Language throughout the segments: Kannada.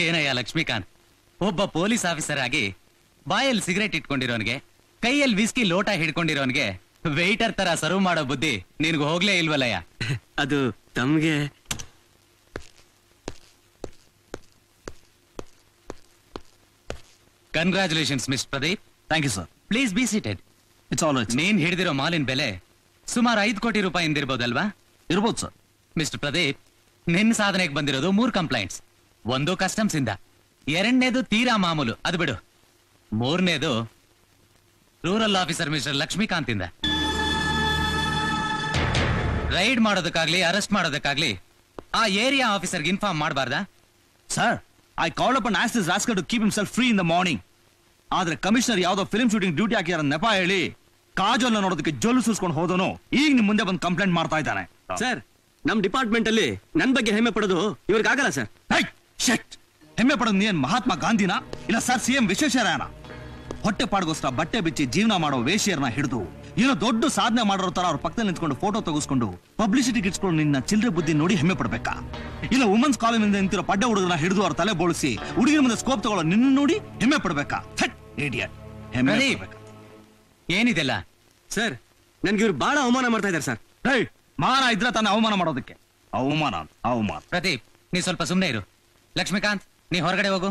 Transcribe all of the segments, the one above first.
ಏನಯ್ಯ ಲಕ್ಷ್ಮೀಕಾಂತ್, ಒಬ್ಬ ಪೊಲೀಸ್ ಆಫೀಸರ್ ಆಗಿ ಬಾಯಲ್ಲಿ ಸಿಗರೇಟ್ ಇಟ್ಕೊಂಡಿರೋನ್ಗೆ, ಕೈಯಲ್ಲಿ ವಿಸ್ಕಿ ಲೋಟ ಹಿಡ್ಕೊಂಡಿರೋನ್ಗೆ ವೆಯ್ಟರ್ ತರ ಸರ್ವ್ ಮಾಡೋ ಬುದ್ಧಿ ನಿನ್ಗೆ ಹೋಗ್ಲೇ ಇಲ್ವಲ್ಲಯ್ಯ. ಅದು ತಮ್ಗೆ. Congratulations mister Pradeep. Thank you sir. Please be seated. It's all right. ನೀನ್ ಹಿಡಿದಿರೋ ಮಾಲಿನ ಬೆಲೆ ಸುಮಾರು 5 ಕೋಟಿ ರೂಪಾಯಿ ಇರ್ಬೋದಲ್ವಾ? ಇರ್ಬೋದು ಸರ್. ಮಿಸ್ಟರ್ ಪ್ರದೀಪ್, ನಿನ್ನ ಸಾಧನೆಗೆ ಬಂದಿರೋದು 3 ಕಂಪ್ಲೇಂಟ್ಸ್. ಒಂದು ಕಸ್ಟಮ್ಸ್ ಇಂದ, 2ನೇದು ತೀರಾ ಮಾಮೂಲು, ಅದು ಬಿಡು. 3ನೇದು ರೂರಲ್ ಆಫೀಸರ್ ಮಿಸ್ಟರ್ ಲಕ್ಷ್ಮೀಕಾಂತ್ ಇಂದ. ರೈಡ್ ಮಾಡೋದಕ್ಕಾಗ್ಲಿ ಅರೆಸ್ಟ್ ಮಾಡೋದಕ್ಕಾಗ್ಲಿ ಆ ಏರಿಯಾ ಆಫೀಸರ್ಗೆ ಇನ್ಫಾರ್ಮ್ ಮಾಡಬಾರ್ದಾ? Sir, I called up and asked this rascal to keep himself free in the morning. ಆದ್ರೆ ಕಮಿಷನರ್ ಯಾವ್ದೋ ಫಿಲ್ಮ್ ಶೂಟಿಂಗ್ ಡ್ಯೂಟಿ ಹಾಕಿದಾರ ನೆಪ ಹೇಳಿ ಕಾಜಲ್ ನೋಡೋದಕ್ಕೆ ಜೊಲ್ಲು ಸುರಿಸ್ಕೊಂಡು ಹೋದನು ಈಗ ನಿಮ್ ಮುಂದೆ ಬಂದು ಕಂಪ್ಲೇಂಟ್ ಮಾಡ್ತಾ ಇದ್ದಾನೆ. ಸರ್, ನಮ್ ಡಿಪಾರ್ಟ್ಮೆಂಟ್ ಅಲ್ಲಿ ನನ್ ಬಗ್ಗೆ ಹೆಮ್ಮೆ ಪಡೋದು ಇವ್ರಿಗಾಗಲ್ಲ ಸರ್. ಹೆಮ್ಮೆ ಪಡೋದು ನೀನ್ ಮಹಾತ್ಮ ಗಾಂಧಿನ ಇಲ್ಲ ಸರ್ CM ವಿಶ್ವೇಶ್ವರಯ್ಯನ? ಹೊಟ್ಟೆ ಪಾಡ್ಗೋಸ್ಕರ ಬಟ್ಟೆ ಬಿಚ್ಚಿ ಜೀವನ ಮಾಡೋ ವೇಶ್ಯರನ್ನ ಹಿಡಿದು ಏನೋ ದೊಡ್ಡ ಸಾಧನೆ ಮಾಡೋರ ತರ ಅವ್ರ ಪಕ್ಕದಲ್ಲಿ ನಿಂತ್ಕೊಂಡು ಫೋಟೋ ತೆಗೆಸ್ಕೊಂಡು ಪಬ್ಲಿಸಿಟಿ ಇಟ್ಸ್ಕೊಂಡು ನಿನ್ನ ಚಿಲ್ಲರೆ ಬುದ್ಧಿ ನೋಡಿ ಹೆಮ್ಮೆ ಪಡ್ಬೇಕಾ? ಇಲ್ಲ ವುಮೆನ್ಸ್ ಕಾಲೇಜಿಂದ ನಿಂತಿರೋ ಪಡ್ಡೆ ಹುಡುಗರನ್ನ ಹಿಡಿದು ಅವ್ರ ತಲೆ ಬೋಳಿಸಿ ಹುಡುಗಿರ ಮುಂದೆ ಸ್ಕೋಪ್ ತಗೊಳ್ಳೋ ನಿನ್ನ ನೋಡಿ ಹೆಮ್ಮೆ ಪಡ್ಬೇಕಾ? ಹೆಮ್ಮೆ ಪಡ್ಬೇಕಾ? ಏನಿದೆಲ್ಲ ಸರ್, ನನ್ಗೆ ಇವ್ರು ಬಹಳ ಅವಮಾನ ಮಾಡ್ತಾ ಇದಾರೆ ಸರ್. ಮಾನ ಇದ್ರೆ ತಾನೇ ಅವಮಾನ ಮಾಡೋದಕ್ಕೆ. ಅವಮಾನ. ಪ್ರದೀಪ್, ನೀ ಸ್ವಲ್ಪ ಸುಮ್ಮನೆ ಇರು. ಲಕ್ಷ್ಮೀಕಾಂತ್, ನೀ ಹೊರಗಡೆ ಹೋಗು.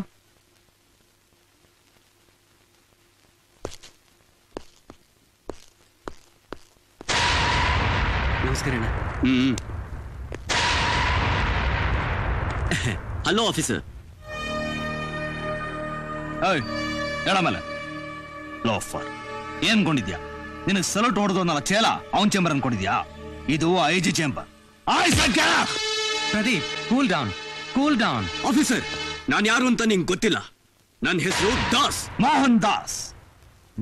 ನಮಸ್ಕಾರ ಅಣ್ಣ. Hello officer. ಹೇಳಮೇಲೆ ಲೋಫರ್ ಏನ್ ಕೊಂಡಿದ್ಯಾ? ನಿನಗೆ ಸಲೂಟ್ ಹೊಡೆದು ನನ್ನ ಚೇಲ ಅವನ್ ಚೇಂಬರ್ ಅನ್ಕೊಂಡಿದ್ಯಾ? ಇದು IG chamber. Pradeep, cool down, cool down. Officer, ನಾನ್ ಯಾರು ಅಂತ ನಿಂಗೆ ಗೊತ್ತಿಲ್ಲ. ನನ್ನ ಹೆಸರು ದಾಸ್, ಮೋಹನ್ ದಾಸ್.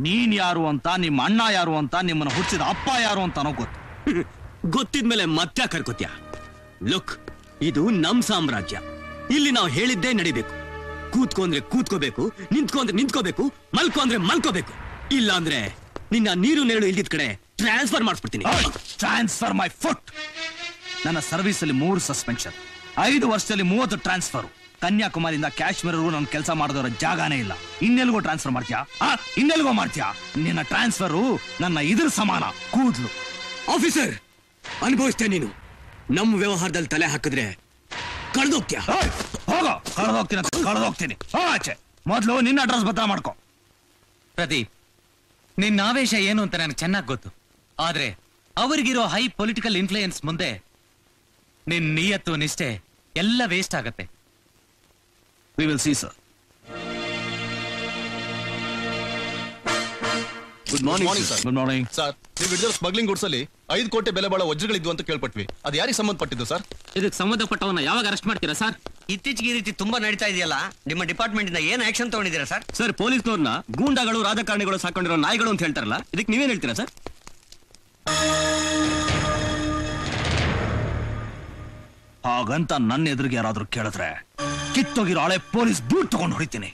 ನೀನ್ ಯಾರು ಅಂತ, ನಿಮ್ಮ ಅಣ್ಣ ಯಾರು ಅಂತ, ನಿಮ್ಮನ್ನ ಹುಟ್ಟಿಸಿದ ಅಪ್ಪ ಯಾರು ಅಂತ ಗೊತ್ತು. ಗೊತ್ತಿದ್ಮೇಲೆ ಮತ್ತೆ ಕರ್ಕೋತ್ಯಾ? ಲುಕ್, ಇದು ನಮ್ ಸಾಮ್ರಾಜ್ಯ. ಇಲ್ಲಿ ನಾವು ಹೇಳಿದ್ದೇ ನಡಿಬೇಕು. ಕೂತ್ಕೊ ಅಂದ್ರೆ ಕೂತ್ಕೋಬೇಕು, ನಿಂತ್ಕೊ ಅಂದ್ರೆ ನಿಂತ್ಕೋಬೇಕು, ಮಲ್ಕೋ ಅಂದ್ರೆ ಮಲ್ಕೋಬೇಕು. ಇಲ್ಲ ಅಂದ್ರೆ ನಿನ್ನ ನೀರು ನೇಳು ಇಲ್ದಿದ್ ಕಡೆ ಟ್ರಾನ್ಸ್ಫರ್ ಮಾಡಿಸ್ಬಿಡ್ತೀನಿ. Transfer my foot. ನನ್ನ ಸರ್ವಿಸ್ ಅಲ್ಲಿ 3 ಸಸ್ಪೆನ್ಷನ್, 5 ವರ್ಷದಲ್ಲಿ 30 ಟ್ರಾನ್ಸ್ಫರ್. ಕನ್ಯಾಕುಮಾರಿಯಿಂದ ಕಾಶ್ಮೀರವರೆಗೂ ನನ್ನ ಕೆಲಸ ಮಾಡಿದವರ ಜಾಗನೇ ಇಲ್ಲ. ಇನ್ನೆಲ್ಗೋ ಟ್ರಾನ್ಸ್ಫರ್ ಮಾಡ್ತೀಯಾ? ಇನ್ನೆಲ್ಗೋ ಮಾಡ್ತೀಯಾ? ನಿನ್ನ ಟ್ರಾನ್ಸ್ಫರ್ ನನ್ನ ಇದ್ರ ಸಮಾನ, ಕೂದ್ಲು. ಆಫೀಸರ್, ಅನುಭವಿಸ್ತೇ ನೀನು. ನಮ್ಮ ವ್ಯವಹಾರದಲ್ಲಿ ತಲೆ ಹಾಕಿದ್ರೆ ಕಳೆದೋಗ್ತೀಯ. ಹೋಗೋ, ಕಳೆದೋಗ್ತೀನಿ. ಆಚೆ ಮೊದಲು ನಿನ್ನ ಅಡ್ರೆಸ್ ಬದಲ ಮಾಡ್ಕೊ. ಪ್ರದೀಪ್, ನಿನ್ನ ಆವೇಶ ಏನು ಅಂತ ನನಗೆ ಚೆನ್ನಾಗಿ ಗೊತ್ತು. ಆದ್ರೆ ಅವರಿಗಿರೋ ಹೈ ಪೊಲಿಟಿಕಲ್ ಇನ್ಫ್ಲೂಯೆನ್ಸ್ ಮುಂದೆ ನಿನ್ ನಿಯತ್ತು ನಿಷ್ಠೆ ಎಲ್ಲ ವೇಸ್ಟ್ ಆಗತ್ತೆ. We will see, sir. Good morning sir. Good morning sir, ನೀವು ಹಿಡಿದಿರೋ ಸ್ಮಗ್ಲಿಂಗ್ ಗುಡ್ಸ್ ಅಲ್ಲಿ 5 ಕೋಟಿ ಬೆಲೆ ಬಾಳೋ ವಜ್ರಗಳಿದ್ವು ಅಂತ ಕೇಳ್ಪಟ್ವಿ. ಅದು ಯಾರಿಗೆ ಸಂಬಂಧಪಟ್ಟಿದ್ದು ಸರ್? ಇದಕ್ಕೆ ಸಂಬಂಧಪಟ್ಟವನ್ನ ಯಾವಾಗ ಅರೆಸ್ಟ್ ಮಾಡ್ತೀರಾ ಸರ್? ಇತ್ತೀಚೆಗೆ ಈ ರೀತಿ ತುಂಬಾ ನಡೀತಾ ಇದೆಯಲ್ಲ, ನಿಮ್ಮ ಡಿಪಾರ್ಟ್ಮೆಂಟ್ ಇಂದ ಏನ್ ಆಕ್ಷನ್ ತಗೊಂಡಿದ್ದೀರಾ ಸರ್? ಸರ್, ಪೊಲೀಸ್ನವ್ರನ್ನ ಗೂಂಡಾಗಳು, ರಾಜಕಾರಣಿಗಳು ಸಾಕೊಂಡಿರೋ ನಾಯಿಗಳು ಅಂತ ಹೇಳ್ತಾರಲ್ಲ, ಇದಕ್ಕೆ ನೀವೇನ್ ಹೇಳ್ತೀರಾ ಸರ್? ಹಾಗಂತ ನನ್ನ ಎದುರಿಗೆ ಯಾರಾದ್ರೂ ಕೇಳಿದ್ರೆ ಕಿತ್ತೋಗಿರೋ ಹಳೆ ಪೊಲೀಸ್ ಬೂಟ್ ತಗೊಂಡು ಹೊಡಿತೀನಿ.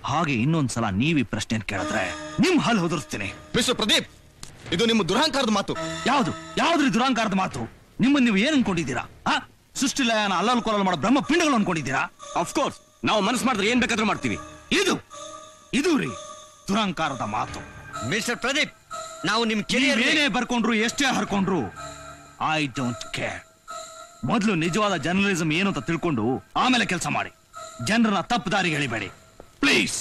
ಹಾಗೆ ಇನ್ನೊಂದ್ಸಲ ನೀವಿ ಪ್ರಶ್ನೆ ಕೇಳಿದ್ರೆ ನಿಮ್ ಹಲ್ ಹೊದರ್ಸ್ತೀನಿ. ಮಿಸ್ಟರ್ ಪ್ರದೀಪ್, ಇದು ನಿಮ್ಮ ದುರಹಂಕಾರದ ಮಾತು. ಯಾವ್ದ್ರಿ ದುರಹಂಕಾರದ ಮಾತು? ನಿಮ್ಮನ್ನ ನೀವು ಏನ್ ಅನ್ಕೊಂಡಿದ್ದೀರಾ? ಸೃಷ್ಟಿ ಲಯನ ಅಲ್ಲಲ್ ಕೊಲ್ಲಲ್ ಮಾಡೋ ಬ್ರಹ್ಮ ಪಿಂಡಗಳು ಅನ್ಕೊಂಡಿದ್ದೀರಾ? ಅಫ್ಕೋರ್ಸ್, ನಾವು ಮನಸ್ಸು ಮಾಡಿದ್ರೆ ಏನ್ ಬೇಕಾದ್ರೂ ಮಾಡ್ತೀವಿ. ಇದು ರೀ ದುರಹಂಕಾರದ ಮಾತು. ಮಿಸ್ಟರ್ ಪ್ರದೀಪ್, ನಾವು ನಿಮ್ ಏನೇ ಬರ್ಕೊಂಡ್ರು, ಎಷ್ಟೇ ಹರ್ಕೊಂಡ್ರು, ಐ ಡೋಂಟ್ ಕೇರ್. ಮೊದಲು ನಿಜವಾದ ಜರ್ನಲಿಸಂ ಏನು ಅಂತ ತಿಳ್ಕೊಂಡು ಆಮೇಲೆ ಕೆಲಸ ಮಾಡಿ. ಜನರನ್ನ ತಪ್ಪು ದಾರಿಗೆ ಎಳಿಬೇಡಿ ಪ್ಲೀಸ್.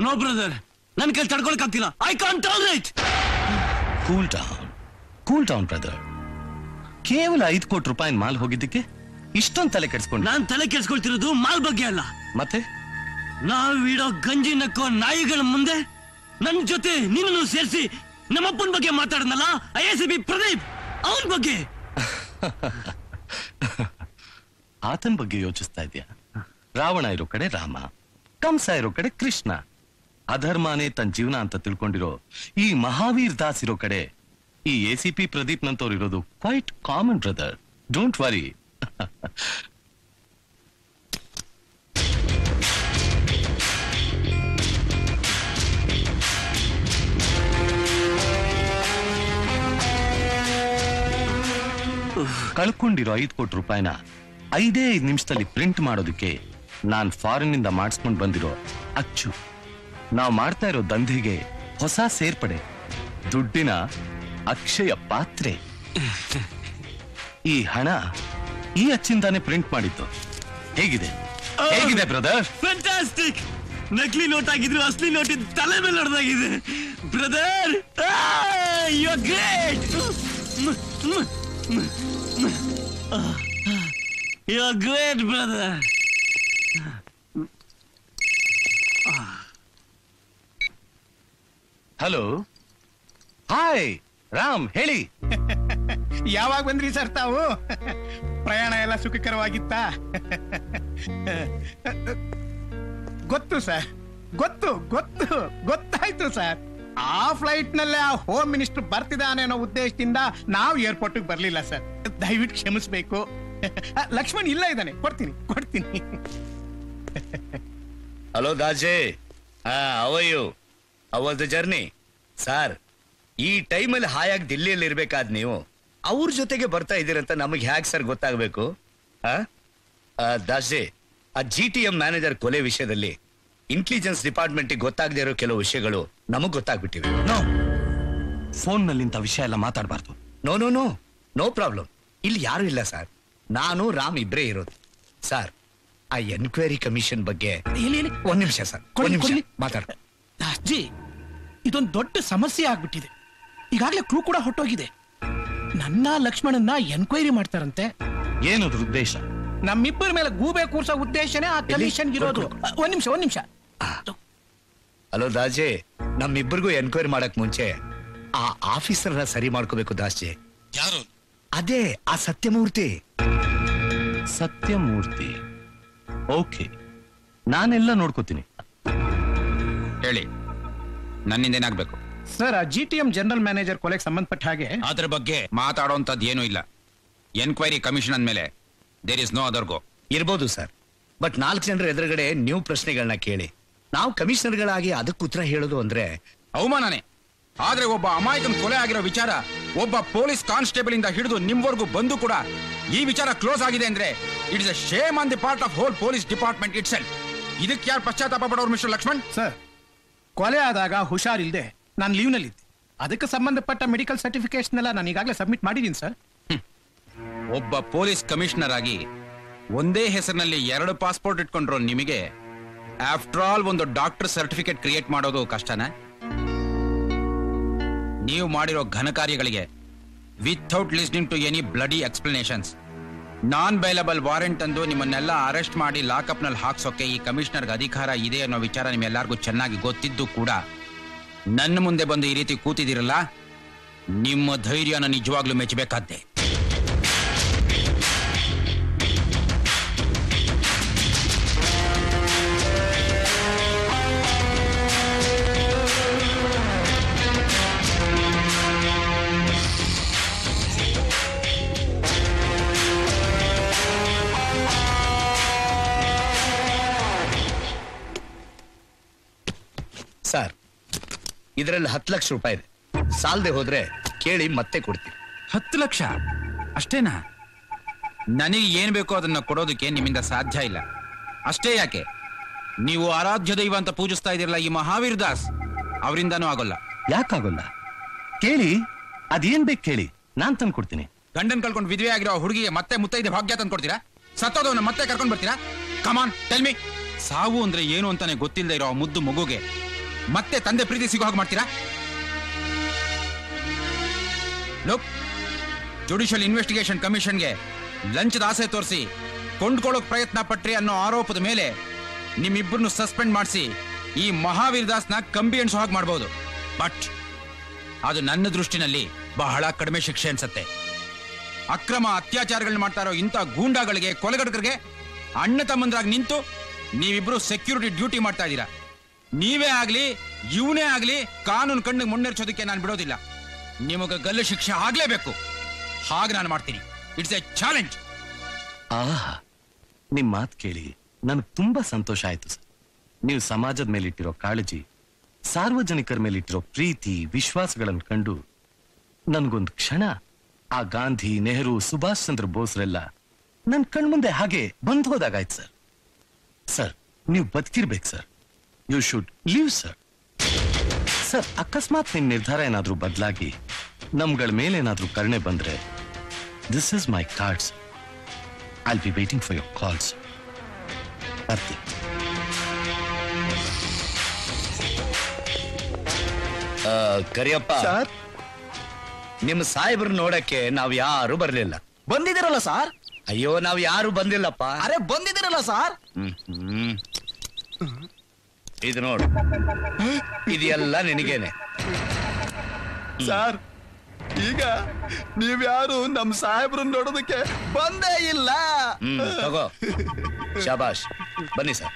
ನೋ ಬ್ರದರ್, ನನ್ ಕೈ ತಡ್ಕೊಳಕ್ ಆಗ್ತಿಲ್ಲ. I can't tolerate. Cool down brother. ಕೇವಲ 5 ಕೋಟಿ ರೂಪಾಯಿ ಮಾಲ್ ಹೋಗಿದ್ದಕ್ಕೆ ಇಷ್ಟೊಂದು ತಲೆ ಕೆಡಿಸ್ಕೊಂಡು ನಾನ್ ತಲೆ ಕೆಡ್ಸ್ಕೊಳ್ತಿರೋದು ಮಾಲ್ ಬಗ್ಗೆ ಅಲ್ಲ. ಮತ್ತೆ ನಾವಿಡೋ ಗಂಜಿ ನಕ್ಕೋ ನಾಯಿಗಳ ಮುಂದೆ ನನ್ ಜೊತೆ ನಿನ್ನನ್ನು ಸೇರಿಸಿ ನಮ್ಮಪ್ಪನ ಬಗ್ಗೆ ಮಾತಾಡನಲ್ಲ IACP ಪ್ರದೀಪ್, ಅವನ ಬಗ್ಗೆ. ಆತನ ಬಗ್ಗೆ ಯೋಚಿಸ್ತಾ ಇದೆಯಾ? ರಾವಣ ಇರೋ ಕಡೆ ರಾಮ, ಕಂಸ ಇರೋ ಕಡೆ ಕೃಷ್ಣ, ಅಧರ್ಮನೇ ತನ್ನ ಜೀವನ ಅಂತ ತಿಳ್ಕೊಂಡಿರೋ ಈ ಮಹಾವೀರ್ ದಾಸ್ ಇರೋ ಕಡೆ ಈ ACP ಪ್ರದೀಪ್ ನಂತವ್ರು ಇರೋದು quite common brother. Don't worry. ಕಳ್ಕೊಂಡಿರೋ 5 ಕೋಟಿ ರೂಪಾಯಿನ 5 ನಿಮಿಷದಲ್ಲಿ ಪ್ರಿಂಟ್ ಮಾಡೋದಕ್ಕೆ ನಾನ್ ಫಾರಿನ್ ನಿಂದ ಮಾಡಿಸ್ಕೊಂಡು ಬಂದಿರೋ ಅಚ್ಚು. ನಾವು ಮಾಡ್ತಾ ಇರೋ ದಂಧೆಗೆ ಹೊಸ ಸೇರ್ಪಡೆ, ದುಡ್ಡಿನ ಅಕ್ಷಯ ಪಾತ್ರೆ. ಈ ಹಣ ಈ ಅಚ್ಚಿಂದಾನೆ ಪ್ರಿಂಟ್ ಮಾಡಿದ್ದು. ಹೇಗಿದೆ ಹೇಗಿದೆ ಬ್ರದರ್? ಫ್ಯಾಂಟಾಸ್ಟಿಕ್. ನಕಲಿ ನೋಟ್ ಆಗಿದ್ರು ಅಸಲಿ ನೋಟ್ ತಲೆ ಮೇಲೆ ಹೊಡೆದಾಗಿದೆ brother. You are great. You are great brother. Hello, hi Ram, ಹೇಳಿ. ಯಾವಾಗ ಬಂದ್ರಿ ಸರ್ ತಾವು? ಪ್ರಯಾಣ ಎಲ್ಲ ಸುಖಕರವಾಗಿತ್ತಾ? ಗೊತ್ತು ಸರ್, ಗೊತ್ತಾಯ್ತು ಸರ್. ಆ ಫ್ಲೈಟ್ ನಲ್ಲೇ ಆ ಹೋಮ್ ಮಿನಿಸ್ಟರ್ ಬರ್ತಿದ್ದಾನೆ ಅನ್ನೋ ಉದ್ದೇಶದಿಂದ ನಾವು ಏರ್ಪೋರ್ಟ್ ಬರ್ಲಿಲ್ಲ ಸರ್. ದಯವಿಟ್ಟು ಕ್ಷಮಿಸ್ಬೇಕು. ಲಕ್ಷ್ಮಣ್ ಇಲ್ಲ ಇದ್ದಾನೆ, ಕೊಡ್ತೀನಿ. ಹಲೋ ದಾಜೆ, ಅವಯ್ಯು ಅವತ್ತು ಜರ್ನಿ ಸರ್. ಈ ಟೈಮಲ್ಲಿ ಹಾಯಾಗಿ ದಿಲ್ಲಿಯಲ್ಲಿ ಇರ್ಬೇಕಾದ್ ನೀವು ಅವ್ರ ಜೊತೆಗೆ ಬರ್ತಾ ಇದ್ದೀರಂತ ನಮಗೆ ಹ್ಯಾಕ್ ಸರ್ ಗೊತ್ತಾಗ್ಬೇಕು? ದಾಸೆ, ಆ GTM ಮ್ಯಾನೇಜರ್ ಕೊಲೆ ವಿಷಯದಲ್ಲಿ ಇಂಟೆಲಿಜೆನ್ಸ್ ಡಿಪಾರ್ಟ್ಮೆಂಟ್ ಗೊತ್ತಾಗದೇ ಇರೋ ಕೆಲವು ವಿಷಯಗಳು ನಮಗ್ ಗೊತ್ತಾಗ್ಬಿಟ್ಟಿವೆ. ಫೋನ್ ನಲ್ಲಿ ಇಂಥ ವಿಷಯ ಎಲ್ಲ ಮಾತಾಡಬಾರ್ದು. No problem. ಇಲ್ಲಿ ಯಾರು ಇಲ್ಲ ಸರ್, ನಾನು ರಾಮ್ ಇಬ್ರೇ ಇರೋದು. ಸರ್, ಆ ಎನ್ಕ್ವೈರಿ ಕಮಿಷನ್ ಬಗ್ಗೆ ಒಂದ್ ನಿಮಿಷ ಸರ್, ಮಾತಾಡ. ದಾಸ್ಜಿ, ಇದೊಂದು ದೊಡ್ಡ ಸಮಸ್ಯೆ ಆಗ್ಬಿಟ್ಟಿದೆ. ಈಗಾಗಲೇ ಕ್ರೂ ಕೂಡ ಹೊಟ್ಟೋಗಿದೆ. ನನ್ನ ಲಕ್ಷ್ಮಣನ್ನ ಎನ್ಕ್ವೈರಿ ಮಾಡ್ತಾರಂತೆ. ಏನದು ಉದ್ದೇಶ? ನಮ್ಮಿಬ್ಬರ ಮೇಲೆ ಗೂಬೆ ಕೂರ್ಸೋ ಉದ್ದೇಶನೇ ಆ ಕಮಿಷನ್ ಇರೋದು. ಒಂದ್ ನಿಮಿಷ. ಹಲೋ ದಾಜೆ, ನಮ್ಮಿಬ್ಬರಿಗೂ ಎನ್ಕ್ವೈರಿ ಮಾಡಕ್ ಮುಂಚೆ ಆ ಆಫೀಸರ್ನ ಸರಿ ಮಾಡ್ಕೋಬೇಕು ದಾಸ್ಜೆ. ಯಾರು? ಅದೇ ಆ ಸತ್ಯಮೂರ್ತಿ. ಓಕೆ, ನಾನೆಲ್ಲ ನೋಡ್ಕೋತೀನಿ. ಹೇಳಿ, ನನ್ನಿಂದ ಏನಾಗ್ಬೇಕು? ಸರ್, ಆ GTM ಜನರಲ್ ಮ್ಯಾನೇಜರ್ ಕೊಲೆಗೆ ಸಂಬಂಧಪಟ್ಟ ಹಾಗೆ ಅದ್ರ ಬಗ್ಗೆ ಮಾತಾಡೋಂಥದ್ದು ಏನೂ ಇಲ್ಲ. ಎನ್ಕ್ವೈರಿ ಕಮಿಷನ್ ಅಂದ್ಮೇಲೆ there is no other go. ಇರ್ಬೋದು ಸರ್, ಬಟ್ 4 ಜನರ ಎದುರುಗಡೆ ನೀವು ಪ್ರಶ್ನೆಗಳನ್ನ ಕೇಳಿ ನಾವು ಕಮಿಷನರ್ಗಳಾಗಿ ಅದಕ್ಕೆ ಉತ್ತರ ಹೇಳೋದು ಅಂದ್ರೆ ಅವಮಾನನೇ. ಆದ್ರೆ ಒಬ್ಬ ಅಮಾಯಕನ ಕೊಲೆ ಆಗಿರೋ ವಿಚಾರ ಒಬ್ಬ ಪೊಲೀಸ್ ಕಾನ್ಸ್ಟೇಬಲ್ ಇಂದ ಹಿಡಿದು ನಿಮ್ವರೆಗೂ ಬಂದು ಕೂಡ ಈ ವಿಚಾರ ಕ್ಲೋಸ್ ಆಗಿದೆ ಅಂದ್ರೆ it is a shame on the part of whole police department it self. ಇದಕ್ಕೆ ಯಾರು ಪಶ್ಚಾತ್ತಾಪ ಪಡೋರು ಮಿಸ್ಟರ್ ಲಕ್ಷ್ಮಣ್? ಸರ್, ಕೊಲೆ ಆದಾಗ ಹುಷಾರಿಲ್ದೆ ನಾನು ಲೀವ್ ನಲ್ಲಿದ್ದೆ. ಅದಕ್ಕೆ ಸಂಬಂಧಪಟ್ಟ ಮೆಡಿಕಲ್ ಸರ್ಟಿಫಿಕೇಟ್ಸ್ ನೆಲ್ಲ ನಾನು ಈಗಾಗಲೇ ಸಬ್ಮಿಟ್ ಮಾಡಿದ್ದೀನಿ ಸರ್. ಒಬ್ಬ ಪೊಲೀಸ್ ಕಮಿಷನರ್ ಆಗಿ ಒಂದೇ ಹೆಸರಿನಲ್ಲಿ 2 ಪಾಸ್ಪೋರ್ಟ್ ಇಟ್ಕೊಂಡ್ರು ನಿಮಗೆ ಆಫ್ಟರ್ ಆಲ್ ಒಂದು ಡಾಕ್ಟರ್ ಸರ್ಟಿಫಿಕೇಟ್ ಕ್ರಿಯೇಟ್ ಮಾಡೋದು ಕಷ್ಟನಾ? ನೀವು ಮಾಡಿರೋ ಘನ ಕಾರ್ಯಗಳಿಗೆ without listening to any bloody explanations non bailable warrant ಅಂದು ನಿಮ್ಮನ್ನೆಲ್ಲ ಅರೆಸ್ಟ್ ಮಾಡಿ ಲಾಕಪ್ ನಲ್ಲಿ ಹಾಕ್ಸೋಕೆ ಈ ಕಮಿಷನರ್ಗೆ ಅಧಿಕಾರ ಇದೆ ಅನ್ನೋ ವಿಚಾರ ನಿಮ್ಮೆಲ್ಲರಿಗೂ ಚೆನ್ನಾಗಿ ಗೊತ್ತಿದ್ದು ಕೂಡ ನನ್ನ ಮುಂದೆ ಬಂದು ಈ ರೀತಿ ಕೂತಿದಿರಲ್ಲ, ನಿಮ್ಮ ಧೈರ್ಯನ ನಿಜವಾಗ್ಲೂ ಮೆಚ್ಚಬೇಕಾದ್ದೆ. ಸರ್, ಇದರಲ್ಲಿ 10 ಲಕ್ಷ ರೂಪಾಯಿ ಇದೆ. ಸಾಲದೆ ಹೋದ್ರೆ ಕೇಳಿ ಮತ್ತೆ ಕೊಡ್ತೀವಿ. 10 ಲಕ್ಷ ಅಷ್ಟೇನಾ? ನನಗೆ ಏನ್ ಬೇಕೋ ಅದನ್ನ ಕೊಡೋದಕ್ಕೆ ನಿಮ್ಮಿಂದ ಸಾಧ್ಯ ಇಲ್ಲ. ಅಷ್ಟೇ ಯಾಕೆ, ನೀವು ಆರಾಧ್ಯ ದೈವ ಅಂತ ಪೂಜಿಸ್ತಾ ಇದಿರಲ್ಲ ಈ ಮಹಾವೀರ್ ದಾಸ್, ಅವರಿಂದನೂ ಆಗೋಲ್ಲ. ಯಾಕಾಗೋಲ್ಲ? ಕೇಳಿ, ಅದೇನ್ ಬೇಕು ಕೇಳಿ, ನಾನ್ ತಂದು ಕೊಡ್ತೀನಿ. ಗಂಡನ್ ಕಳ್ಕೊಂಡು ವಿಧವೆ ಆಗಿರೋ ಹುಡುಗಿಗೆ ಮತ್ತೆ ಮುತ್ತೈದೆ ಭಾಗ್ಯ ತಂದು ಕೊಡ್ತೀರಾ? ಸತ್ತೋದವನ್ನ ಮತ್ತೆ ಕರ್ಕೊಂಡ್ ಬರ್ತೀರಾ? Come on tell me. ಸಾವು ಅಂದ್ರೆ ಏನು ಅಂತಾನೆ ಗೊತ್ತಿಲ್ಲದೆ ಇರೋ ಮುದ್ದು ಮಗುಗೆ ಮತ್ತೆ ತಂದೆ ಪ್ರೀತಿ ಸಿಗೋ ಹಾಗೆ ಮಾಡ್ತೀರಾ? ಲುಕ್, ಜುಡಿಷಿಯಲ್ ಇನ್ವೆಸ್ಟಿಗೇಷನ್ ಕಮಿಷನ್ಗೆ ಲಂಚದ ಆಸೆ ತೋರಿಸಿ ಕೊಂಡ್ಕೊಳ್ಳೋಕ್ ಪ್ರಯತ್ನ ಪಟ್ರಿ ಅನ್ನೋ ಆರೋಪದ ಮೇಲೆ ನಿಮ್ಮಿಬ್ಬರನ್ನು ಸಸ್ಪೆಂಡ್ ಮಾಡಿಸಿ ಈ ಮಹಾವೀರ್ ದಾಸ್ನ ಕಂಬಿ ಎಣಿಸೋ ಹಾಗೆ ಮಾಡಬಹುದು. ಬಟ್ ಅದು ನನ್ನ ದೃಷ್ಟಿನಲ್ಲಿ ಬಹಳ ಕಡಿಮೆ ಶಿಕ್ಷೆ ಅನ್ಸತ್ತೆ. ಅಕ್ರಮ ಅತ್ಯಾಚಾರಗಳನ್ನ ಮಾಡ್ತಾ ಇರೋ ಇಂಥ ಗೂಂಡಾಗಳಿಗೆ, ಕೊಲೆಗಡಕರಿಗೆ ಅಣ್ಣ ತಮ್ಮಂದ್ರಾಗಿ ನಿಂತು ನೀವಿಬ್ರು ಸೆಕ್ಯೂರಿಟಿ ಡ್ಯೂಟಿ ಮಾಡ್ತಾ ಇದ್ದೀರಾ. ನೀವೇ ಆಗ್ಲಿ ಇವನೇ ಆಗ್ಲಿ ಕಾನೂನು ಕಣ್ಣಿಗೆ ಮುನ್ನೆರ್ಚೋದಕ್ಕೆ ನಾನು ಬಿಡೋದಿಲ್ಲ. ನಿಮಗೆ ಗಲ್ಲು ಶಿಕ್ಷೆ ಆಗ್ಲೇಬೇಕು. ಹಾಗೆ ನಾನು ಮಾಡ್ತೀನಿ. It's A challenge. ಆಹಾ, ನಿಮ್ ಮಾತು ಕೇಳಿ ನನಗೆ ತುಂಬಾ ಸಂತೋಷ ಆಯ್ತು ಸರ್. ನೀವು ಸಮಾಜದ ಮೇಲಿಟ್ಟಿರೋ ಕಾಳಜಿ, ಸಾರ್ವಜನಿಕರ ಮೇಲಿಟ್ಟಿರೋ ಪ್ರೀತಿ, ವಿಶ್ವಾಸಗಳನ್ನು ಕಂಡು ನನ್ಗೊಂದು ಕ್ಷಣ ಆ ಗಾಂಧಿ, ನೆಹರು, ಸುಭಾಷ್ ಚಂದ್ರ ಬೋಸ್ರೆಲ್ಲ ನನ್ ಕಣ್ಮುಂದೆ ಹಾಗೆ ಬಂದ್ ಹೋದಾಗಾಯ್ತು ಸರ್. ಸರ್, ನೀವು ಬದುಕಿರ್ಬೇಕು sir. You should live sir. Sir, ಅಕಸ್ಮಾತ್ ನಿಮ್ ನಿರ್ಧಾರ ಏನಾದ್ರೂ ಬದಲಾಗಿ ನಮ್ಗಳ ಮೇಲೇನಾದ್ರೂ ಕರುಣೆ ಬಂದ್ರೆ, this is my card sir. I'll be waiting for your calls. ಬರ್ತೀನಿ. ಕರಿಯಪ್ಪ, ನಿಮ್ಮ ಸಾಹೇಬ್ರು ನೋಡಕ್ಕೆ ನಾವ್ ಯಾರು ಬರ್ಲಿಲ್ಲ. ಬಂದಿದ್ದೀರಲ್ಲ ಸರ್? ಅಯ್ಯೋ, ನಾವ್ ಯಾರು ಬಂದಿಲ್ಲಪ್ಪ. ಅರೆ ಬಂದಿದ್ದೀರಲ್ಲ ಸರ್? ಇದು ನೋಡು, ಇದೆಲ್ಲ ನಿನಗೇನೆ. ಸರ್, ಈಗ ನೀವ್ಯಾರು ನಮ್ ಸಾಹೇಬ್ರನ್ನ ನೋಡೋದಕ್ಕೆ ಬಂದೇ ಇಲ್ಲ. ತಗೋ, ಶಾಬಾಷ್. ಬನ್ನಿ ಸರ್.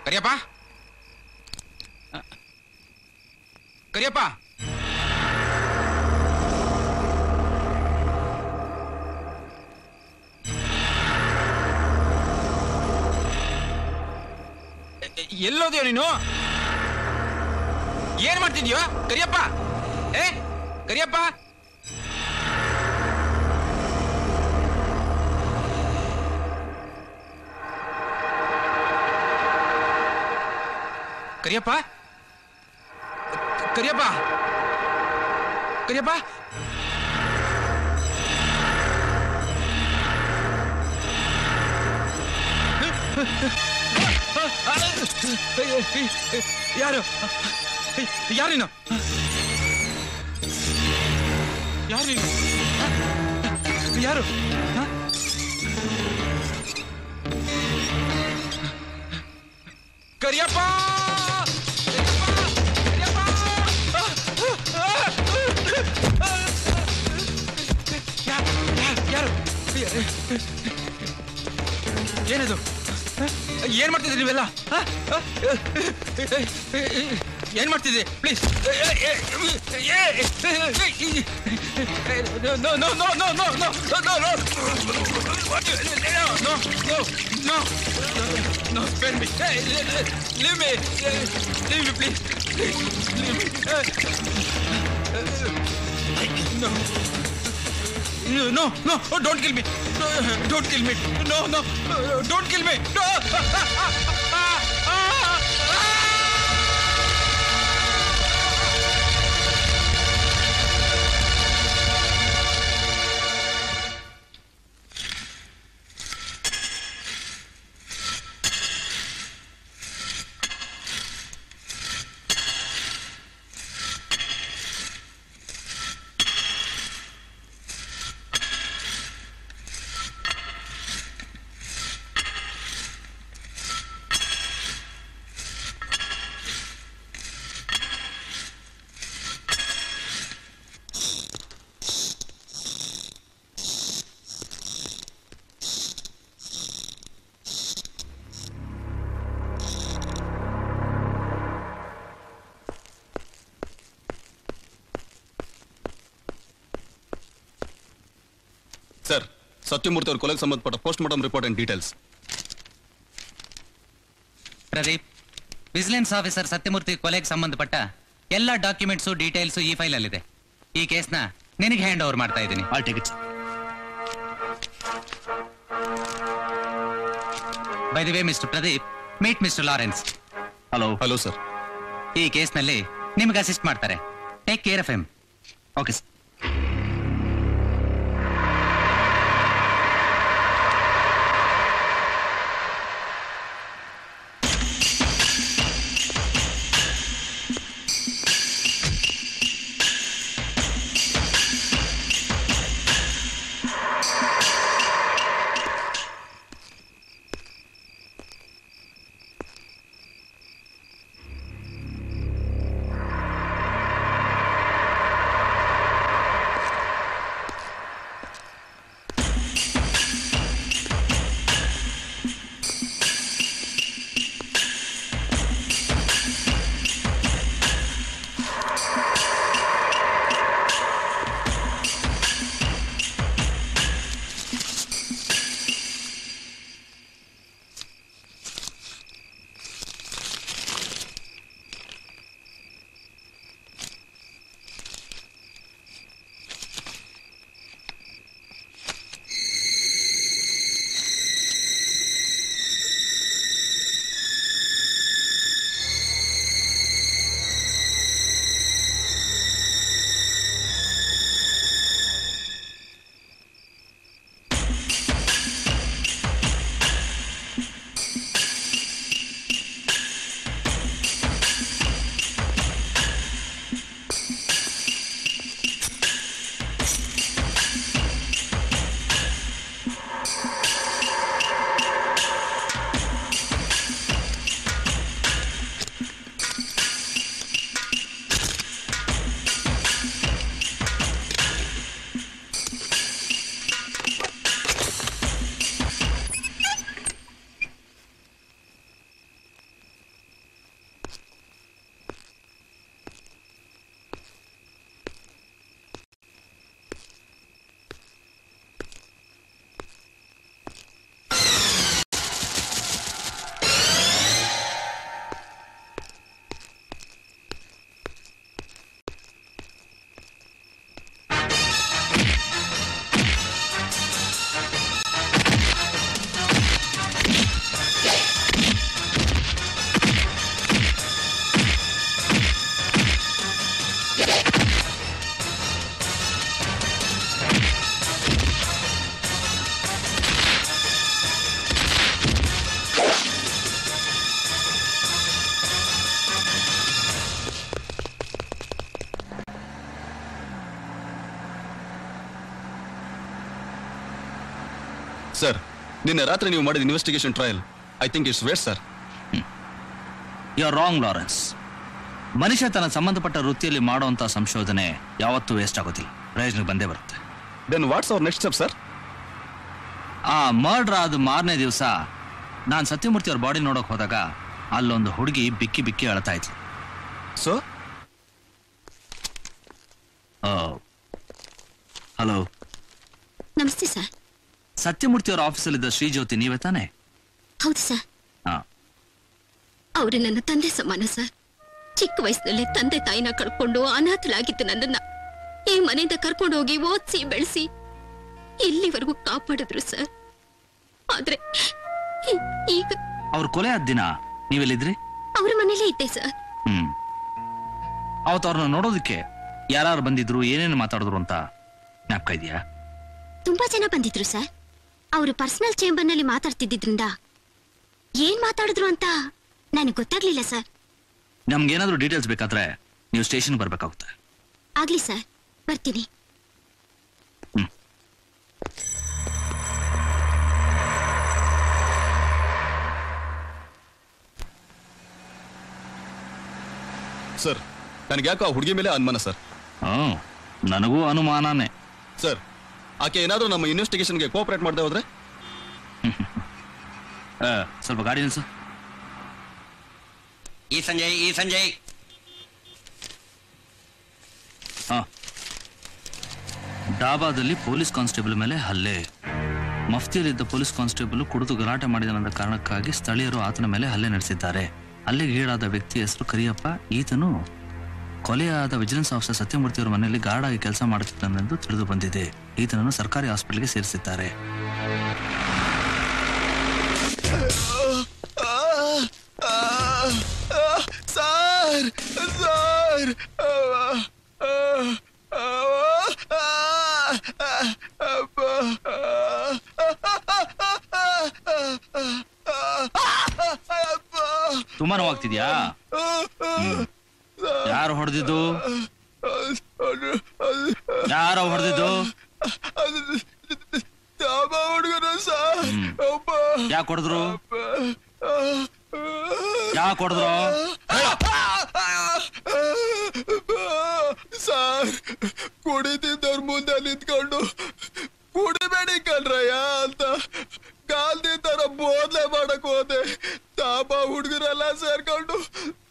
ಕರಿಯಪ್ಪ, ಕರಿಯಪ್ಪ, ಎಲ್ಲೋದ್ಯೋ ನೀನು? ಏನ್ ಮಾಡ್ತಿದ್ಯೋ ಕರಿಯಪ್ಪ? ಕರಿಯಪ್ಪ, ಕರಿಯಪ್ಪ, ಕರಿಯಪ್ಪ, ಕರಿಯಪ್ಪ, ಯಾರು ಯಾರೇನು ಯಾರು ಯಾರು ಕರಿಯಪ್ಪ, ಯಾರು ಏನದು? ಏನ್ ಮಾಡ್ತಿದ್ರಿ ನೀವೆಲ್ಲ? ಏನ್ ಮಾಡ್ತಿದ್ರಿ? Please, No, no, oh, don't kill me. No, don't kill me. No, no, don't kill me. No. Sathyamurthy ಅವ್ರ ಕೊಲೆಗೆ ಸಂಬಂಧಪಟ್ಟ post mortem report and details. Pradeep, vigilance officer Sathyamurthy ಕೊಲೆಗೆ ಸಂಬಂಧಪಟ್ಟ ಎಲ್ಲ ಡಾಕ್ಯುಮೆಂಟ್ಸು ಡೀಟೇಲ್ಸು ಈ ಫೈಲ್ ಅಲ್ಲಿದೆ. ಈ ಕೇಸ್ನ ನಿನಗೆ ಹ್ಯಾಂಡ್ ಓವರ್ ಮಾಡ್ತಾ ಇದ್ದೀನಿ. All take it. By the way mister Pradeep, meet mister Lawrence. Hello. Hello sir. ಈ ಕೇಸ್ನಲ್ಲಿ ನಿಮ್ಗೆ ಅಸಿಸ್ಟ್ ಮಾಡ್ತಾರೆ. Take care of him. Okay sir. Sir, ನಿನ್ನೆ ರಾತ್ರಿ ನೀವು ಮಾಡಿದ investigation trial I think it's waste sir. You are wrong Lawrence. ಮನುಷ್ಯ ತನ್ನ ಸಂಬಂಧಪಟ್ಟ ವೃತ್ತಿಯಲ್ಲಿ ಮಾಡುವಂತ ಸಂಶೋಧನೆ ಯಾವತ್ತೂ ವೇಸ್ಟ್ ಆಗೋದಿಲ್ಲ, ಪ್ರಯೋಜನಕ್ಕೆ ಬಂದೇ ಬರುತ್ತೆ. Then what's our next step sir? ಆ ಮರ್ಡರ್ ಆದ ಮಾರನೇ ದಿವಸ ನಾನು ಸತ್ಯಮೂರ್ತಿ ಅವ್ರ ಬಾಡಿ ನೋಡಕ್ ಹೋದಾಗ ಅಲ್ಲೊಂದು ಹುಡುಗಿ ಬಿಕ್ಕಿ ಬಿಕ್ಕಿ ಅಳ್ತಾ ಇದ್ಲು. So hello. ನಮಸ್ತೆ ಸರ್. ಸತ್ಯಮೂರ್ತಿ ಅವರ ಆಫೀಸಲ್ಲಿದ್ದ ಶ್ರೀಜ್ಯೋತಿ ನೀವೇ ತಾನೆ? ಹೌದು ಸರ್. ಅವರು ನನ್ನ ತಂದೆ ಸಮಾನ ಸರ್. ಚಿಕ್ಕ ವಯಸ್ಸಿನಲ್ಲೇ ತಂದೆ ತಾಯಿನ ಕಳ್ಕೊಂಡು ಅನಾಥಲಾಗಿತ್ತು ನನ್ನನ್ನ ಈ ಮನೆಯಿಂದ ಕರ್ಕೊಂಡು ಹೋಗಿ ಓದಿಸಿ ಬೆಳೆಸಿ ಇಲ್ಲಿವರೆಗೂ ಕಾಪಾಡಿದ್ರು ಸರ್. ಆದ್ರೆ ಈಗ ಅವ್ರ ಕೊಲೆ ಆದ ದಿನ ನೀವೆಲ್ಲಿದ್ರಿ? ಅವ್ರ ಮನೇಲೇ ಇದ್ದೆ ಸರ್. ಅವತ್ತು ಅವ್ರನ್ನ ನೋಡೋದಕ್ಕೆ ಯಾರು ಬಂದಿದ್ರು, ಏನೇನು ಮಾತಾಡಿದ್ರು ಅಂತ ಜ್ಞಾಪಕ ಇದೆಯಾ? ತುಂಬಾ ಜನ ಬಂದಿದ್ರು ಸರ್. ಅವರು ಪರ್ಸನಲ್ ಚೇಂಬರ್ ನಲ್ಲಿ ಮಾತಾಡ್ತಿದ್ರಿಂದ ಏನ್ ಮಾತಾಡಿದ್ರು ಅಂತ ನನಗೆ ಗೊತ್ತಾಗ್ಲಿಲ್ಲ ಸರ್. ನಮ್ಗೇನಾದ್ರೂ ಡೀಟೇಲ್ಸ್ ಬೇಕಾದ್ರೆ ನೀವು ಸ್ಟೇಷನ್ ಬರ್ಬೇಕಾಗುತ್ತೆ. ಆಗ್ಲಿ ಸರ್, ಬರ್ತೀನಿ. ಸರ್, ನನಗೆ ಯಾಕೋ ಆ ಹುಡುಗಿ ಮೇಲೆ ಅನುಮಾನ ಸರ್. ನನಗೂ ಅನುಮಾನನೇ ಸರ್. ಆಕೆ ಏನಾದ್ರೂ ನಮ್ಮ ಇನ್ವೆಸ್ಟಿಗೇಷನ್ಗೆ ಕೋಆಪರೇಟ್ ಮಾಡದೆ ಹೋದ್ರೆ? ಸ್ವಲ್ಪ ಗಾಡಿ ನಿಲ್ಸು. ಈ ಸಂಜಯ್ ಡಾಬಾದಲ್ಲಿ ಪೊಲೀಸ್ ಕಾನ್ಸ್ಟೇಬಲ್ ಮೇಲೆ ಹಲ್ಲೆ. ಮಫ್ತಿಯಲ್ಲಿದ್ದ ಪೊಲೀಸ್ ಕಾನ್ಸ್ಟೇಬಲ್ ಕುಡಿದು ಗಲಾಟೆ ಮಾಡಿದನೆಂದ ಕಾರಣಕ್ಕಾಗಿ ಸ್ಥಳೀಯರು ಆತನ ಮೇಲೆ ಹಲ್ಲೆ ನಡೆಸಿದ್ದಾರೆ. ಹಲ್ಲೆಗೆ ಈಡಾದ ವ್ಯಕ್ತಿಯ ಹೆಸರು ಕರಿಯಪ್ಪ. ಈತನು ಕೊಲೆಯಾದ ವಿಜಿಲೆನ್ಸ್ ಆಫೀಸರ್ ಸತ್ಯಮೂರ್ತಿ ಅವರ ಮನೆಯಲ್ಲಿ ಗಾರ್ಡ್ ಆಗಿ ಕೆಲಸ ಮಾಡುತ್ತಿದ್ದನೆಂದು ತಿಳಿದು ಬಂದಿದೆ. ಈತನನ್ನು ಸರ್ಕಾರಿ ಹಾಸ್ಪಿಟಲ್ಗೆ ಸೇರಿಸಿದ್ದಾರೆ. ತುಂಬಾ ನೋವಾಗ್ತಿದ್ಯಾ? ಯಾರು ಹೊಡೆದಿದ್ದು? ಯಾರೋ ಹೊಡೆದಿದ್ದು? ಯಾಕೆ ಹೊಡೆದ್ರು? ಯಾಕೆ ಹೊಡೆದ್ರು? ಸರ್, ಕುಡಿತಿದ್ದವ್ರ ಮುಂದೆ ನಿಂತ್ಕೊಂಡು ಕುಡಿಬೇಡಿ ಕಣ್ರಯ್ಯ ಅಂತ ಗಾಲ್ದಿ ತರ ಬೋದ್ಲೆ ಮಾಡಕ್ ಹೋದೆ. ತಾಬಾ ಹುಡುಗರೆಲ್ಲ ಸೇರ್ಕೊಂಡು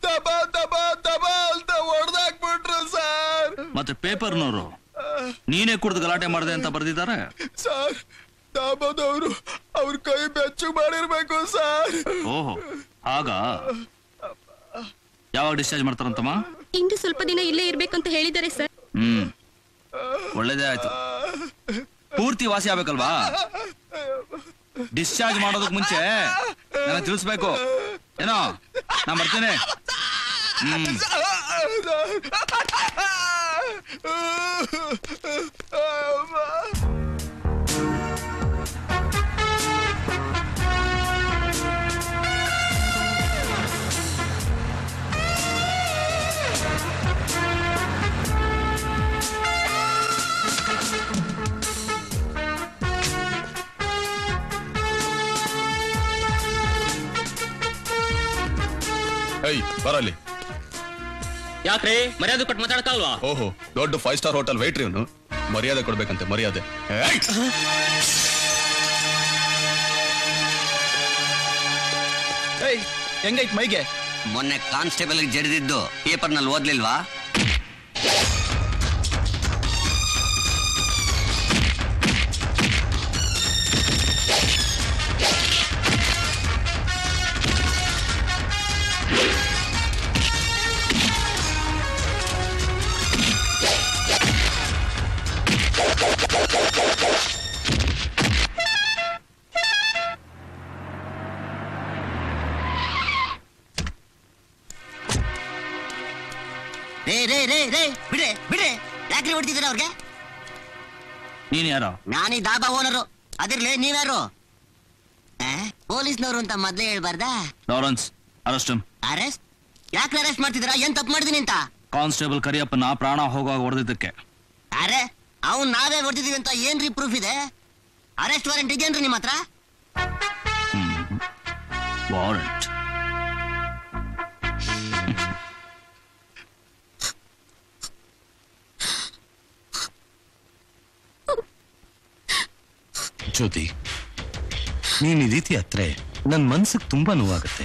ತಬಾ ತಬಾ ತಬಾ ಅಂತ ಹೊಡೆದಾಕ್ಬಿಟ್ರು ಸರ್. ಮತ್ತೆ ಪೇಪರ್ನವರು ನೀನೇ ಕುಡ್ದು ಗಲಾಟೆ ಮಾಡಿದೆ ಅಂತ ಬರ್ದಿದ್ದಾರೆ ಸರ್. ತಾಬಾದವರು ಅವ್ರ ಕೈ ಬೆಚ್ಚು ಮಾಡಿರ್ಬೇಕು ಸರ್. ಓಹೋ, ಆಗ ಯಾವಾಗ ಡಿಸ್ಚಾರ್ಜ್ ಮಾಡ್ತಾರಂತಮ್ಮ? ಇಂದು ಸ್ವಲ್ಪ ದಿನ ಇಲ್ಲೇ ಇರ್ಬೇಕಂತ ಹೇಳಿದ್ದಾರೆ ಸರ್. ಒಳ್ಳೇದೇ ಆಯ್ತು. ಪೂರ್ತಿ ವಾಸಿ ಆಗ್ಬೇಕಲ್ವಾ? ಡಿಸ್ಚಾರ್ಜ್ ಮಾಡೋದಕ್ ಮುಂಚೆ ನಾನು ತಿಳಿಸ್ಬೇಕು ಏನೋ. ನಾ ಬರ್ತೇನೆ. ಬರಲಿ. ಯಾಕ್ರಿ ಮರ್ಯಾದೆ ಕೊಟ್ಟು ಮಾತಾಡ್ಕಲ್ವಾ? ಓಹೋ, ದೊಡ್ಡ 5 ಸ್ಟಾರ್ ಹೋಟೆಲ್ ವೇಟ್ರಿ ಇವನು. ಮರ್ಯಾದೆ ಕೊಡ್ಬೇಕಂತೆ, ಮರ್ಯಾದೆ. ಹೆಂಗೈತ್ ಮೈಗೆ? ಮೊನ್ನೆ ಕಾನ್ಸ್ಟೇಬಲ್ ಜಡಿದಿದ್ದು ಪೇಪರ್ನಲ್ಲಿ ಓದ್ಲಿಲ್ವಾ? ಬಿಡ್ರೆ ಬಿಡ್ರೆ, ಯಾಕ್ರಿ ಹೊಡ್ತಿದ್ದೀರ ಅವ್ರಿಗೆ? ನೀನ್ ಯಾರೋ? ನಾನೀ ದಾಬಾ ಓನರು. ಅದಿರ್ಲಿ, ನೀವ್ಯಾರು? ಪೊಲೀಸ್ನವರು ಅಂತ ಮೊದ್ಲೇ ಹೇಳ್ಬಾರ್ದಾ? Lawrence, arrest. ಅರೆಸ್ಟ್? ಯಾಕೆ ಅರೆಸ್ಟ್ ಮಾಡ್ತಿದ್ದೀರಾ? ಏನ್ ತಪ್ಪು ಮಾಡಿದೀನಿ ಅಂತ? ಕಾನ್ಸ್ಟೇಬಲ್ ಕರಿಯಪ್ಪನ ಪ್ರಾಣ ಹೋಗುವಾಗ ಹೊಡೆದಿದ್ದಕ್ಕೆ. ಅರೆ, ಅವ್ನ್ ನಾವೇ ಹೊಡ್ತಿದೀವಿ ಅಂತ ಏನ್ರಿ ಪ್ರೂಫ್ ಇದೆ? ಅರೆಸ್ಟ್ ವಾರೆಂಟ್ ಇದೆಯೇನ್ರಿ ನಿಮ್ಮ ಹತ್ರ? ವಾರೆಂಟ್? ಜ್ಯೋತಿ, ನೀನ್ ಈ ರೀತಿ ಹತ್ರ ನನ್ ಮನ್ಸಿಗೆ ತುಂಬಾ ನೋವಾಗುತ್ತೆ.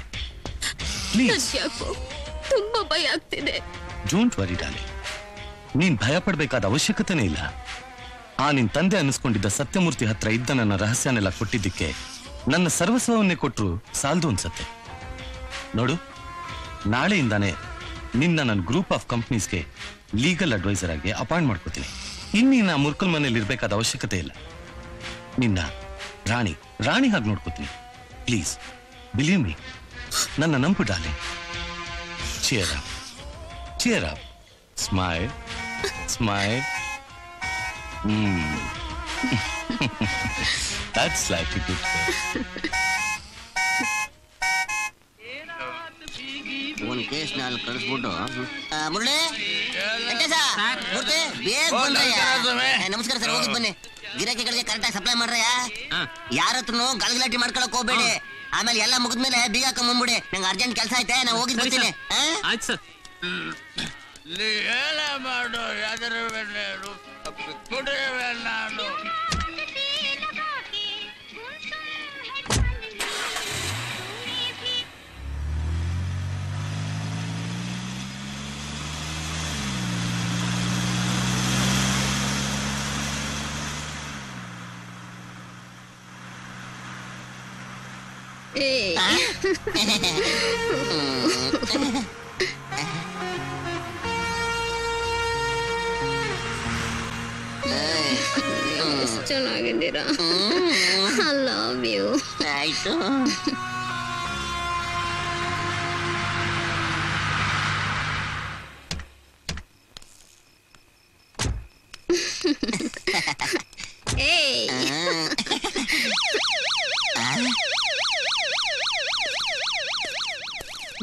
ಯಾಕೋ ತುಂಬಾ ಭಯ ಆಗ್ತಿದೆ. ಡೋಂಟ್ ವರಿ ಡಾರ್ಲಿಂಗ್, ನೀನ್ ಭಯ ಪಡ್ಬೇಕಾದ ಅವಶ್ಯಕತೆನೇ ಇಲ್ಲ. ಆ ನಿನ್ ತಂದೆ ಅನಿಸ್ಕೊಂಡಿದ್ದ ಸತ್ಯಮೂರ್ತಿ ಹತ್ರ ಇದ್ದ ನನ್ನ ರಹಸ್ಯನೆಲ್ಲ ಕೊಟ್ಟಿದ್ದಕ್ಕೆ ನನ್ನ ಸರ್ವಸ್ವವನ್ನೇ ಕೊಟ್ರು ಸಾಲದು ಅನ್ಸತ್ತೆ. ನೋಡು, ನಾಳೆಯಿಂದಾನೆ ನಿನ್ನ ನನ್ನ ಗ್ರೂಪ್ ಆಫ್ ಕಂಪ್ನೀಸ್ಗೆ ಲೀಗಲ್ ಅಡ್ವೈಸರ್ ಆಗಿ ಅಪಾಯಿಂಟ್ ಮಾಡ್ಕೋತೀನಿ. ಇನ್ನೀನ ಮುರ್ಕಲ್ ಮನೇಲಿ ಇರ್ಬೇಕಾದ ಅವಶ್ಯಕತೆ ಇಲ್ಲ. ನಿನ್ನ ರಾಣಿ ಹಾಗೆ ನೋಡ್ಕೋತೀನಿ. ಪ್ಲೀಸ್ ಬಿಲೀವ್ ಮೀ, ನನ್ನ ನಂಬು darling. Cheer up, cheer up, smile smile. That's like a good girl. ಒಂದ್ ಕೇಸ್ ನಲ್ಲಿ ಕಳಿಸ್ಬಿಟ್ಟು ಮುರಳಿ ವೆಂಕಟೇಶ ಮೂರ್ತಿ ಬೇಗ ಬಂದ್ರಯ್ಯ. ನಮಸ್ಕಾರ ಸರ್, ಹೋಗಿ ಬನ್ನಿ. ಗಿರಾಕಿಗಳಿಗೆ ಕರೆಕ್ಟಾಗಿ ಸಪ್ಲೈ ಮಾಡ್ರಯ್ಯ. ಯಾರ ಹತ್ರನು ಗಲಗಲಾಟಿ ಮಾಡ್ಕೊಳಕ್ ಹೋಗ್ಬೇಡಿ. ಆಮೇಲೆ ಎಲ್ಲ ಮುಗಿದ್ಮೇಲೆ ಬೀಗ ಹಾಕೊಂಡ್ಬಂದ್ಬಿಡಿ. ನಂಗೆ ಅರ್ಜೆಂಟ್ ಕೆಲಸ ಐತೆ, ನಾ ಹೋಗಿ ಬರ್ತೀನಿ. ಆಯ್ತು ಸರ್. ಮಾಡು ಯಾವ್ದಾರ ನಾನು ಚೆನ್ನಾಗಿದ್ದೀರಾ? I love you. ಆಯ್ತು.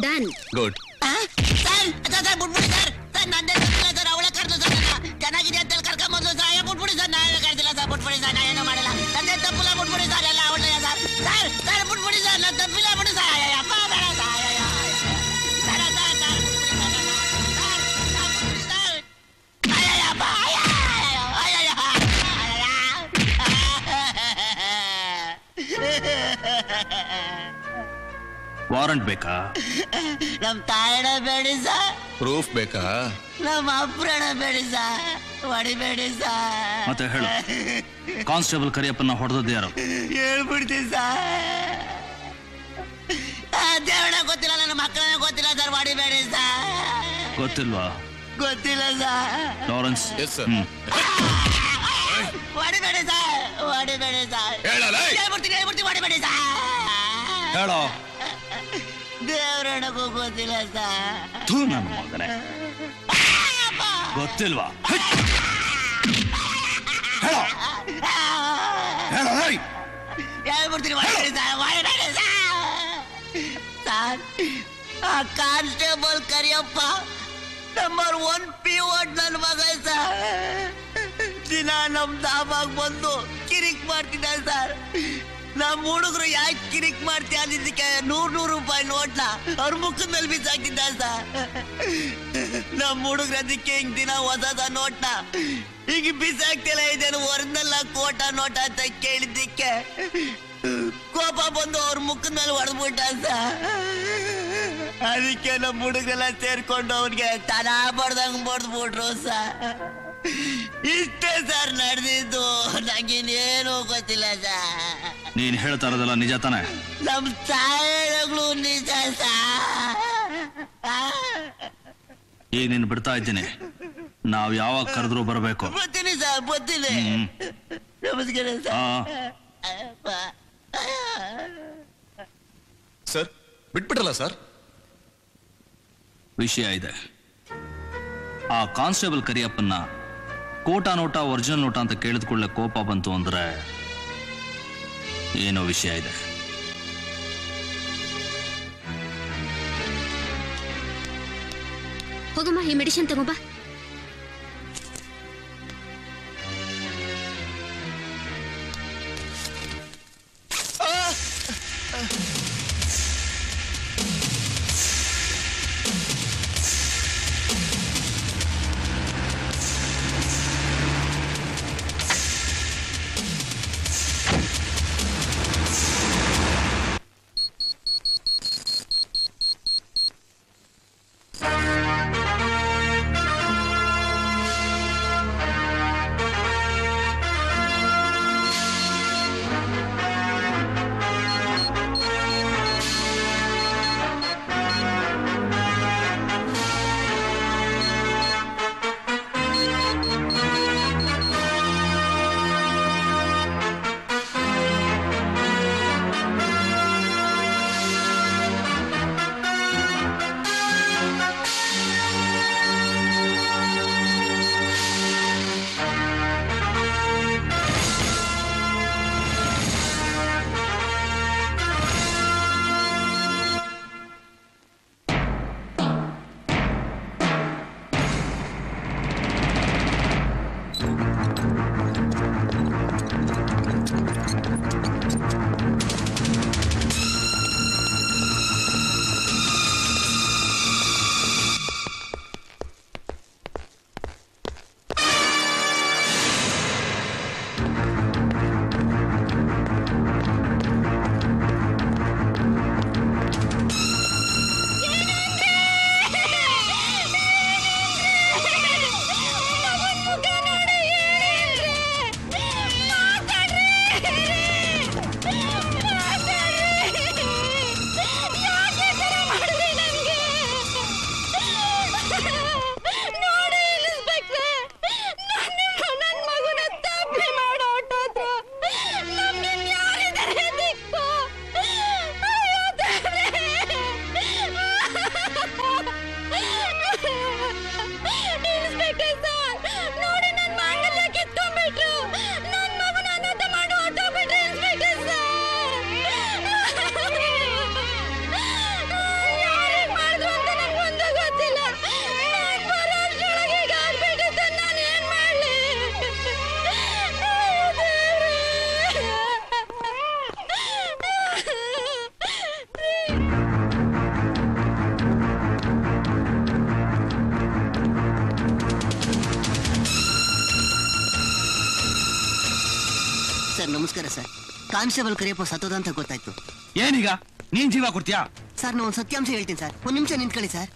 ಡನ್. ಗುಡ್. ಸರ್ ಬಿಟ್ಬಿಡಿ ಸರ್. ಸರ್ ನಂದೇ ತಪ್ಪಿಲ್ಲ ಸರ್, ಅವಳ ಕರ್ದು ಸರ್ ಚೆನ್ನಾಗಿದೆ ಅಂತ ಕರ್ಕೊಂಬಂದು ಸರ್. ಬಿಟ್ಬಿಡಿ ಸರ್, ನಾ ಏನು ಕರ್ದಿಲ್ಲ ಸರ್. ಬಿಟ್ಬಿಡಿ ಸರ್, ನಾ ಏನೂ ಮಾಡಿಲ್ಲ. ನಂದೇ ತಪ್ಪಿಲ್ಲ, ಬಿಟ್ಬಿಡಿ ಸರ್. ಎಲ್ಲ ಅವಳೇ ಸರ್. ಸರ್ ಸರ್ ಬಿಟ್ಬಿಡಿ ಸರ್, ನಾನು ತಪ್ಪಿಲ್ಲ, ಬಿಡಿ ಸರ್. ಅಪ್ಪ ಬೇಡ ಸರ್. ಸರ್ ಸರ್ ಸರ್ ಬಿಟ್ಬಿಡಿ ಸರ್. ಸರ್ ಬಿಟ್ಬಿಡಿ ಸರ್. ಅಯ್ಯಪ್ಪ ವಾರಂಟ್ ಬೇಕಾ? ನಮ್ ತಾಯಣ ಬೇಡಿ ಸರ್. ಪ್ರೂಫ್ ಬೇಕಾ? ನಮ್ಮ ಅಪ್ರಾಣ ಬೇಡಿ ಸರ್. ಹೊಡಿಬೇಡಿ ಸರ್. ಮತ್ತೆ ಹೇಳು, ಕಾನ್ಸ್ಟೇಬಲ್ ಕರಿಯಪ್ಪನ ಹೊಡೆದದ್ದು ಯಾರು? ಹೇಳ್ಬಿಡ್ತೀನಿ ಸರ್. ದೇವಣ ಗೊತ್ತಿಲ್ಲ, ನನ್ನ ಮಕ್ಕಳನ್ನ ಗೊತ್ತಿಲ್ಲ ಸರ್. ಹೊಡಿಬೇಡಿ ಸರ್. ಗೊತ್ತಿಲ್ವಾ? ಗೊತ್ತಿಲ್ಲ ಸರ್. ಲಾರೆನ್ಸ್. Yes sir. ಹೊಡಿಬೇಡಿ ಸರ್. ಹೊಡಿಬೇಡಿ ಸರ್. ಹೇಳ್ಬಿಡ್ತೀನಿ ಹೊಡಿಬೇಡಿ ಸರ್. ಹೇಳೋ. ದೇವರಣಗೂ ಗೊತ್ತಿಲ್ಲ ಸರ್. ಥೂ ನನ್ನ ಮಗನೇ, ಗೊತ್ತಿಲ್ವಾ? ಹೇಳೋ ಹೇಳೋ. ಹೇಳ್ಬಿಡ್ತೀನಿ ಹೊಡಿಬೇಡಿ ಸರ್. ಹೊಡಿಬೇಡಿ ಸರ್. ಆ ಕಾನ್ಸ್ಟೇಬಲ್ ಕರಿಯಪ್ಪ ನಂಬರ್ 1 ಪಿವೋಟ್ ನನ್ನ ಮಗ ಸರ್. ದಿನ ನಮ್ ದಾಬಾಗ್ ಬಂದು ಕಿರಿಕ್ ಮಾಡ್ತಿದ್ದ ಸರ್. ನಮ್ ಹುಡುಗರು ಯಾಕೆ ಕಿರಿಕ್ ಮಾಡ್ತೀಯ ಅಂದಿದ್ದಕ್ಕೆ 100 ರೂಪಾಯಿ ನೋಟ್ನ ಅವ್ರ ಮುಖದ ಮೇಲೆ ಬಿಸಾಕ್ತಿದ್ದ ಸರ್. ನಮ್ ಹುಡುಗ್ರ ಅದಕ್ಕೆ ಹಿಂಗ್ ದಿನ ಹೊಸದ ನೋಟ್ನ ಈಗ ಬಿಸಾಕ್ತಿಲ್ಲ, ಇದೇನು ಒರಿಜಿನಲ್ ಕೋಟ ನೋಟ ಅಂತ ಕೇಳಿದ್ದಕ್ಕೆ ಕೋಪ ಬಂದು ಅವ್ರ ಮುಖದ ಮೇಲೆ ಹೊಡೆದ್ಬಿಟ್ಟ ಸರ್. ಅದಕ್ಕೆ ನಮ್ ಹುಡುಗರೆಲ್ಲ ಸೇರ್ಕೊಂಡು ಅವ್ರಿಗೆ ತನ ಬಡ್ದಂಗ್ ಬಡ್ದ್ಬಿಟ್ರು ಸರ್. ಇಷ್ಟೇ ಸರ್ ನಡೆದಿದ್ದು. ನಂಗೇನೇನು ಗೊತ್ತಿಲ್ಲ ಸರ್. ನೀನ್ ಹೇಳ್ತಾ ಇರೋದಲ್ಲ ನಿಜ ತಾನೆ? ನಮ್ ತಾಯಿಗಳು ನಿಜ ಸರ್. ಈಗ ನೀನ್ ಬಿಡ್ತಾ ಇದ್ದೀನಿ. ನಾವ್ ಯಾವಾಗ ಕರೆದ್ರು ಬರ್ಬೇಕು. ಬರ್ತೀನಿ ಸರ್, ಬರ್ತೀನಿ. ನಮಸ್ಕಾರ ಸರ್. Sir ಬಿಟ್ಬಿಟ್ರಲ್ಲ sir? ವಿಷಯ ಇದೆ. ಆ ಕಾನ್ಸ್ಟೇಬಲ್ ಕರಿಯಪ್ಪನ್ನ ಕೋಟಾ ನೋಟ ಒರಿಜಿನಲ್ ನೋಟ ಅಂತ ಕೇಳಿದ ಕೂಡಲೇ ಕೋಪ ಬಂತು ಅಂದ್ರೆ ಏನೋ ವಿಷಯ ಇದೆ. ಹೋಗಮ್ಮ, ಈ ಮೆಡಿಸಿನ್ ತಗೋಬಾ. ನೋಡಿ ಇನ್ಸ್ಪೆಕ್ಟ್ರೆ, ನನ್ ಮಗುನ ತಪ್ಪಿ ಮಾಡೋ ಹೊರ್ಟೋದ್ರು. ನಮ್ಗೆ ಯಾರಿದ್ದಾರೆ ದಿಕ್ಕು? ಅಯ್ಯೋ ದೇವ್ರೇ! ಇನ್ಸ್ಪೆಕ್ಟ್ರೆ ಸರ್, ನೋಡಿ ನನ್ ಮಾಂಗಲ್ಯ ಕಿತ್ಕೊಂಡ್ಬಿಟ್ರು. ನನ್ ಮಗುನ ಅನಾಥ ಮಾಡಿ ಹೊರ್ಟೋಗ್ಬಿಟ್ರು ಇನ್ಸ್ಪೆಕ್ಟ್ರೆ ಸರ್. ಯಾರಿಗ್ ಮಾಡಿದ್ರು ಅಂತ ನಂಗೊಂದು ಗೊತ್ತಿಲ್ಲ. ನಾನ್ ಬರೋ ಅಷ್ಟ್ರೊಳಗೆ ಈಗ ಆಗ್ಬಿಟ್ಟಿತ್ತು. ನಾನ್ ಏನ್ ಮಾಡ್ಲಿ? ಸರ್ ನಮಸ್ಕಾರ ಸರ್. ಕಾನ್ಸ್ಟೇಬಲ್ ಕರಿಯಪ್ಪ ಸತ್ತೋದ ಅಂತ ಗೊತ್ತಾಯ್ತು. ಏನೀಗ ನೀನ್ ಜೀವ ಕೊಡ್ತೀಯಾ? ಸರ್ ನಾನು ಒಂದು ಸತ್ಯಾಂಶ ಹೇಳ್ತೀನಿ ಸರ್, ಒಂದ್ ನಿಮಿಷ ನಿಂತ್ಕೊಳ್ಳಿ ಸರ್.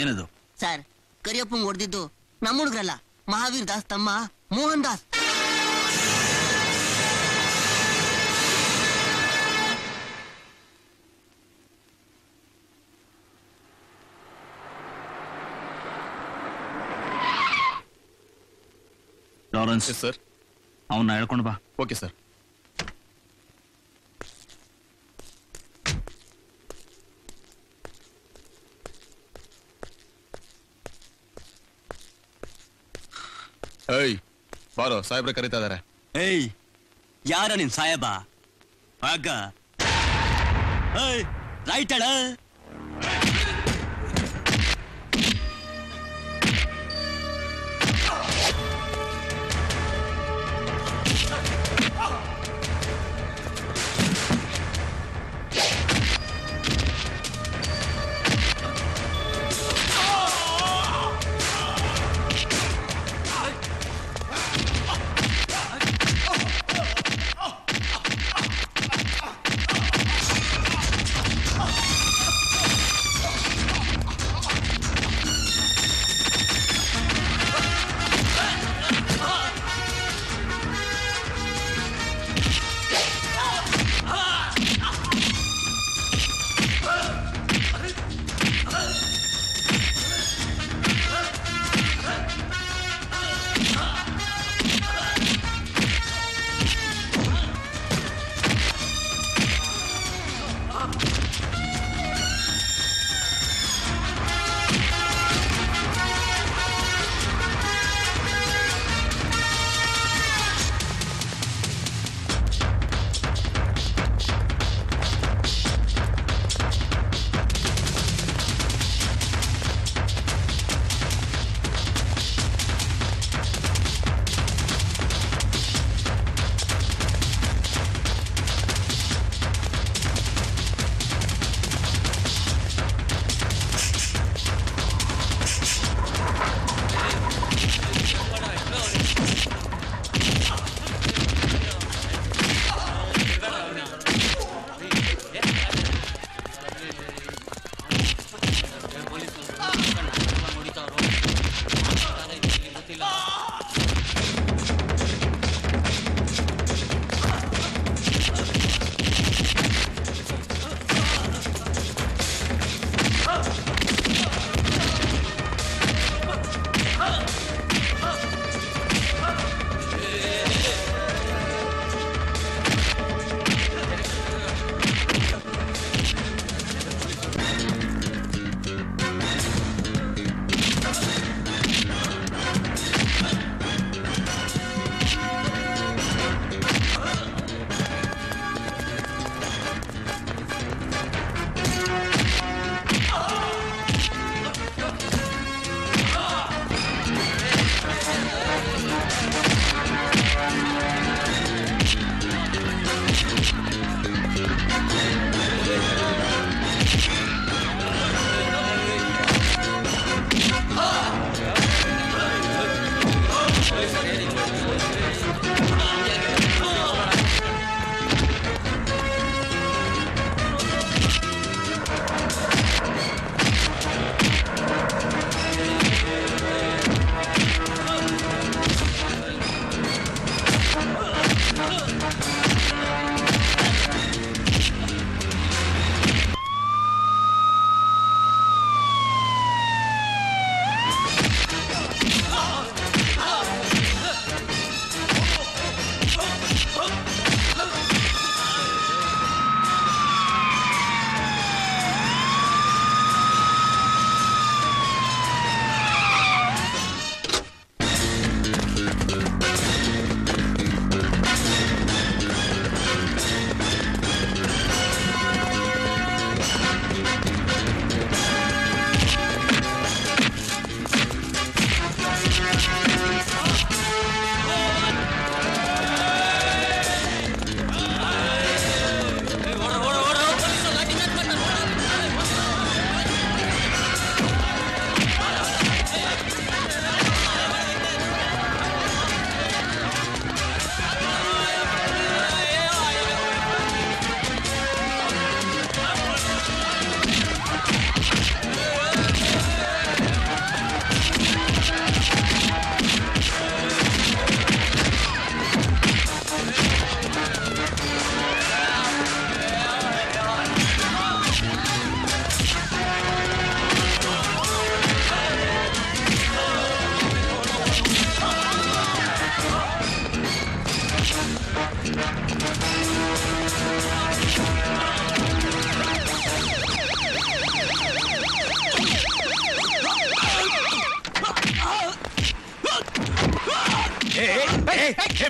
ಏನದು? ಸರ್, ಕರಿಯಪ್ಪಂಗ್ ಹೊಡೆದಿದ್ದು ನಮ್ಮ ಹುಡುಗ್ರಲ್ಲ, ಮಹಾವೀರ್ ದಾಸ್ ತಮ್ಮ ಮೋಹನ್ ದಾಸ್. Lawrence sir. ಅವನ್ನ ಹೇಳ್ಕೊಂಡು ಬಾ. Okay sir. ಏಯ್ ಬಾರೋ, ಸಾಹೇಬ್ರೆ ಕರೀತಾ ಇದಾರೆ. ಏಯ್, ಯಾರ ನಿನ್ ಸಾಯಬ? ಆಗ ರೈಟ್ ಹೇಳ.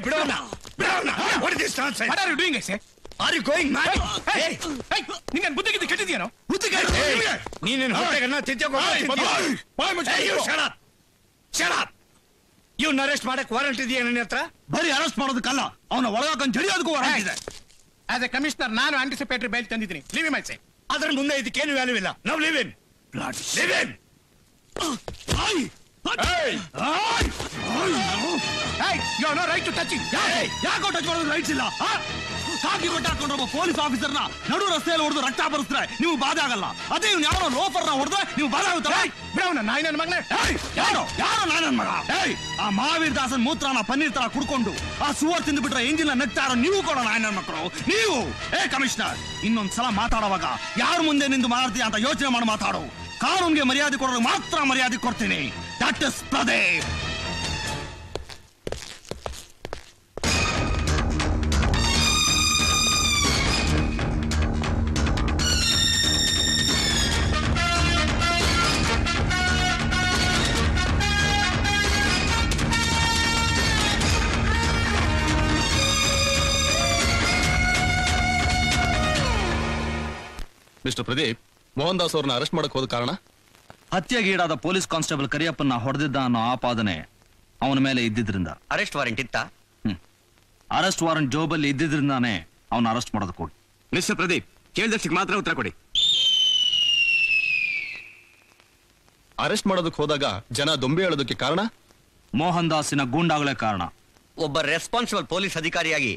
ಬಿಡೋಣ ಬಿಡೋಣ. What is this nonsense? What are you doing, sir? Are you going mad? Hey, ನಿಂಗೆ ಬುದ್ಧಿಗಿದ್ದು ಕೆಟ್ಟಿದ್ಯಾನೋ? ನೀನೇನು ಹೊಟ್ಟೆಗನ್ನ ಇವ್ನ ಅರೆಸ್ಟ್ ಮಾಡಕ್ ವಾರಂಟ್ ಇದೆಯಾ ನನ್ನ ಹತ್ರ? ಬರೀ ಅರೆಸ್ಟ್ ಮಾಡೋದಕ್ಕಲ್ಲ, ಅವನ ಒಳಗಾಕೊಂಡು ಜಡಿಯೋದಕ್ಕೂ ವಾರಂಟ್ ಇದೆ. ಆಸ್ ಎ ಕಮಿಷನರ್ ನಾನು ಆಂಟಿಸಿಪೇಟರಿ ಬೈಲ್ ತಂದಿದ್ದೀನಿ. Leave my say. ಅದ್ರ ಮುಂದೆ ಇದಕ್ಕೇನು ವ್ಯಾಲ್ಯೂ ಇಲ್ಲ. ನಾವು live in. You have no right to touch. ಯಾಕೋ ಟಚ್ ಮಾಡೋದು ರೈಟ್ಸ್ ಇಲ್ಲ? ಕಾಕಿ ಬಟ್ಟೆ ಹಾಕೊಂಡು ಒಬ್ಬ ಪೊಲೀಸ್ ಆಫೀಸರ್ನ ನಡು ರಸ್ತೆಯಲ್ಲಿ ಹೊಡೆದು ರಕ್ತ ಬರಿಸಿದ್ರೆ ನೀವು ಬಾಧೆ ಆಗಲ್ಲ. ಅದೇ ಇವ್ನು ಯಾವ ಲೋಫರ್ನ ಹೊಡೆದ್ರೆ ನೀವು ಬಾಧೆ ಆಗುತ್ತಲ್ಲ. ಬಿಡವನ ನಾಯಿ ನನ್ನ ಮಗನೇ. ಯಾರೋ ನಾನನ್ ಮಗ. ಆ ಮಹಾವೀರ್ ದಾಸನ್ ಮೂತ್ರನ ಪನ್ನೀರ್ ತರ ಕುಡ್ಕೊಂಡು ಆ ಸುವರ್ ತಿಂದು ಬಿಟ್ರೆ ಎಂಜಿನ್ ನಗ್ತಾ ಇರೋ ನೀವು ಕೂಡ ನಾಯನ ಮಕ್ಕಳು ನೀವು. ಕಮಿಷನರ್, ಇನ್ನೊಂದ್ಸಲ ಮಾತಾಡುವಾಗ ಯಾರ ಮುಂದೆ ನಿಂದು ಮಾತಾಡ್ತೀಯ ಅಂತ ಯೋಚನೆ ಮಾಡಿ ಮಾತಾಡು. ಕಾನೂನ್ಗೆ ಮರ್ಯಾದೆ ಕೊಡೋದು ಮಾತ್ರ ಮರ್ಯಾದೆ ಕೊಡ್ತೀನಿ. That is Pradeep. Mister Pradeep, Mohan Das ಅವ್ರನ್ನ ಅರೆಸ್ಟ್ ಮಾಡಕ್ ಹೋದ ಕಾರಣ? ಹತ್ಯೆಗೀಡಾದ ಪೊಲೀಸ್ ಕಾನ್ಸ್ಟೇಬಲ್ ಕರಿಯಪ್ಪನ ಹೊಡೆದಿದ್ದ ಅನ್ನೋ ಆಪಾದನೆ ಅವನ ಮೇಲೆ ಇದ್ದಿದ್ರಿಂದ. ಅರೆಸ್ಟ್ ವಾರೆಂಟ್ ಇತ್ತಾ? ಅರೆಸ್ಟ್ ವಾರೆಂಟ್ ಜೋಬಲ್ಲಿ ಇದ್ದಿದ್ರಿಂದಾನೇ ಅವನ ಅರೆಸ್ಟ್ ಮಾಡೋದು ಕೊಡಿ. ಮಿಸ್ಟರ್ ಪ್ರದೀಪ್, ಕೇಳಿದಷ್ಟಕ್ಕೆ ಮಾತ್ರ ಉತ್ತರ ಕೊಡಿ. ಅರೆಸ್ಟ್ ಮಾಡೋದಕ್ಕೆ ಹೋದಾಗ ಜನ ದೊಂಬಿ ಹೇಳೋದಕ್ಕೆ ಕಾರಣ? ಮೋಹನ್ ದಾಸಿನ ಗೂಂಡಾಗಳೇ ಕಾರಣ. ಒಬ್ಬ ರೆಸ್ಪಾನ್ಸಿಬಲ್ ಪೊಲೀಸ್ ಅಧಿಕಾರಿಯಾಗಿ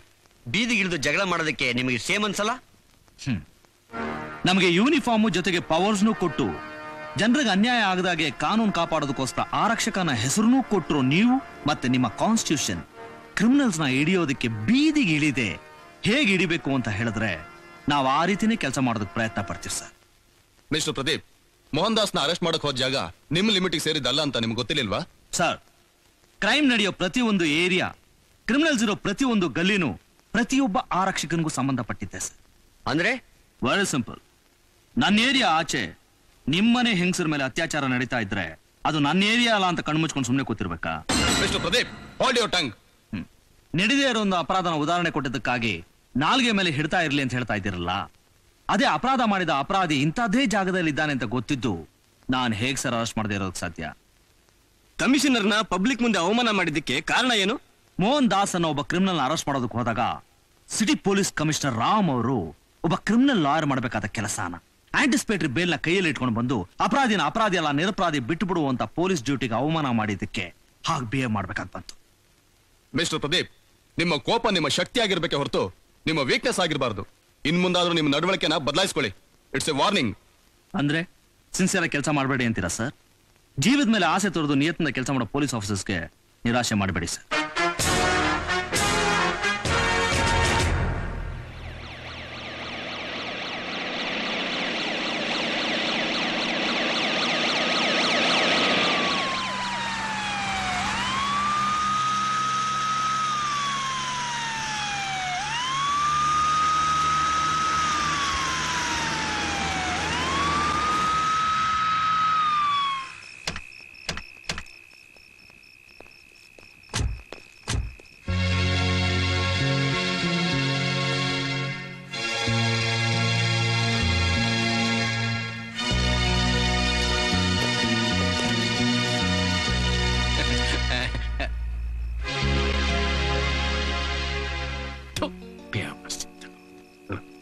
ಬೀದಿಗಿಳಿದು ಜಗಳ ಮಾಡೋದಕ್ಕೆ ನಿಮಗೆ ಸೇಮ್ ಅನ್ಸಲ್ಲ? ನಮಗೆ ಯೂನಿಫಾರ್ಮು ಜೊತೆಗೆ ಪವರ್ಸ್ನೂ ಕೊಟ್ಟು ಜನರಿಗೆ ಅನ್ಯಾಯ ಆಗದಾಗೆ ಕಾನೂನು ಕಾಪಾಡೋದಕ್ಕೋಸ್ಕರ ಆರಕ್ಷಕನ ಹೆಸರನ್ನೂ ಕೊಟ್ಟರು ನೀವು. ಮತ್ತೆ ನಿಮ್ಮ ಕಾನ್ಸ್ಟಿಟ್ಯೂಷನ್ ಕ್ರಿಮಿನಲ್ಸ್ ನ ಹಿಡಿಯೋದಕ್ಕೆ ಬೀದಿಗೆ ಇಳಿದೆ ಹೇಗೆ ಹಿಡಿಬೇಕು ಅಂತ ಹೇಳಿದ್ರೆ ನಾವು ಆ ರೀತಿನೇ ಕೆಲಸ ಮಾಡೋದಕ್ಕೆ ಪ್ರಯತ್ನ ಪಡ್ತೀವಿ ಸರ್. ಮಿಸ್ಟರ್ ಪ್ರದೀಪ್, ಮೋಹನ್ ದಾಸ್ನ ಅರೆಸ್ಟ್ ಮಾಡಕ್ ಹೋದ ಜಾಗ ನಿಮ್ಮ ಲಿಮಿಟಿಗೆ ಸೇರಿದ್ದಲ್ಲ ಅಂತ ನಿಮ್ಗೆ ಗೊತ್ತಿರ್ಲಿಲ್ವಾ? ಸರ್, ಕ್ರೈಮ್ ನಡೆಯೋ ಪ್ರತಿಯೊಂದು ಏರಿಯಾ, ಕ್ರಿಮಿನಲ್ಸ್ ಇರೋ ಪ್ರತಿಯೊಂದು ಗಲ್ಲಿನೂ ಪ್ರತಿಯೊಬ್ಬ ಆರಕ್ಷಕನಿಗೂ ಸಂಬಂಧಪಟ್ಟಿದ್ದೆ ಸರ್. ಅಂದ್ರೆ ವೆರಿ ಸಿಂಪಲ್. ನನ್ನ ಏರಿಯಾ ಆಚೆ ನಿಮ್ಮನೆ ಹೆಂಗಸರ ಮೇಲೆ ಅತ್ಯಾಚಾರ ನಡೀತಾ ಇದ್ರೆ ಅದು ನನ್ನ ಏರಿಯಾ ಅಲ್ಲ ಅಂತ ಕಣ್ಮುಚ್ಕೊಂಡು ಸುಮ್ಮನೆ ಕೂತಿರ್ಬೇಕಾ? Mister Pradeep, hold your tongue. ನಡೆದೇ ಇರೋ ಒಂದು ಅಪರಾಧನ ಉದಾಹರಣೆ ಕೊಟ್ಟಿದ್ದಕ್ಕಾಗಿ ನಾಲ್ಗೆ ಮೇಲೆ ಹಿಡ್ತಾ ಇರ್ಲಿ ಅಂತ ಹೇಳ್ತಾ ಇದ್ದೀರಲ್ಲ, ಅದೇ ಅಪರಾಧ ಮಾಡಿದ ಅಪರಾಧಿ ಇಂಥದ್ದೇ ಜಾಗದಲ್ಲಿ ಇದ್ದಾನೆ ಅಂತ ಗೊತ್ತಿದ್ದು ನಾನು ಹೇಗ್ ಸರ್ ಅರೆಸ್ಟ್ ಮಾಡದೇ ಇರೋದಕ್ಕೆ ಸಾಧ್ಯ? ಕಮಿಷನರ್ನ ಪಬ್ಲಿಕ್ ಮುಂದೆ ಅವಮಾನ ಮಾಡಿದ್ದಕ್ಕೆ ಕಾರಣ ಏನು? ಮೋಹನ್ ದಾಸ್ ಅನ್ನೋ ಒಬ್ಬ ಕ್ರಿಮಿನಲ್ ಅರೆಸ್ಟ್ ಮಾಡೋದಕ್ಕೆ ಹೋದಾಗ ಸಿಟಿ ಪೊಲೀಸ್ ಕಮಿಷನರ್ ರಾಮ್ ಅವರು ಒಬ್ಬ ಕ್ರಿಮಿನಲ್ ಲಾಯರ್ ಮಾಡಬೇಕಾದ ಕೆಲಸನ ಆಂಟಿಸಿಪೇಟರಿ ಬೇಲ್ನ ಕೈಯಲ್ಲಿ ಇಟ್ಕೊಂಡು ಬಂದು ಅಪರಾಧಿ ಅಲ್ಲ ನಿರಪರಾಧಿ ಬಿಟ್ಟು ಬಿಡುವಂತ ಪೊಲೀಸ್ ಡ್ಯೂಟಿಗೆ ಅವಮಾನ ಮಾಡಿದ್ದಕ್ಕೆ ಹಾಗೆ ಬಿಹೇವ್ ಮಾಡ್ಬೇಕಾಗಿ ಬಂತು. ಮಿಸ್ಟರ್ ಪ್ರದೀಪ್, ನಿಮ್ಮ ಕೋಪ ನಿಮ್ಮ ಶಕ್ತಿ ಆಗಿರ್ಬೇಕೆ ಹೊರತು ನಿಮ್ಮ ವೀಕ್ನೆಸ್ ಆಗಿರಬಾರ್ದು. ಇನ್ ಮುಂದಾದ್ರೂ ನಿಮ್ಮ ನಡವಳಿಕೆನ ಬದಲಾಯಿಸ್ಕೊಳ್ಳಿ. It's a warning. ಅಂದ್ರೆ ಸಿನ್ಸಿಯರ್ ಕೆಲಸ ಮಾಡಬೇಡಿ ಅಂತೀರಾ ಸರ್? ಜೀವದ ಮೇಲೆ ಆಸೆ ತೋರಿದು ನಿಯತ್ನ ಕೆಲಸ ಮಾಡೋ ಪೊಲೀಸ್ ಆಫೀಸರ್ಸ್ಗೆ ನಿರಾಶೆ ಮಾಡಬೇಡಿ ಸರ್.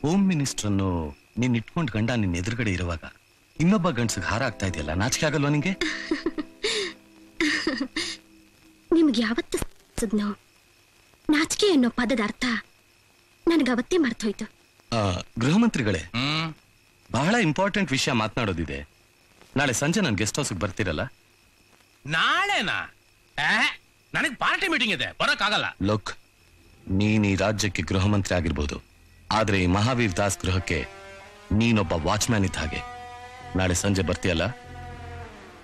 ಹೋಮ್ ಮಿನಿಸ್ಟರ್ ಅನ್ನು ನೀನ್ ಇಟ್ಕೊಂಡ್ ಗಂಡ ನಿನ್ ಎದುರುಗಡೆ ಇರುವಾಗ ಇನ್ನೊಬ್ಬ ಗಂಡ್ಸಿಗೆ ಹಾರ ಆಗ್ತಾ ಇದೆಯಲ್ಲ, ನಾಚಿಕೆ ಆಗಲ್ವಾ ನಿಂಗೆ? ನಿಮ್ಗೆ ಯಾವತ್ತು ನಾಚಿಕೆ ಅನ್ನೋ ಪದದ ಅರ್ಥ ನನಗವತ್ತೇ ಮರ್ತೋಯ್ತು. ಗೃಹ ಮಂತ್ರಿಗಳೇ, ಬಹಳ ಇಂಪಾರ್ಟೆಂಟ್ ವಿಷಯ ಮಾತನಾಡೋದಿದೆ. ನಾಳೆ ಸಂಜೆ ನನ್ ಗೆಸ್ಟ್ ಹೌಸ್ಗೆ ಬರ್ತೀರಲ್ಲ? ನಾಳೆನಾ? ನನಗ್ ಪಾರ್ಟಿ ಮೀಟಿಂಗ್ ಇದೆ, ಬರೋಕ್ಕಾಗಲ್ಲ. ಲೋಕ್, ನೀನ್ ಈ ರಾಜ್ಯಕ್ಕೆ ಗೃಹ ಮಂತ್ರಿ ಆಗಿರ್ಬೋದು, ಆದ್ರೆ ಈ ಮಹಾವೀರ್ ದಾಸ್ ಗೃಹಕ್ಕೆ ನೀನೊಬ್ಬ ವಾಚ್ಮ್ಯಾನ್ ಇದ್ದ ಹಾಗೆ. ನಾಳೆ ಸಂಜೆ ಬರ್ತೀಯಲ್ಲ?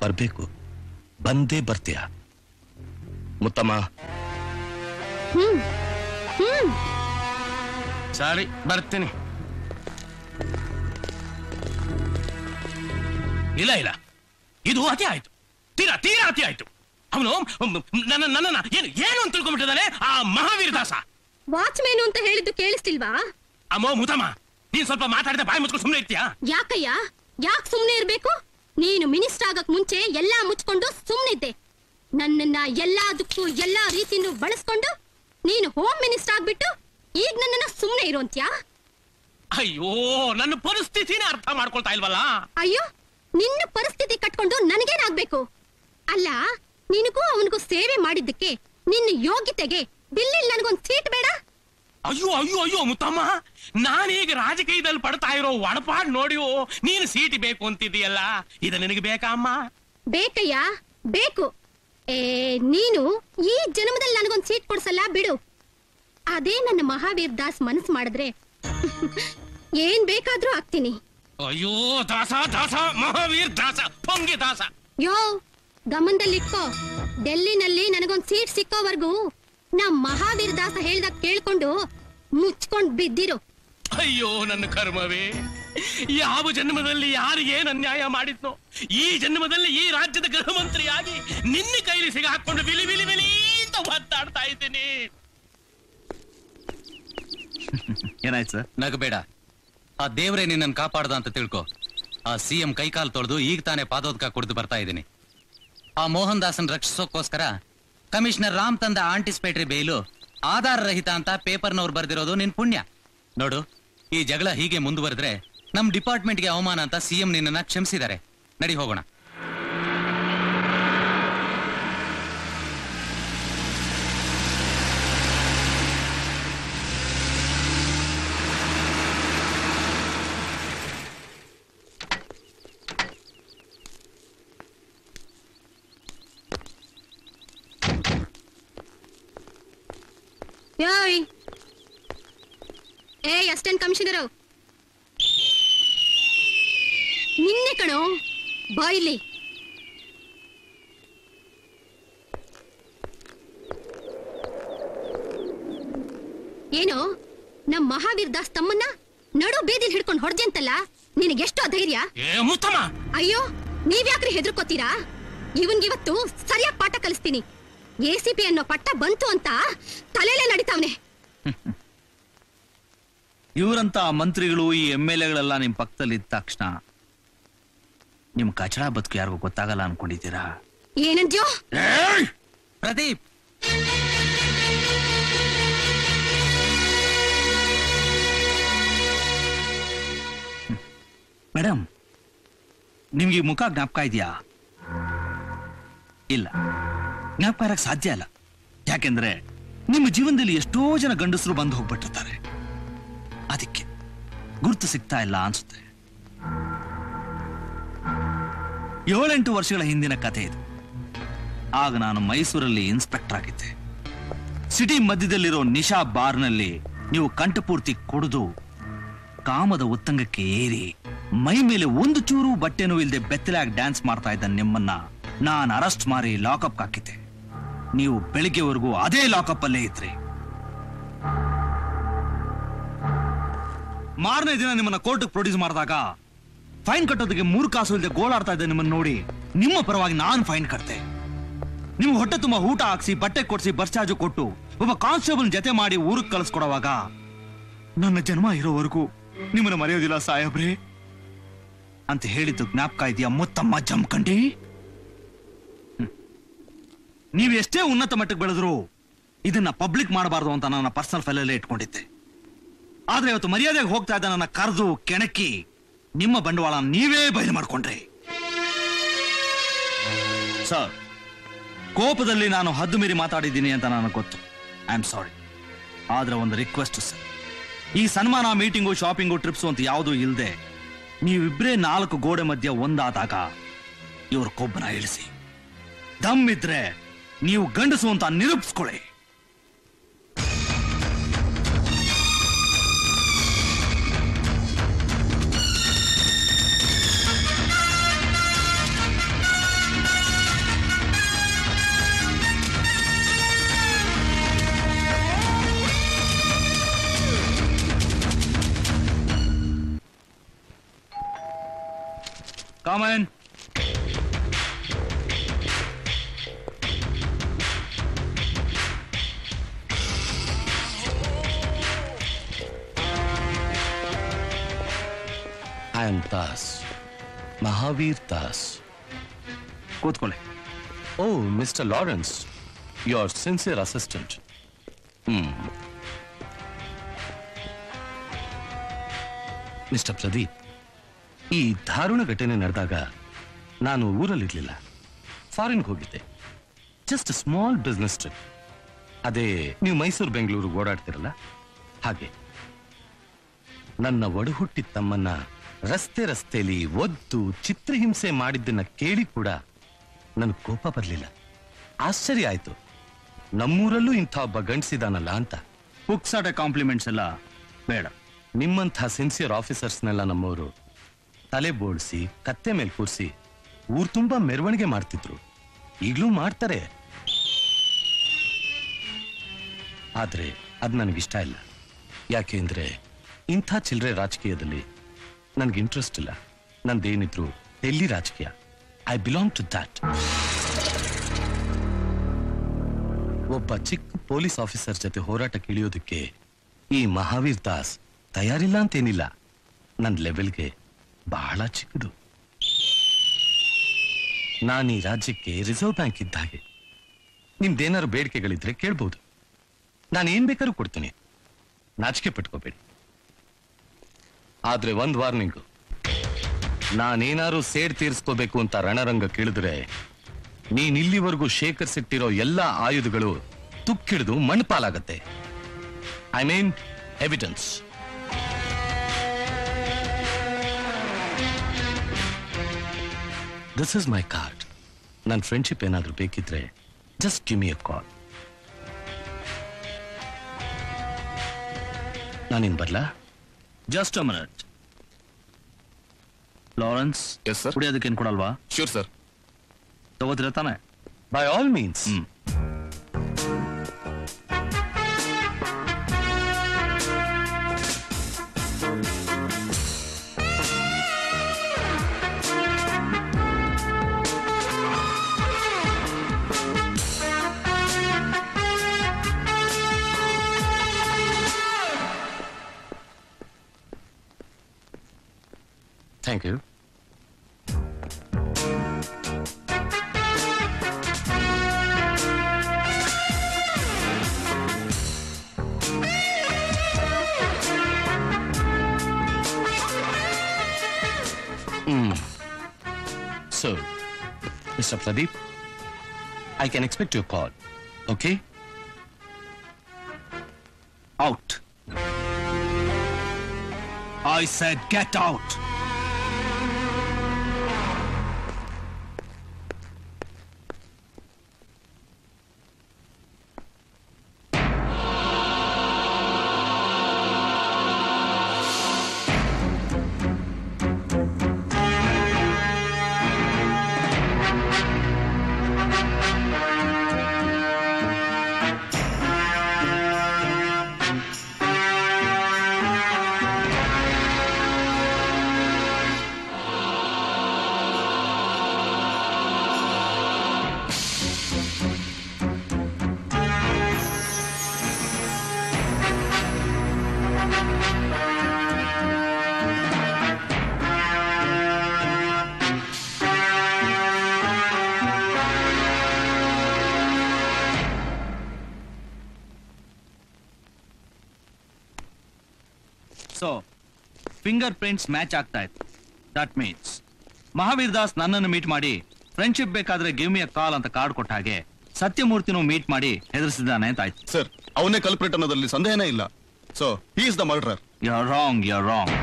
ಬರ್ಬೇಕು, ಬಂದೇ ಬರ್ತೀಯ. ಮುತ್ತಮ್ಮ? ಸರಿ, ಬರ್ತೀನಿ. ಇಲ್ಲ ಇದು ಅತಿ ಆಯ್ತು, ತೀರಾ ಅತಿ ಆಯ್ತು. ಅವನು ನನ್ನ ಏನು ಅಂತ ತಿಳ್ಕೊಂಡ್ಬಿಟ್ಟಿದ್ದಾನೆ ಆ ಮಹಾವೀರ ದಾಸ. ವಾಚ್ಮೇನು ಅಂತ ಹೇಳಿದ್ದು ಕೇಳಿಸ್ತಿಲ್ವಾ? ಅಮ್ಮೋ ಮುತಮ್ಮ, ನೀನ್ ಸ್ವಲ್ಪ ಮಾತಾಡಿದ ಬಾಯಿ ಮುಚ್ಕೊಂಡು ಸುಮ್ಮನೆ ಇರ್ತೀಯಾ? ಯಾಕಯ್ಯ, ಯಾಕೆ ಸುಮ್ನೆ ಇರ್ಬೇಕು? ನೀನು ಮಿನಿಸ್ಟರ್ ಆಗಕ್ ಮುಂಚೆ ಎಲ್ಲಾ ಮುಚ್ಕೊಂಡು ಸುಮ್ನಿದ್ದೆ. ನನ್ನನ್ನ ಎಲ್ಲದಕ್ಕೂ ಎಲ್ಲಾ ರೀತಿನೂ ಬಳಸ್ಕೊಂಡು ನೀನು ಹೋಮ್ ಮಿನಿಸ್ಟರ್ ಆಗ್ಬಿಟ್ಟು ಈಗ ನನ್ನನ್ನ ಸುಮ್ನೆ ಇರೋಂತ್ಯಾ? ಅಯ್ಯೋ, ನನ್ನ ಪರಿಸ್ಥಿತಿನೇ ಅರ್ಥ ಮಾಡ್ಕೊಳ್ತಾ ಇಲ್ವಲ್ಲ. ಅಯ್ಯೋ, ನಿನ್ನ ಪರಿಸ್ಥಿತಿ ಕಟ್ಕೊಂಡು ನನಗೇನಾಗ್ಬೇಕು? ಅಲ್ಲ, ನಿನಗೂ ಅವನಿಗೂ ಸೇವೆ ಮಾಡಿದ್ದಕ್ಕೆ ನಿನ್ನ ಯೋಗ್ಯತೆಗೆ ದಿಲ್ಲಿಲ್ ನನಗೊಂದ್ ಸೀಟ್ ಬೇಡ? ಅಯ್ಯೋ ಅಯ್ಯೋ ಅಯ್ಯೋ ಮುತ್ತಮ್ಮ, ನಾನೀಗ ರಾಜಕೀಯದಲ್ಲಿ ಪಡ್ತಾ ಇರೋ ಒಡಪಾಡ್ ನೋಡಿಯೋ ನೀನು ಸೀಟ್ ಬೇಕು ಅಂತಿದೀಯಲ್ಲ, ಇದು ನಿನಗೆ ಬೇಕಾ ಅಮ್ಮ? ಬೇಕಯ್ಯ, ಬೇಕು. ನೀನು ಈ ಜನ್ಮದಲ್ಲಿ ನನಗೊಂದ್ ಸೀಟ್ ಕೊಡ್ಸಲ್ಲ ಬಿಡು. ಅದೇ ನನ್ನ ಮಹಾವೀರ್ ದಾಸ್ ಮನಸ್ಸು ಮಾಡಿದ್ರೆ ಏನ್ ಬೇಕಾದ್ರೂ ಆಗ್ತೀನಿ. ಅಯ್ಯೋ ದಾಸ ದಾಸ, ಮಹಾವೀರ್ ದಾಸ, ಪೊಂಗಿ ದಾಸ. ಯೋ, ಗಮನದಲ್ಲಿಟ್ಕೋ. ಡೆಲ್ಲಿನಲ್ಲಿ ನನಗೊಂದ್ ಸೀಟ್ ಸಿಕ್ಕೋವರೆಗೂ ನಮ್ ಮಹಾವೀರ್ ದಾಸ ಹೇಳ್ದಾಗ ಕೇಳ್ಕೊಂಡು ಮುಚ್ಕೊಂಡ್ ಬಿದ್ದಿರು. ಅಯ್ಯೋ ನನ್ನ ಕರ್ಮವೇ, ಯಾವ ಜನ್ಮದಲ್ಲಿ ಯಾರಿಗೇನು ಅನ್ಯಾಯ ಮಾಡಿದ್ನೋ ಈ ಜನ್ಮದಲ್ಲಿ ಈ ರಾಜ್ಯದ ಗೃಹ ಮಂತ್ರಿಯಾಗಿ ನಿನ್ನ ಕೈಲಿ ಸಿಗಾಕೊಂಡು ಬಿಲಿ ಬಿಲಿ ಬಿಲಿ ಅಂತ ಒದ್ದಾಡ್ತಾ ಇದ್ದೀನಿ. ಏನಾಯ್ತು ಸರ್? ನಗಬೇಡ. ಆ ದೇವ್ರೇ ನಿನ್ನನ್ನು ಕಾಪಾಡ್ದ ಅಂತ ತಿಳ್ಕೊ. ಆ ಸಿಎಂ ಕೈಕಾಲು ತೊಳೆದು ಈಗ ತಾನೇ ಪಾದೋದಕ ಕುಡಿದು ಬರ್ತಾ ಇದ್ದೀನಿ. ಆ ಮೋಹನ್ ದಾಸನ್ ರಕ್ಷಿಸೋಕೋಸ್ಕರ ಕಮಿಷನರ್ ರಾಮ್ ತಂದ ಆಂಟಿಸಿಪೇಟರಿ ಬೇಲು ಆಧಾರ ರಹಿತ ಅಂತ ಪೇಪರ್ನವ್ರು ಬರ್ದಿರೋದು ನಿನ್ ಪುಣ್ಯ. ನೋಡು, ಈ ಜಗಳ ಹೀಗೆ ಮುಂದುವರೆದ್ರೆ ನಮ್ ಡಿಪಾರ್ಟ್ಮೆಂಟ್ಗೆ ಅವಮಾನ ಅಂತ ಸಿಎಂ ನಿನ್ನನ್ನ ಕ್ಷಮಿಸಿದ್ದಾರೆ. ನಡಿ ಹೋಗೋಣ. ಅಸಿಸ್ಟೆಂಟ್ ಕಮಿಷನರು, ನಿನ್ನೆ ಕಣೋ, ಬಾಯ್ಲಿ. ಏನೋ ನಮ್ ಮಹಾವೀರ್ ದಾಸ್ ತಮ್ಮನ್ನ ನಡು ಬೀದಿಲ್ ಹಿಡ್ಕೊಂಡು ಹೊಡ್ಜಂತಲ್ಲ, ನಿನಗೆಷ್ಟೋ ಧೈರ್ಯ? ಅಯ್ಯೋ, ನೀವ್ಯಾಕ್ರಿ ಹೆದರ್ಕೋತೀರಾ? ಇವನ್ಗಿವತ್ತು ಸರಿಯಾಗಿ ಪಾಠ ಕಲಿಸ್ತೀನಿ. ಎಸಿಪಿ ಅನ್ನೋ ಪಟ್ಟ ಬಂತು ಅಂತ ತಲೆಲೇ ನಡಿತಾವ್ನೆ. ಇವರಂತ ಮಂತ್ರಿಗಳು, ಈ MLA ನಿಮ್ ಪಕ್ಕದಲ್ಲಿ ಇದ್ದ ತಕ್ಷಣ ನಿಮ್ ಕಚಡ ಬದುಕು ಯಾರಿಗೂ ಗೊತ್ತಾಗಲ್ಲ ಅನ್ಕೊಂಡಿದ್ದೀರಾ? ಏನಂದ್ಯೋ? ಪ್ರದೀಪ್, ಮೇಡಮ್, ನಿಮ್ಗೆ ಈ ಮುಖ ಜ್ಞಾಪಕ ಇದೆಯಾ? ಇಲ್ಲ, ಜ್ಞಾಪಕ ಇರಕ್ ಸಾಧ್ಯ ಇಲ್ಲ. ಯಾಕೆಂದ್ರೆ ನಿಮ್ಮ ಜೀವನದಲ್ಲಿ ಎಷ್ಟೋ ಜನ ಗಂಡಸರು ಬಂದು ಹೋಗ್ಬಿಟ್ಟಿರ್ತಾರೆ. ಅದಕ್ಕೆ ಗುರ್ತು ಸಿಗ್ತಾ ಇಲ್ಲ ಅನ್ಸುತ್ತೆ. 7-8 ವರ್ಷಗಳ ಹಿಂದಿನ ಕಥೆ ಇದು. ಆಗ ನಾನು ಮೈಸೂರಲ್ಲಿ ಇನ್ಸ್ಪೆಕ್ಟರ್ ಆಗಿದ್ದೆ. ಸಿಟಿ ಮಧ್ಯದಲ್ಲಿರೋ ನಿಶಾ ಬಾರ್ನಲ್ಲಿ ನೀವು ಕಂಠಪೂರ್ತಿ ಕುಡಿದು ಕಾಮದ ಉತ್ತಂಗಕ್ಕೆ ಏರಿ ಮೈ ಮೇಲೆ ಒಂದು ಚೂರು ಬಟ್ಟೆನೂ ಇಲ್ಲದೆ ಬೆತ್ತಲಾಗಿ ಡ್ಯಾನ್ಸ್ ಮಾಡ್ತಾ ಇದ್ದ ನಿಮ್ಮನ್ನ ನಾನು ಅರೆಸ್ಟ್ ಮಾಡಿ ಲಾಕಪ್ ಹಾಕಿದ್ದೆ. ನೀವು ಬೆಳಿಗ್ಗೆವರೆಗೂ ಅದೇ ಲಾಕಪ್ ಅಲ್ಲೇ ಇದ್ರಿ. ಮಾರನೇ ದಿನ ನಿಮ್ಮನ್ನ ಕೋರ್ಟ್ಗೆ ಪ್ರೊಡ್ಯೂಸ್ ಮಾಡಿದಾಗ ಫೈನ್ ಕಟ್ಟೋದಕ್ಕೆ 3 ಕಾಸು ಇಲ್ಲದೆ ಗೋಳಾಡ್ತಾ ಇದ್ದೆ ನಿಮ್ಮನ್ನ ನೋಡಿ ನಿಮ್ಮ ಪರವಾಗಿ ನಾನು ಫೈನ್ ಕಟ್ತೆ. ನೀವು ಹೊಟ್ಟೆ ತುಂಬಾ ಊಟ ಹಾಕ್ಸಿ, ಬಟ್ಟೆ ಕೊಡ್ಸಿ, ಬಸ್ ಚಾರ್ಜ್ ಕೊಟ್ಟು ಒಬ್ಬ ಕಾನ್ಸ್ಟೇಬಲ್ ಜೊತೆ ಮಾಡಿ ಊರಿಗೆ ಕಳಿಸ್ಕೊಡುವಾಗ ನನ್ನ ಜನ್ಮ ಇರೋವರೆಗೂ ನಿಮ್ಮನ್ನ ಮರೆಯೋದಿಲ್ಲ ಸಾಹೇಬ್ರೆ ಅಂತ ಹೇಳಿದ್ದು ಜ್ಞಾಪಕ ಇದೆಯಾ ಮುತ್ತಮ್ಮ ಜಮ್ಕಂಡಿ? ನೀವು ಎಷ್ಟೇ ಉನ್ನತ ಮಟ್ಟಕ್ಕೆ ಬೆಳೆದ್ರು ಇದನ್ನ ಪಬ್ಲಿಕ್ ಮಾಡಬಾರ್ದು ಅಂತ ನನ್ನ ಪರ್ಸನಲ್ ಫೈಲಲ್ಲೇ ಇಟ್ಕೊಂಡಿದ್ದೆ. ಆದ್ರೆ ಇವತ್ತು ಮರ್ಯಾದೆಗೆ ಹೋಗ್ತಾ ಇದ್ದ ನನ್ನ ಕರೆದು ಕೆಣಕಿ ನಿಮ್ಮ ಬಂಡವಾಳ ನೀವೇ ಬಯಲು ಮಾಡ್ಕೊಂಡ್ರಿ. ಸರ್, ಕೋಪದಲ್ಲಿ ನಾನು ಹದ್ದು ಮೀರಿ ಮಾತಾಡಿದ್ದೀನಿ ಅಂತ ನನಗೆ ಗೊತ್ತು. I am sorry. ಆದ್ರೆ ಒಂದು ರಿಕ್ವೆಸ್ಟ್ ಸರ್, ಈ ಸನ್ಮಾನ, ಮೀಟಿಂಗು, ಶಾಪಿಂಗು, ಟ್ರಿಪ್ಸು ಅಂತ ಯಾವುದೂ ಇಲ್ಲದೆ ನೀವಿಬ್ರೇ 4 ಗೋಡೆ ಮಧ್ಯ ಒಂದಾದಾಗ ಇವ್ರ ಕೊಬ್ಬನ ಇಳಿಸಿ. ದಮ್ ಇದ್ರೆ ನೀವು ಗಂಡಸು ಅಂತ ನಿರೂಪಿಸ್ಕೊಳ್ಳಿ. Come in. I am Das, Mahavir Das. ಕೂತ್ಕೊಳ್ಳಿ. Oh mister Lawrence, your sincere assistant. Mister Pradeep, ಈ ದಾರುಣ ಘಟನೆ ನಡೆದಾಗ ನಾನು ಊರಲ್ಲಿರ್ಲಿಲ್ಲ, ಫಾರಿನ್ಗೆ ಹೋಗಿದ್ದೆ. Just small business trip. ಅದೇ ನೀವು ಮೈಸೂರು ಬೆಂಗಳೂರು ಓಡಾಡ್ತಿರಲ್ಲ ಹಾಗೆ. ನನ್ನ ಒಡಹುಟ್ಟಿದ ತಮ್ಮನ್ನ ರಸ್ತೆಯಲ್ಲಿ ಒದ್ದು ಚಿತ್ರಹಿಂಸೆ ಮಾಡಿದ್ದನ್ನ ಕೇಳಿ ಕೂಡ ನನಗೆ ಕೋಪ ಬರಲಿಲ್ಲ. ಆಶ್ಚರ್ಯ ಆಯ್ತು, ನಮ್ಮೂರಲ್ಲೂ ಇಂಥ ಒಬ್ಬ ಗಂಡಸಿದಾನಲ್ಲ ಅಂತ. ಪುಕ್ಸಾಟ ಕಾಂಪ್ಲಿಮೆಂಟ್ಸ್ ಎಲ್ಲ ಬೇಡ. ನಿಮ್ಮಂಥ ಸಿನ್ಸಿಯರ್ ಆಫೀಸರ್ಸ್ನೆಲ್ಲ ನಮ್ಮವರು ತಲೆ ಬೋಳ್ಸಿ ಕತ್ತೆ ಮೇಲೆ ಕೂರಿಸಿ ಊರ್ ತುಂಬಾ ಮೆರವಣಿಗೆ ಮಾಡ್ತಿದ್ರು, ಈಗಲೂ ಮಾಡ್ತಾರೆ. ಆದ್ರೆ ಅದ್ ನನಗಿಷ್ಟ ಇಲ್ಲ. ಯಾಕೆಂದ್ರೆ ಇಂಥ ಚಿಲ್ಲರೆ ರಾಜಕೀಯದಲ್ಲಿ ನನ್ಗೆ ಇಂಟ್ರೆಸ್ಟ್ ಇಲ್ಲ. ನಂದೇನಿದ್ರು ಡೆಲ್ಲಿ ರಾಜಕೀಯ. ಐ ಬಿಲಾಂಗ್ ಟು ದಾಟ್. ಒಬ್ಬ ಚಿಕ್ಕ ಪೊಲೀಸ್ ಆಫೀಸರ್ ಜೊತೆ ಹೋರಾಟಕ್ಕೆ ಇಳಿಯೋದಕ್ಕೆ ಈ ಮಹಾವೀರ್ ದಾಸ್ ತಯಾರಿಲ್ಲ ಅಂತೇನಿಲ್ಲ. ನನ್ನ ಲೆವೆಲ್ಗೆ ಬಹಳ ಚಿಕ್ಕದು. ನಾನು ಈ ರಾಜ್ಯಕ್ಕೆ ರಿಸರ್ವ್ ಬ್ಯಾಂಕ್ ಇದ್ದ ಹಾಗೆ. ನಿಮ್ದೇನಾದ್ರು ಬೇಡಿಕೆಗಳಿದ್ರೆ ಕೇಳ್ಬೋದು, ನಾನೇನ್ ಬೇಕಾದ್ರೂ ಕೊಡ್ತೀನಿ. ನಾಚಿಕೆ ಪಟ್ಕೋಬೇಡಿ. ಆದ್ರೆ ಒಂದ್ ವಾರ್ನಿಂಗು, ನಾನೇನಾರು ಸೇಡ್ ತೀರಿಸ್ಕೋಬೇಕು ಅಂತ ರಣರಂಗ ಕೇಳಿದ್ರೆ ನೀನ್ ಇಲ್ಲಿವರೆಗೂ ಶೇಖರಿಸಿಟ್ಟಿರೋ ಎಲ್ಲಾ ಆಯುಧಗಳು ತುಕ್ಕಿಡಿದು ಮಣ್ಪಾಲಾಗತ್ತೆ. I mean evidence. This is my card. ನನ್ನ ಫ್ರೆಂಡ್ಶಿಪ್ ಏನಾದ್ರೂ ಬೇಕಿದ್ರೆ just give me a call. ನಾನಿನ್ ಬರ್ಲಾ? Just a minute. Lawrence, yes sir. ಕುಡಿಯೋದಕ್ಕೆ ಏನ್ ಕೊಡಲ್ವಾ? Sure sir. ತಗೋತೀರ ತಾನೆ? By all means. Thank you. So, Mr. Pradeep, I can expect your call, okay? Out. I said get out. So finger prints match ಆಗ್ತಾ ಇತ್ತು. ದಟ್ ಮೀನ್ಸ್ ಮಹಾವೀರ್ ದಾಸ್ ನನ್ನನ್ನು ಮೀಟ್ ಮಾಡಿ ಫ್ರೆಂಡ್ಶಿಪ್ ಬೇಕಾದ್ರೆ ಗಿವ್ ಮಿ ಅ ಕಾಲ್ ಅಂತ ಕಾರ್ಡ್ ಕೊಟ್ಟ ಹಾಗೆ ಸತ್ಯಮೂರ್ತಿನೂ ಮೀಟ್ ಮಾಡಿ ಹೆದರಿಸಿದ್ದಾನೆ ಅಂತ ಆಯ್ತು. ಸರ್, ಅವನೇ ಕಲ್ಪ್ರಿಟ್ ಅನ್ನೋದ್ರಲ್ಲಿ ಸಂದೇಹನೇ ಇಲ್ಲ. So he is the murderer. You are wrong.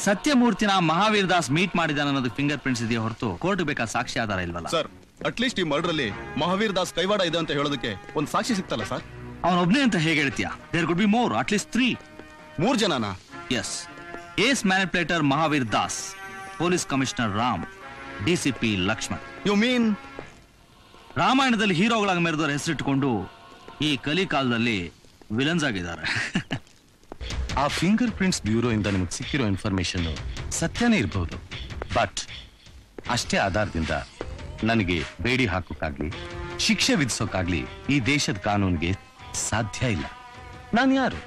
ಸತ್ಯಮೂರ್ತಿನ ಮಹಾವೀರ್ ದಾಸ್ ಮೀಟ್ ಮಾಡಿದಾನೆ ಅನ್ನೋದು ಫಿಂಗರ್ ಪ್ರಿಂಟ್ಸ್ ಇದೆಯಾ ಹೊರತು ಕೋರ್ಟ್ ಬೇಕಾದ ಸಾಕ್ಷಿ ಆಧಾರ ಇಲ್ವಲ್ಲ. ಸರ್, ಅಟ್ಲೀಸ್ಟ್ ಈ ಮರ್ಡರ್ ಅಲ್ಲಿ ಮಹಾವೀರ್ ದಾಸ್ ಕೈವಾಡ ಇದೆ ಅಂತ ಹೇಳೋದಕ್ಕೆ ಒಂದು ಸಾಕ್ಷಿ ಸಿಗ್ತಲ್ಲ ಸರ್? ಅವನೊಬ್ನೇ ಅಂತ ಹೇಗೆ ಹೇಳ್ತೀಯಾ? There could be more, at least 3. 3 ಜನನಾ? Yes. Ace manipulator Mahavir Das, police commissioner Ram, DCP Lakshman. You mean ರಾಮಾಯಣದಲ್ಲಿ ಹೀರೋಗಳಾಗಿ ಮೆರೆದವ್ರ ಹೆಸರಿಟ್ಟುಕೊಂಡು ಈ ಕಲಿಕಾಲದಲ್ಲಿ ವಿಲನ್ಸ್ ಆಗಿದ್ದಾರೆ. ಆ ಫಿಂಗರ್ ಪ್ರಿಂಟ್ಸ್ ಬ್ಯೂರೋ ಇಂದ ನಿಮಗೆ ಸಿಕ್ಕಿರೋ ಇನ್ಫಾರ್ಮೇಶನ್ ಸತ್ಯನೇ ಇರಬಹುದು, ಬಟ್ ಅಷ್ಟೇ ಆಧಾರದಿಂದ ನನಗೆ ಬೇಡಿ ಹಾಕೋಕ್ಕಾಗ್ಲಿ ಶಿಕ್ಷೆ ವಿಧಿಸೋಕ್ಕಾಗ್ಲಿ ಈ ದೇಶದ ಕಾನೂನಿಗೆ ಸಾಧ್ಯ ಇಲ್ಲ. ನಾನು ಯಾರು?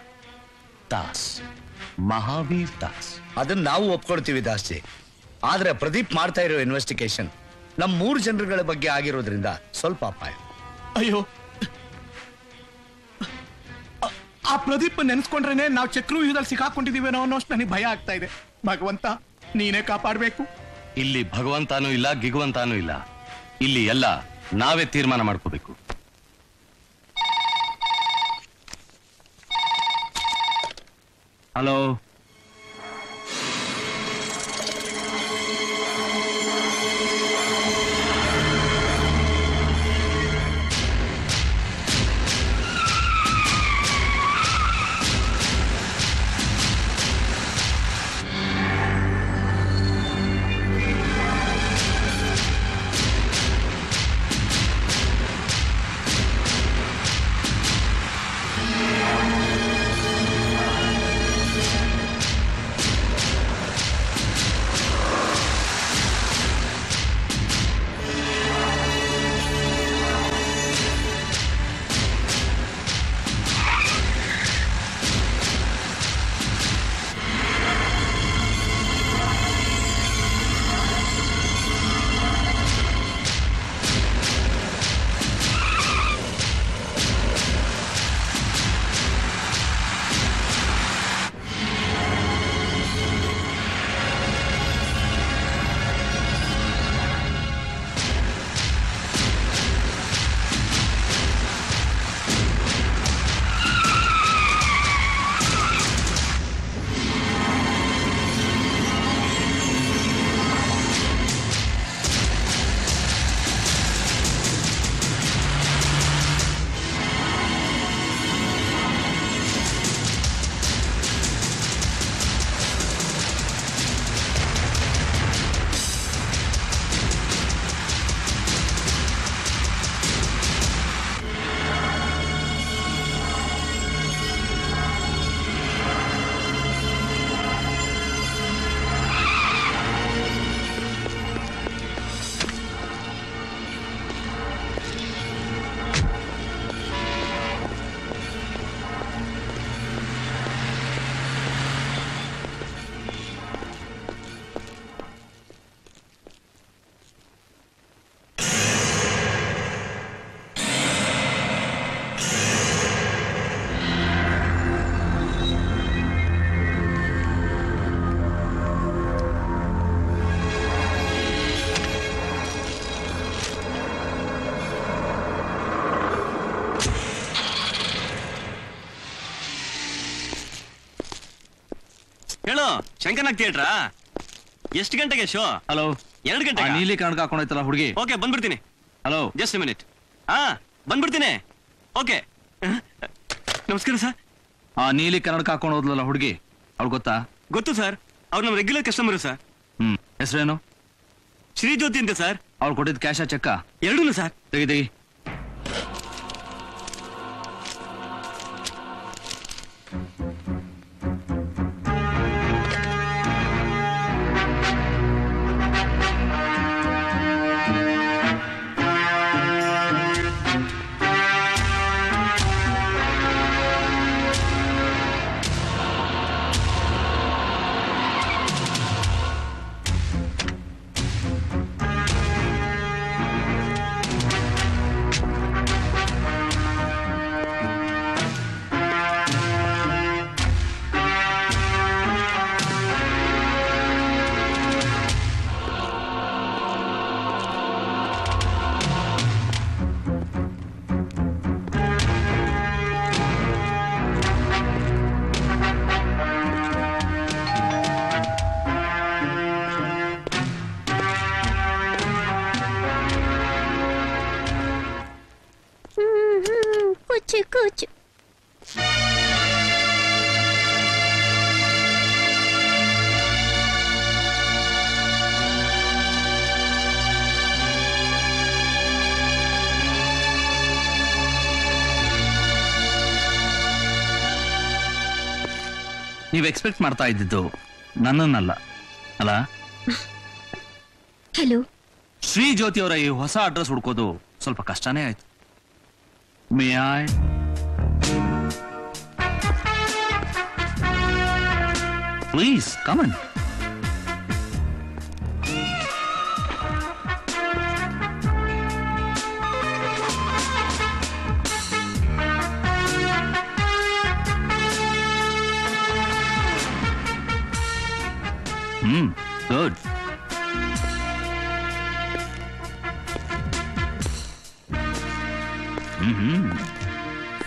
ದಾಸ್, ಮಹಾವೀರ್ ದಾಸ್. ಅದನ್ನ ನಾವು ಒಪ್ಕೊಳ್ತೀವಿ ದಾಸ್ಜಿ. ಆದ್ರೆ ಪ್ರದೀಪ್ ಮಾಡ್ತಾ ಇರೋ ಇನ್ವೆಸ್ಟಿಗೇಷನ್ ನಮ್ 3 ಜನರುಗಳ ಬಗ್ಗೆ ಆಗಿರೋದ್ರಿಂದ ಸ್ವಲ್ಪ ಅಪಾಯ. ಅಯ್ಯೋ, ಆ ಪ್ರದೀಪ್ ನೆನೆಸ್ಕೊಂಡ್ರೇನೆ ನಾವು ಚಕ್ರವ್ಯೂಹದಲ್ಲಿ ಸಿಕ್ಕಾಕೊಂಡಿದೀವೇನೋ ಅನ್ನೋಷ್ಟು ನನಗೆ ಭಯ ಆಗ್ತಾ ಇದೆ. ಭಗವಂತ ನೀನೇ ಕಾಪಾಡ್ಬೇಕು. ಇಲ್ಲಿ ಭಗವಂತಾನೂ ಇಲ್ಲ, ಗಿಗುವಂತಾನೂ ಇಲ್ಲ. ಇಲ್ಲಿ ಎಲ್ಲ ನಾವೇ ತೀರ್ಮಾನ ಮಾಡ್ಕೋಬೇಕು. ಹಲೋ, ಹೇಳು, ಶಂಕರ್ನಾಗ್ ಥಿಯೇಟ್ರಾ? ಎಷ್ಟು ಗಂಟೆಗೆ ಶೋ? ಹಲೋ, 2 ಗಂಟೆ. ನೀಲಿ ಕಣಕ ಹಾಕೊಂಡೈತಲ್ಲ ಹುಡುಗಿ. ಓಕೆ, ಬಂದ್ಬಿಡ್ತೀನಿ. Hello, just minute. ಹಾ, ಬಂದ್ಬಿಡ್ತೀನಿ. ಓಕೆ, ನಮಸ್ಕಾರ ಸರ್. ಆ ನೀಲಿ ಕನ್ನಡಕ ಹಾಕೊಂಡು ಹೋದ್ಲಲ್ಲ ಹುಡುಗಿ, ಅವ್ಳು ಗೊತ್ತಾ? ಗೊತ್ತು ಸರ್, ಅವ್ರು ನಮ್ಮ ರೆಗ್ಯುಲರ್ ಕಸ್ಟಮರ್ ಸರ್. ಹೆಸರೇನು? ಶ್ರೀಜ್ಯೋತಿ ಅಂತ ಸರ್. ಅವ್ಳು ಕೊಟ್ಟಿದ್ ಕ್ಯಾಶ ಚೆಕ್ಕ? ಎರಡೂ ಸರ್. ತೆಗಿ. ಕೂಚು. ನೀವು ಎಕ್ಸ್ಪೆಕ್ಟ್ ಮಾಡ್ತಾ ಇದ್ದಿದ್ದು ನನ್ನನ್ನಲ್ಲ ಅಲ್ಲ? ಹಲೋ, ಶ್ರೀ ಜ್ಯೋತಿ ಅವರ ಈ ಹೊಸ ಅಡ್ರೆಸ್ ಹುಡ್ಕೋದು ಸ್ವಲ್ಪ ಕಷ್ಟನೇ ಆಯ್ತು. May I? Please come on. Good.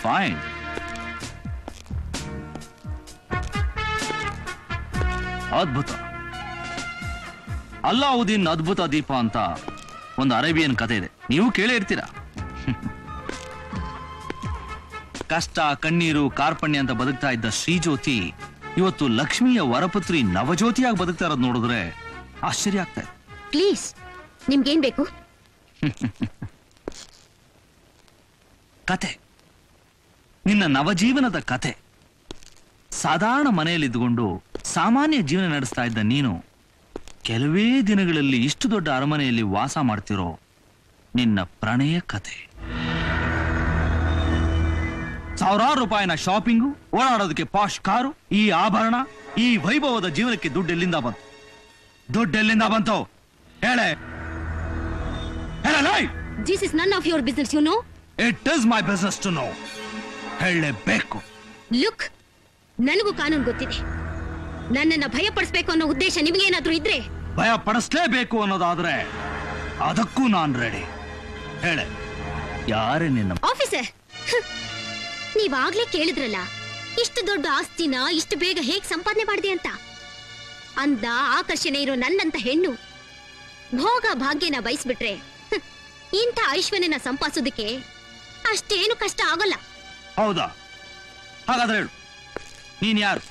Fine. ಅದ್ಭುತ. ಅಲ್ಲಾವುದ್ದೀನ್ ಅದ್ಭುತ ದೀಪ ಅಂತ ಒಂದು ಅರೇಬಿಯನ್ ಕಥೆ ಇದೆ, ನೀವು ಕೇಳೇ ಇರ್ತೀರಾ. ಕಷ್ಟ, ಕಣ್ಣೀರು, ಕಾರ್ಪಣ್ಯ ಅಂತ ಬದುಕ್ತಾ ಇದ್ದ ಶ್ರೀಜ್ಯೋತಿ ಇವತ್ತು ಲಕ್ಷ್ಮಿಯ ವರಪುತ್ರಿ ನವಜ್ಯೋತಿಯಾಗಿ ಬದುಕ್ತಾ ಇರೋದು ನೋಡಿದ್ರೆ ಆಶ್ಚರ್ಯ ಆಗ್ತಾ ಇದೆ. ಪ್ಲೀಸ್, ನಿಮ್ಗೇನ್ ಬೇಕು? ಕತೆ, ನಿನ್ನ ನವಜೀವನದ ಕತೆ. ಸಾಧಾರಣ ಮನೆಯಲ್ಲಿದ್ದುಕೊಂಡು ಸಾಮಾನ್ಯ ಜೀವನ ನಡೆಸ್ತಾ ಇದ್ದ ನೀನು ಕೆಲವೇ ದಿನಗಳಲ್ಲಿ ಇಷ್ಟು ದೊಡ್ಡ ಅರಮನೆಯಲ್ಲಿ ವಾಸ ಮಾಡ್ತಿರೋ ನಿನ್ನ ಪ್ರಣಯ ಕತೆ. ಸಾವಿರಾರು ರೂಪಾಯಿನ ಶಾಪಿಂಗು, ಓಡಾಡೋದಕ್ಕೆ ಪಾಶ್ ಕಾರು, ಈ ಆಭರಣ, ಈ ವೈಭವದ ಜೀವನಕ್ಕೆ ದುಡ್ಡೆಲ್ಲಿಂದ ಬಂತು? ದುಡ್ಡೆಲ್ಲಿಂದ ಬಂತು ಹೇಳೆ. This is none of your business, you know. It is my business to know. ಹೇಳಲೇಬೇಕು. ಲುಕ್, ನನಗೂ ಕಾನೂನು ಗೊತ್ತಿದೆ. ನನ್ನನ್ನ ಭಯ ಪಡಿಸ್ಬೇಕು ಅನ್ನೋ ಉದ್ದೇಶ ನಿಮಗೇನಾದ್ರೂ ಇದ್ರೆ, ಭಯ ಪಡಿಸ್ಲೇಬೇಕು ಅನ್ನೋದಾದ್ರೆ ಅದಕ್ಕೂ ನಾನ್ ರೆಡಿ. ಹೇಳೆ, ಯಾರೇ ನಿನ್ನ ಆಫೀಸರ್? ನೀವಾಗ್ಲೇ ಕೇಳಿದ್ರಲ್ಲ, ಇಷ್ಟು ದೊಡ್ಡ ಆಸ್ತಿನ ಇಷ್ಟು ಬೇಗ ಹೇಗ್ ಸಂಪಾದನೆ ಮಾಡಿದೆ ಅಂತ. ಅಂದ ಆಕರ್ಷಣೆ ಇರೋ ನನ್ನಂತ ಹೆಣ್ಣು ಭೋಗ ಭಾಗ್ಯನ ಬಯಸ್ಬಿಟ್ರೆ ಇಂಥ ಐಶ್ವರ್ಯನ ಸಂಪಾದಿಸೋದಕ್ಕೆ ಅಷ್ಟೇನು ಕಷ್ಟ ಆಗಲ್ಲ. ಹೌದಾ? ಹಾಗಾದ್ರೆ ಹೇಳು, ನೀನ್ ಯಾರು?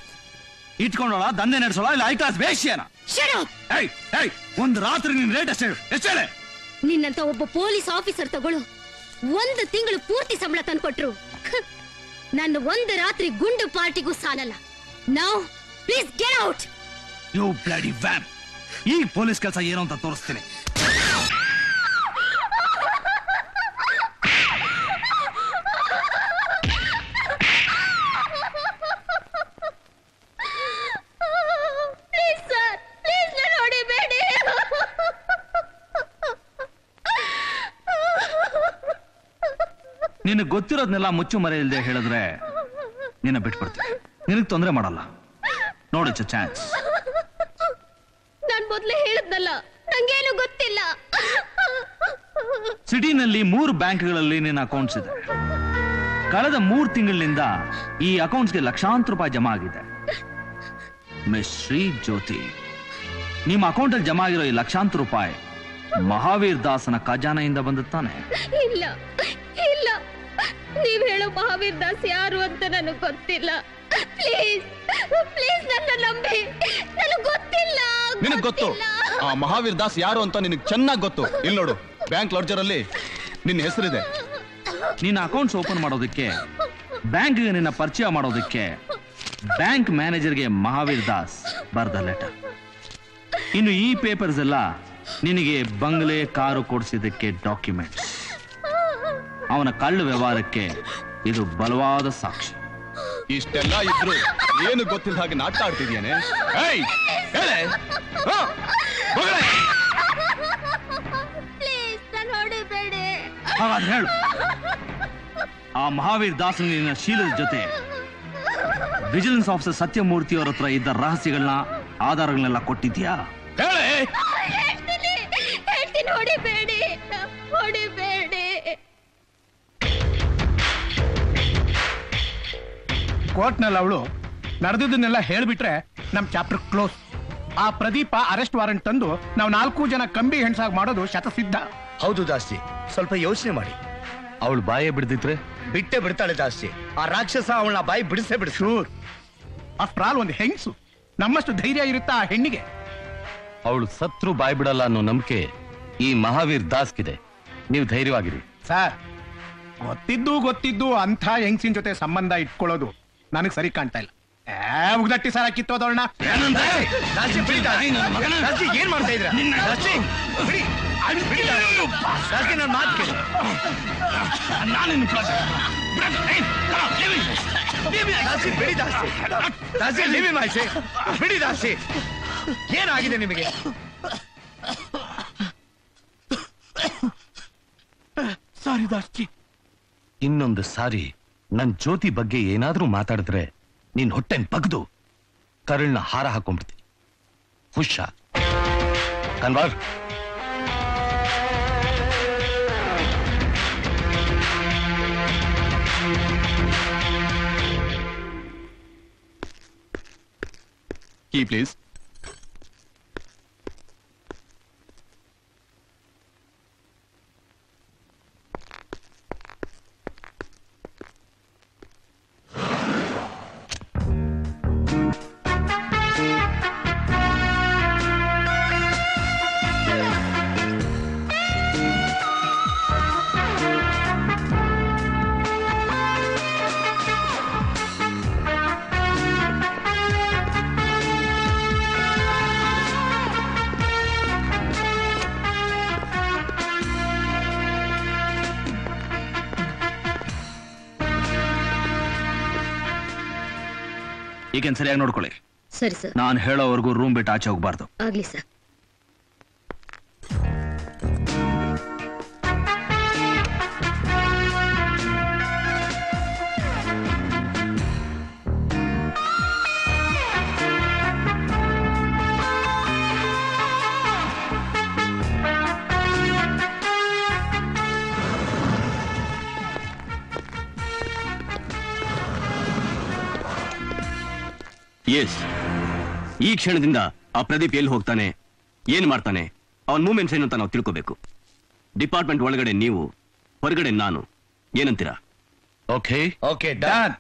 ಇಟ್ಕೊಂಡೋಳ, ದಂಧೆ ನಡೆಸೋಳ, ಇಲ್ಲ ಐ ಕ್ಲಾಸ್ ವೇಶ್ಯನ? ಒಂದು ರಾತ್ರಿ ನಿನ್ ರೇಟ್ ಅಷ್ಟೇ ಎಷ್ಟು ಹೇಳೆ? ನಿನ್ನಂತ ಒಬ್ಬ ಪೊಲೀಸ್ ಆಫೀಸರ್ ತಗೊಳ್ಳು 1 ತಿಂಗಳು ಪೂರ್ತಿ ಸಂಬಳ ತಂದ್ಕೊಟ್ರು ನನ್ನ ಒಂದು ರಾತ್ರಿ ಗುಂಡು ಪಾರ್ಟಿಗೂ ಸಾಲಲ್ಲ. Now please get out. You bloody ವ್ಯಾಮ್. ಈ ಪೊಲೀಸ್ ಕೆಲಸ ಏನು ಅಂತ ತೋರಿಸ್ತೀನಿ. ನಿನಗೆ ಗೊತ್ತಿರೋದ್ನೆಲ್ಲ ಮುಚ್ಚು ಮರೆ ಇಲ್ಲದೆ ಹೇಳಿದ್ರೆ ನಿನ್ನ ಬಿಟ್ಬಿಡ್ತೀನಿ. ನಿನಗೆ ತೊಂದರೆ ಮಾಡಲ್ಲ. ನೋಡಿ ಚಾನ್ಸ್. ನಾನ್ ಮೊದ್ಲೇ ಹೇಳಿದ್ನಲ್ಲ, ನಂಗೇನು ಗೊತ್ತಿಲ್ಲ. ಸಿಟಿನಲ್ಲಿ 3 ಬ್ಯಾಂಕ್ಗಳಲ್ಲಿ ನಿನ್ನ ಅಕೌಂಟ್ಸ್ ಇದೆ. ಕಳೆದ 3 ತಿಂಗಳಿನಿಂದ ಈ ಅಕೌಂಟ್ಸ್ಗೆ ಲಕ್ಷಾಂತರ ರೂಪಾಯಿ ಜಮಾ ಆಗಿದೆ. ಮಿಸ್ ಶ್ರೀ ಜ್ಯೋತಿ, ನಿಮ್ಮ ಅಕೌಂಟಲ್ಲಿ ಜಮಾ ಆಗಿರೋ ಈ ಲಕ್ಷಾಂತರ ರೂಪಾಯಿ ಮಹಾವೀರ್ ದಾಸನ ಖಜಾನೆಯಿಂದ ಬಂದುತ್ತಾನೆ? ಇಲ್ಲ ಇಲ್ಲ, ನೀವ್ ಹೇಳೋ ಮಹಾವೀರ್ ದಾಸ್ ಯಾರು ಅಂತ ನನಗೆ ಗೊತ್ತಿಲ್ಲ. ಪ್ಲೀಸ್ ಪ್ಲೀಸ್ ನನ್ನ ನಂಬಿ, ನನಗೆ ಗೊತ್ತಿಲ್ಲ. ನಿನಗೆ ಗೊತ್ತು, ಆ ಮಹಾವೀರ್ ದಾಸ್ ಯಾರು ಅಂತ ನಿನಗೆ ಚೆನ್ನಾಗಿ ಗೊತ್ತು. ಇಲ್ಲಿ ನೋಡು, ಬ್ಯಾಂಕ್ ಲಾಡ್ಜರ್ ಅಲ್ಲಿ ನಿನ್ನ ಹೆಸರಿದೆ. ನಿನ್ನ ಅಕೌಂಟ್ಸ್ ಓಪನ್ ಮಾಡೋದಕ್ಕೆ, ಬ್ಯಾಂಕ್ಗೆ ನಿನ್ನ ಪರಿಚಯ ಮಾಡೋದಕ್ಕೆ ಬ್ಯಾಂಕ್ ಮ್ಯಾನೇಜರ್ಗೆ ಮಹಾವೀರ್ ದಾಸ್ ಬರ್ದ ಲೆಟರ್. ಇನ್ನು ಈ ಪೇಪರ್ಸ್ ಎಲ್ಲ ನಿನಗೆ ಬಂಗ್ಲೆ, ಕಾರು ಕೊಡಿಸಿದ್ದಕ್ಕೆ ಡಾಕ್ಯುಮೆಂಟ್ಸ್. ಅವನ ಕಳ್ಳ ವ್ಯವಹಾರಕ್ಕೆ ಇದು ಬಲವಾದ ಸಾಕ್ಷಿ. ಇಷ್ಟೆಲ್ಲ ಇದ್ರು ಏನು ಗೊತ್ತಿಲ್ಲ ಹಾಗೆ ನಾಟಕ ಆಡ್ತಿದ್ಯಾನೆ? ಹಾಗಾದ್ರೆ ಹೇಳು, ಆ ಮಹಾವೀರ್ ದಾಸನ ನಿನ್ನ ಶೀಲದ ಜೊತೆ ವಿಜಿಲೆನ್ಸ್ ಆಫೀಸರ್ ಸತ್ಯಮೂರ್ತಿ ಅವರ ಹತ್ರ ಇದ್ದ ರಹಸ್ಯಗಳನ್ನ, ಆಧಾರಗಳನ್ನೆಲ್ಲ ಕೊಟ್ಟಿದ್ಯಾ? ಹೇಳ್ತೀನಿ, ಹೊಡಿಬೇಡಿ ಹೊಡಿಬೇಡಿ. ಕೋರ್ಟ್ನಲ್ಲಿ ಅವಳು ನಡೆದಿದ್ದನ್ನೆಲ್ಲ ಹೇಳ್ಬಿಟ್ರೆ ನಮ್ ಚಾಪ್ಟರ್ ಕ್ಲೋಸ್. ಆ ಪ್ರದೀಪ ಅರೆಸ್ಟ್ ವಾರೆಂಟ್ ತಂದು ನಾವು 4 ಜನ ಕಂಬಿ ಹೆಣ್ಸಾಗಿ ಮಾಡೋದು ಶತಸಿದ್ಧ. ಹೌದು ದಾಸ್ತಿ, ಸ್ವಲ್ಪ ಯೋಚನೆ ಮಾಡಿ. ಅವಳು ಬಾಯೇ ಬಿಡ್ದಿದ್ರೆ ಬಿಟ್ಟೆ ಬಿಡ್ತಾಳೆ ದಾಸ್ತಿ. ಆ ರಾಕ್ಷಸ ಅವಳನ್ನ ಬಾಯಿ ಬಿಡಿಸೇ ಬಿಡಿಸು. ಶೂರ್. ಆಫ್ಟರ್ ಆಲ್ ಒಂದು ಹೆಂಗಸು, ನಮ್ಮಷ್ಟು ಧೈರ್ಯ ಇರುತ್ತಾ ಆ ಹೆಣ್ಣಿಗೆ? ಅವಳು ಸತ್ರು ಬಾಯ್ ಬಿಡಲ್ಲ ಅನ್ನೋ ನಂಬಿಕೆ ಈ ಮಹಾವೀರ್ ದಾಸ್ಗಿದೆ. ನೀವು ಧೈರ್ಯವಾಗಿರಿ. ಸರ್, ಗೊತ್ತಿದ್ದು ಅಂಥ ಹೆಂಗಸಿನ ಜೊತೆ ಸಂಬಂಧ ಇಟ್ಕೊಳ್ಳೋದು ನನಗೆ ಸರಿ ಕಾಣ್ತಾ ಇಲ್ಲ. ಉಗ್ದಟ್ಟಿ ಸರ ಕಿತ್ತೋದವಳನ್ನ ಏನ್ ಮಾಡ್ತಾ ಇದ್ರ? ನನ್ನ ಮಾತು ಕೇಳಿ. ನಾನೇನು ಬಿಡಿ ದಾಸಿ, ನೀವೇ ಮಾಹಿತಿ ಬಿಡಿ ದಾಸಿ. ಏನಾಗಿದೆ ನಿಮಗೆ? ಸಾರಿ ದಾಸ್ತಿ. ಇನ್ನೊಂದು ಸಾರಿ ನನ್ ಜ್ಯೋತಿ ಬಗ್ಗೆ ಏನಾದ್ರೂ ಮಾತಾಡಿದ್ರೆ ನೀನ್ ಹೊಟ್ಟೆನ್ ಬಗ್ದು ಕರಳ್ನ ಹಾರ ಹಾಕೊಂಡ್ಬಿಡ್ತೀನಿ. ಹುಷಾರ್ ಕನ್ವಾರ್. Key please. ಈಗೇನ್ ಸರಿಯಾಗಿ ನೋಡ್ಕೊಳ್ಳಿ. ಸರಿ ಸರ್. ನಾನು ಹೇಳೋವರೆಗೂ ರೂಮ್ ಬಿಟ್ಟು ಆಚೆ ಹೋಗ್ಬಾರ್ದು. ಆಗ್ಲಿ ಸರ್. ಎಸ್, ಈ ಕ್ಷಣದಿಂದ ಆ ಪ್ರದೀಪ್ ಎಲ್ಲಿ ಹೋಗ್ತಾನೆ, ಏನ್ ಮಾಡ್ತಾನೆ, ಅವನ್ ಮೂವ್ಮೆಂಟ್ಸ್ ಏನು ಅಂತ ನಾವು ತಿಳ್ಕೋಬೇಕು. ಡಿಪಾರ್ಟ್ಮೆಂಟ್ ಒಳಗಡೆ ನೀವು, ಹೊರಗಡೆ ನಾನು. ಏನಂತೀರಾ? Okay okay done.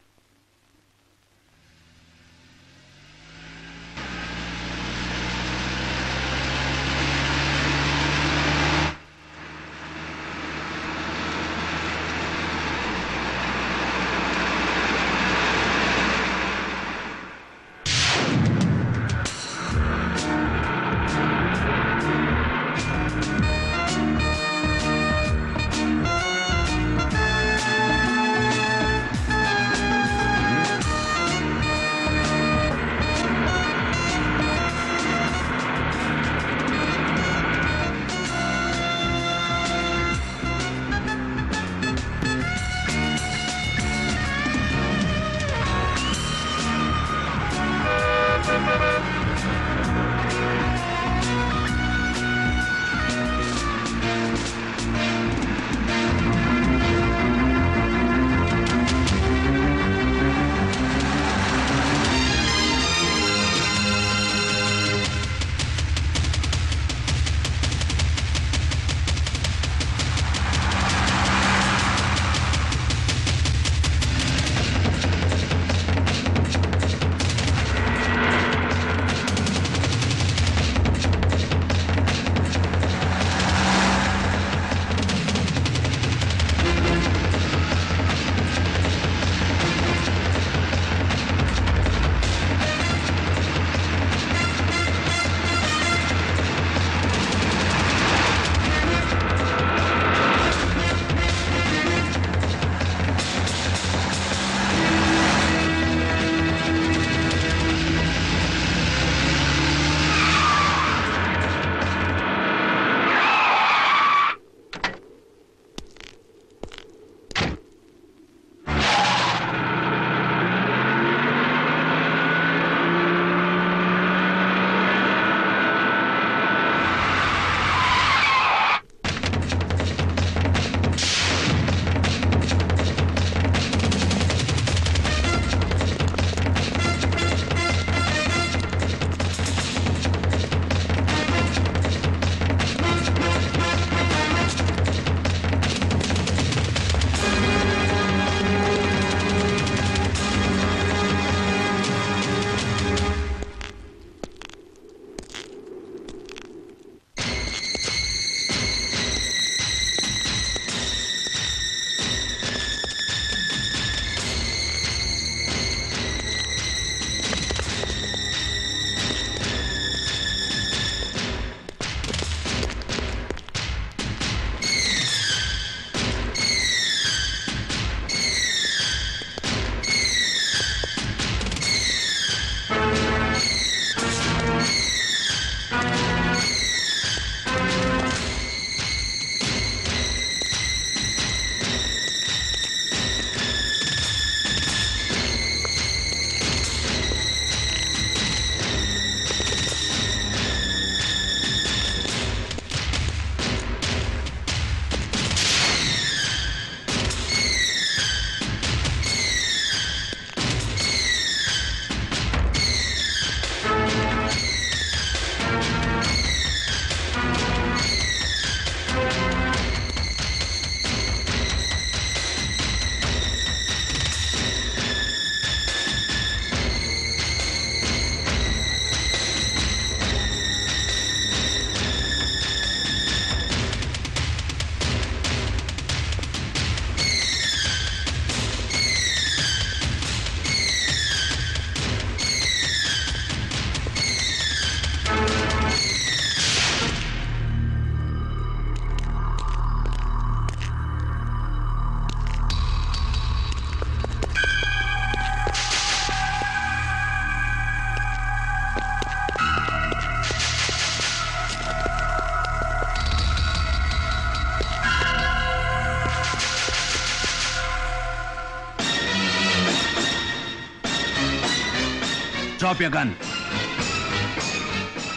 Drop your gun.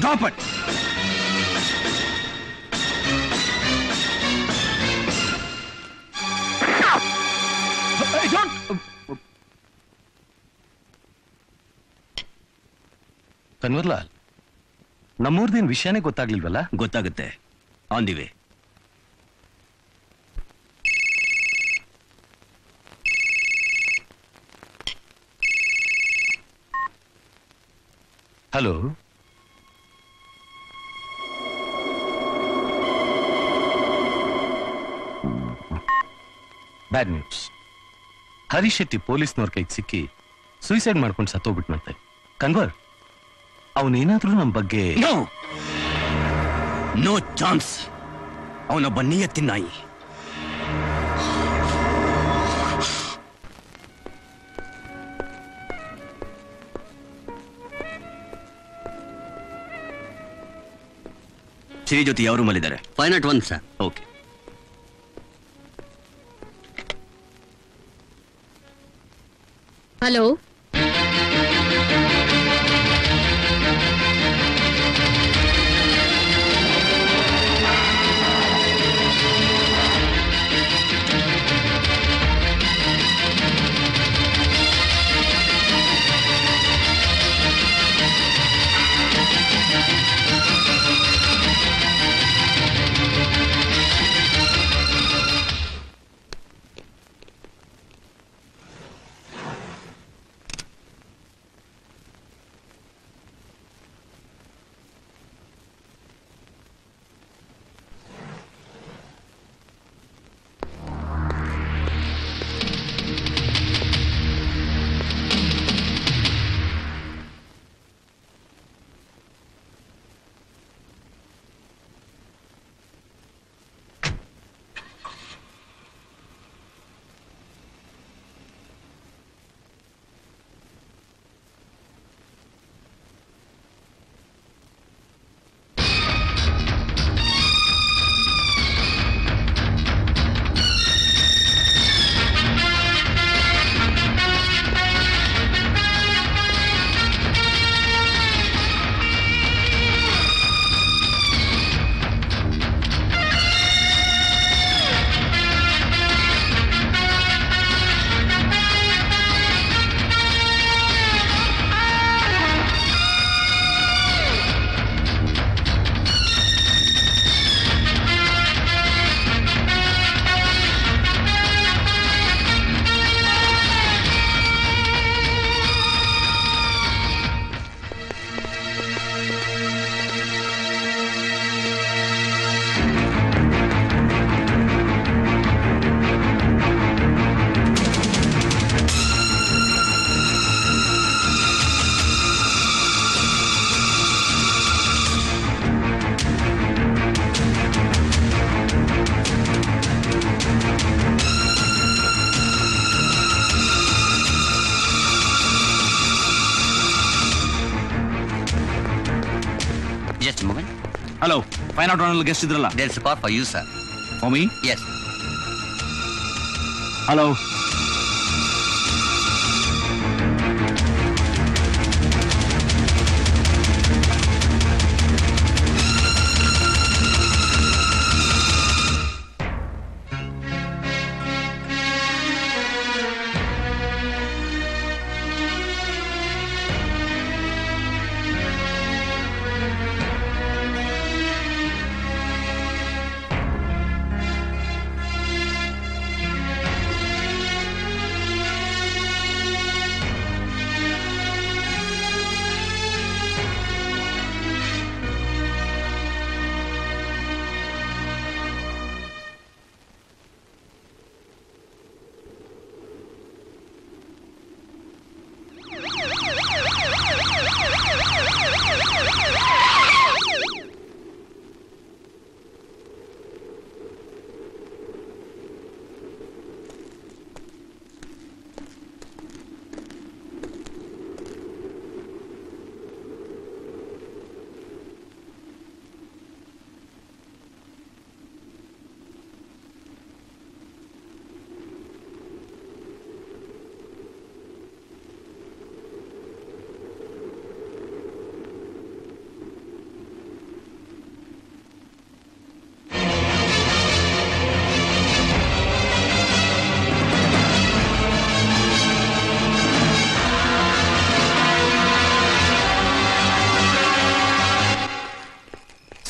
Drop it. Kanwarlal, ನಮ್ಮೂರ್ದೇನ್ ವಿಷಯನೇ ಗೊತ್ತಾಗ್ಲಿಲ್ವಲ್ಲ? ಗೊತ್ತಾಗುತ್ತೆ, on the way. Hello, bad news. Harish Shetty ಪೊಲೀಸ್ನವ್ರ ಕೈಗೆ ಸಿಕ್ಕಿ ಸೂಸೈಡ್ ಮಾಡ್ಕೊಂಡು ಸತ್ತೋಗ್ಬಿಟ್ನಂತೆ. ಕನ್ವರ್, ಅವನೇನಾದ್ರೂ ನಮ್ ಬಗ್ಗೆ... ನೋ ಚಾನ್ಸ್. ಅವನೊಬ್ಬ ನಿಯತ್ತಿನ ನಾಯಿ. ಶ್ರೀ ಜೊತೆ ಯಾವ ರೂಮಲ್ಲಿದ್ದಾರೆ? 501 sir. Okay. Hello, Just a moment. Hello, 501 guest ಇದ್ರಲ್ಲ? There's a call for you, sir. For me? Yes. Hello.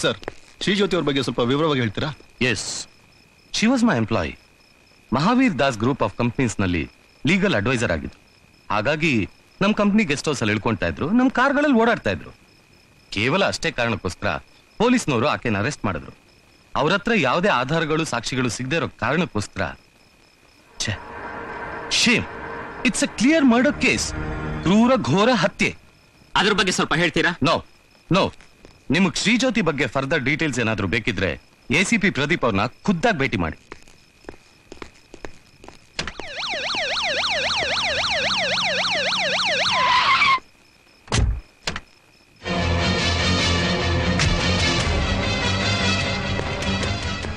Sir, Shrijyoti ಅವ್ರ ಬಗ್ಗೆ ಸ್ವಲ್ಪ ವಿವರವಾಗಿ ಹೇಳ್ತೀರಾ? Yes, she was my employee. Mahavir Das group of companies ನಲ್ಲಿ ಲೀಗಲ್ ಅಡ್ವೈಸರ್ ಆಗಿದ್ರು. ಹಾಗಾಗಿ ನಮ್ ಕಂಪ್ನಿ ಗೆಸ್ಟ್ ಹೌಸ್ ಅಲ್ಲಿ ಇಳ್ಕೊಂತಾ ಇದ್ರು, ನಮ್ ಕಾರ್ಗಳಲ್ಲಿ ಓಡಾಡ್ತಾ ಇದ್ರು. ಕೇವಲ ಅಷ್ಟೇ ಕಾರಣಕ್ಕೋಸ್ಕರ ಪೊಲೀಸ್ನವರು ಆಕೆನ ಅರೆಸ್ಟ್ ಮಾಡಿದ್ರು. ಅವ್ರ ಹತ್ರ ಯಾವುದೇ ಆಧಾರಗಳು ಸಾಕ್ಷಿಗಳು ಸಿಗದೆ ಇರೋ ಕಾರಣಕ್ಕೋಸ್ಕರ shame. It's a clear murder case. ಕ್ರೂರ ಘೋರ ಹತ್ಯೆ. ಅದ್ರ ಬಗ್ಗೆ ಸ್ವಲ್ಪ ಹೇಳ್ತೀರಾ? ನೋ ನೋ, ನಿಮಗ್ ಶ್ರೀಜ್ಯೋತಿ ಬಗ್ಗೆ ಫರ್ದರ್ ಡೀಟೇಲ್ಸ್ ಏನಾದ್ರೂ ಬೇಕಿದ್ರೆ ACP ಪ್ರದೀಪ್ ಅವ್ರನ್ನ ಖುದ್ದಾಗಿ ಭೇಟಿ ಮಾಡಿ.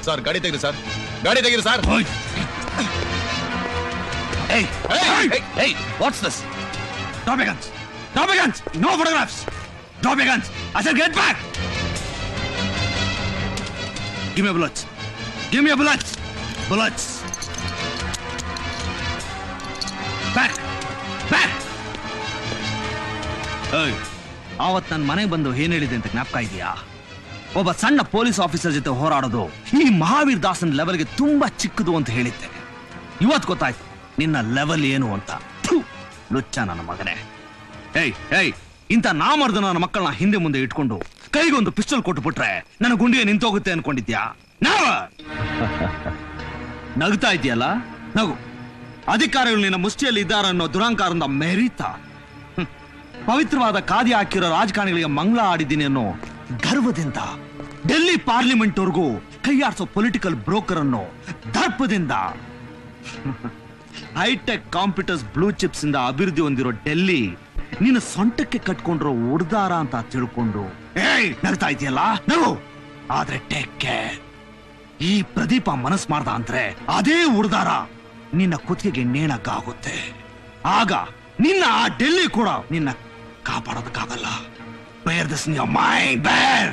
ಸರ್, ಗಾಡಿ ತೆಗ್ರಿ ಸರ್, ಗಾಡಿ ತೆಗ್ರಿ sir. Hey! Hey! What's this? Drop your guns! Drop your guns! No photographs! Drop your guns! I said get back! Give me your bullets! Give me your bullets! Bullets! Back! Back! Hey! ಆವತ್ ನನ್ನ ಮನೆಗೆ ಬಂದು ಏನ್ ಹೇಳಿದೆ ಅಂತ ಜ್ಞಾಪಕ ಇದೆಯಾ? ಒಬ್ಬ ಸಣ್ಣ ಪೊಲೀಸ್ ಆಫೀಸರ್ ಜೊತೆ ಹೋರಾಡೋದು ಈ ಮಹಾವೀರ್ ದಾಸನ್ ಲೆವೆಲ್ಗೆ ತುಂಬಾ ಚಿಕ್ಕದು ಅಂತ ಹೇಳಿದ್ದೆ. ಇವತ್ತು ಗೊತ್ತಾಯ್ತು ನಿನ್ನ ಲೆವೆಲ್ ಏನು ಅಂತ. ಲುಚ್ಚ ನನ್ನ ಮಗನೇ. ಇಂಥ ನಾಮರ್ದ ನನ್ನ ಮಕ್ಕಳನ್ನ ಹಿಂದೆ ಮುಂದೆ ಇಟ್ಕೊಂಡು ಕೈಗೊಂದು ಪಿಸ್ಟಲ್ ಕೊಟ್ಟು ಬಿಟ್ರೆ ನನ್ನ ಗುಂಡಿಗೆ ನಿಂತೋಗುತ್ತೆ ಅನ್ಕೊಂಡಿದ್ಯಾ? ನಗ್ತಾ ಇದೆಯಲ್ಲ, ನಗು. ಅಧಿಕಾರಿಗಳು ನಿನ್ನ ಮುಷ್ಟಿಯಲ್ಲಿ ಇದ್ದಾರೆ ಅನ್ನೋ ದುರಾಂಕಾರದಿಂದ ಮೆರೀತಾ ಪವಿತ್ರವಾದ ಖಾದಿ ಹಾಕಿರೋ ರಾಜಕಾರಣಿಗಳಿಗೆ ಮಂಗಳ ಆಡಿದ್ದೀನಿ ಅನ್ನೋ ಗರ್ವದಿಂದ ಡೆಲ್ಲಿ ಪಾರ್ಲಿಮೆಂಟ್ ವರ್ಗೂ ಕೈಯಾಡಿಸೋ ಪೊಲಿಟಿಕಲ್ ಬ್ರೋಕರ್ ಅನ್ನೋ ದರ್ಪದಿಂದ ಹೈಟೆಕ್ ಕಾಂಪ್ಯೂಟರ್ಸ್ ಬ್ಲೂ ಚಿಪ್ಸ್ ಇಂದ ಅಭಿವೃದ್ಧಿ ಹೊಂದಿರೋ ಡೆಲ್ಲಿ ನಿನ್ನ ಸೊಂಟಕ್ಕೆ ಕಟ್ಕೊಂಡಿರೋ ಉಡ್ದಾರ ಅಂತ ತಿಳ್ಕೊಂಡು ನಗ್ತಾ ಇದೆಯಲ್ಲ, ನಗು. ಆದ್ರೆ ಟೇಕ್ ಕೇರ್, ಈ ಪ್ರದೀಪ ಮನಸ್ ಮಾಡ್ದ ಅಂದ್ರೆ ಅದೇ ಉಡ್ದಾರ ನಿನ್ನ ಕುತ್ತಿಗೆಗೆ ನೇಣಕ್ಕಾಗುತ್ತೆ. ಆಗ ನಿನ್ನ ಆ ಡೆಲ್ಲಿ ಕೂಡ ನಿನ್ನ ಕಾಪಾಡೋದಕ್ಕಾಗಲ್ಲ. Bear this in your mind, bear!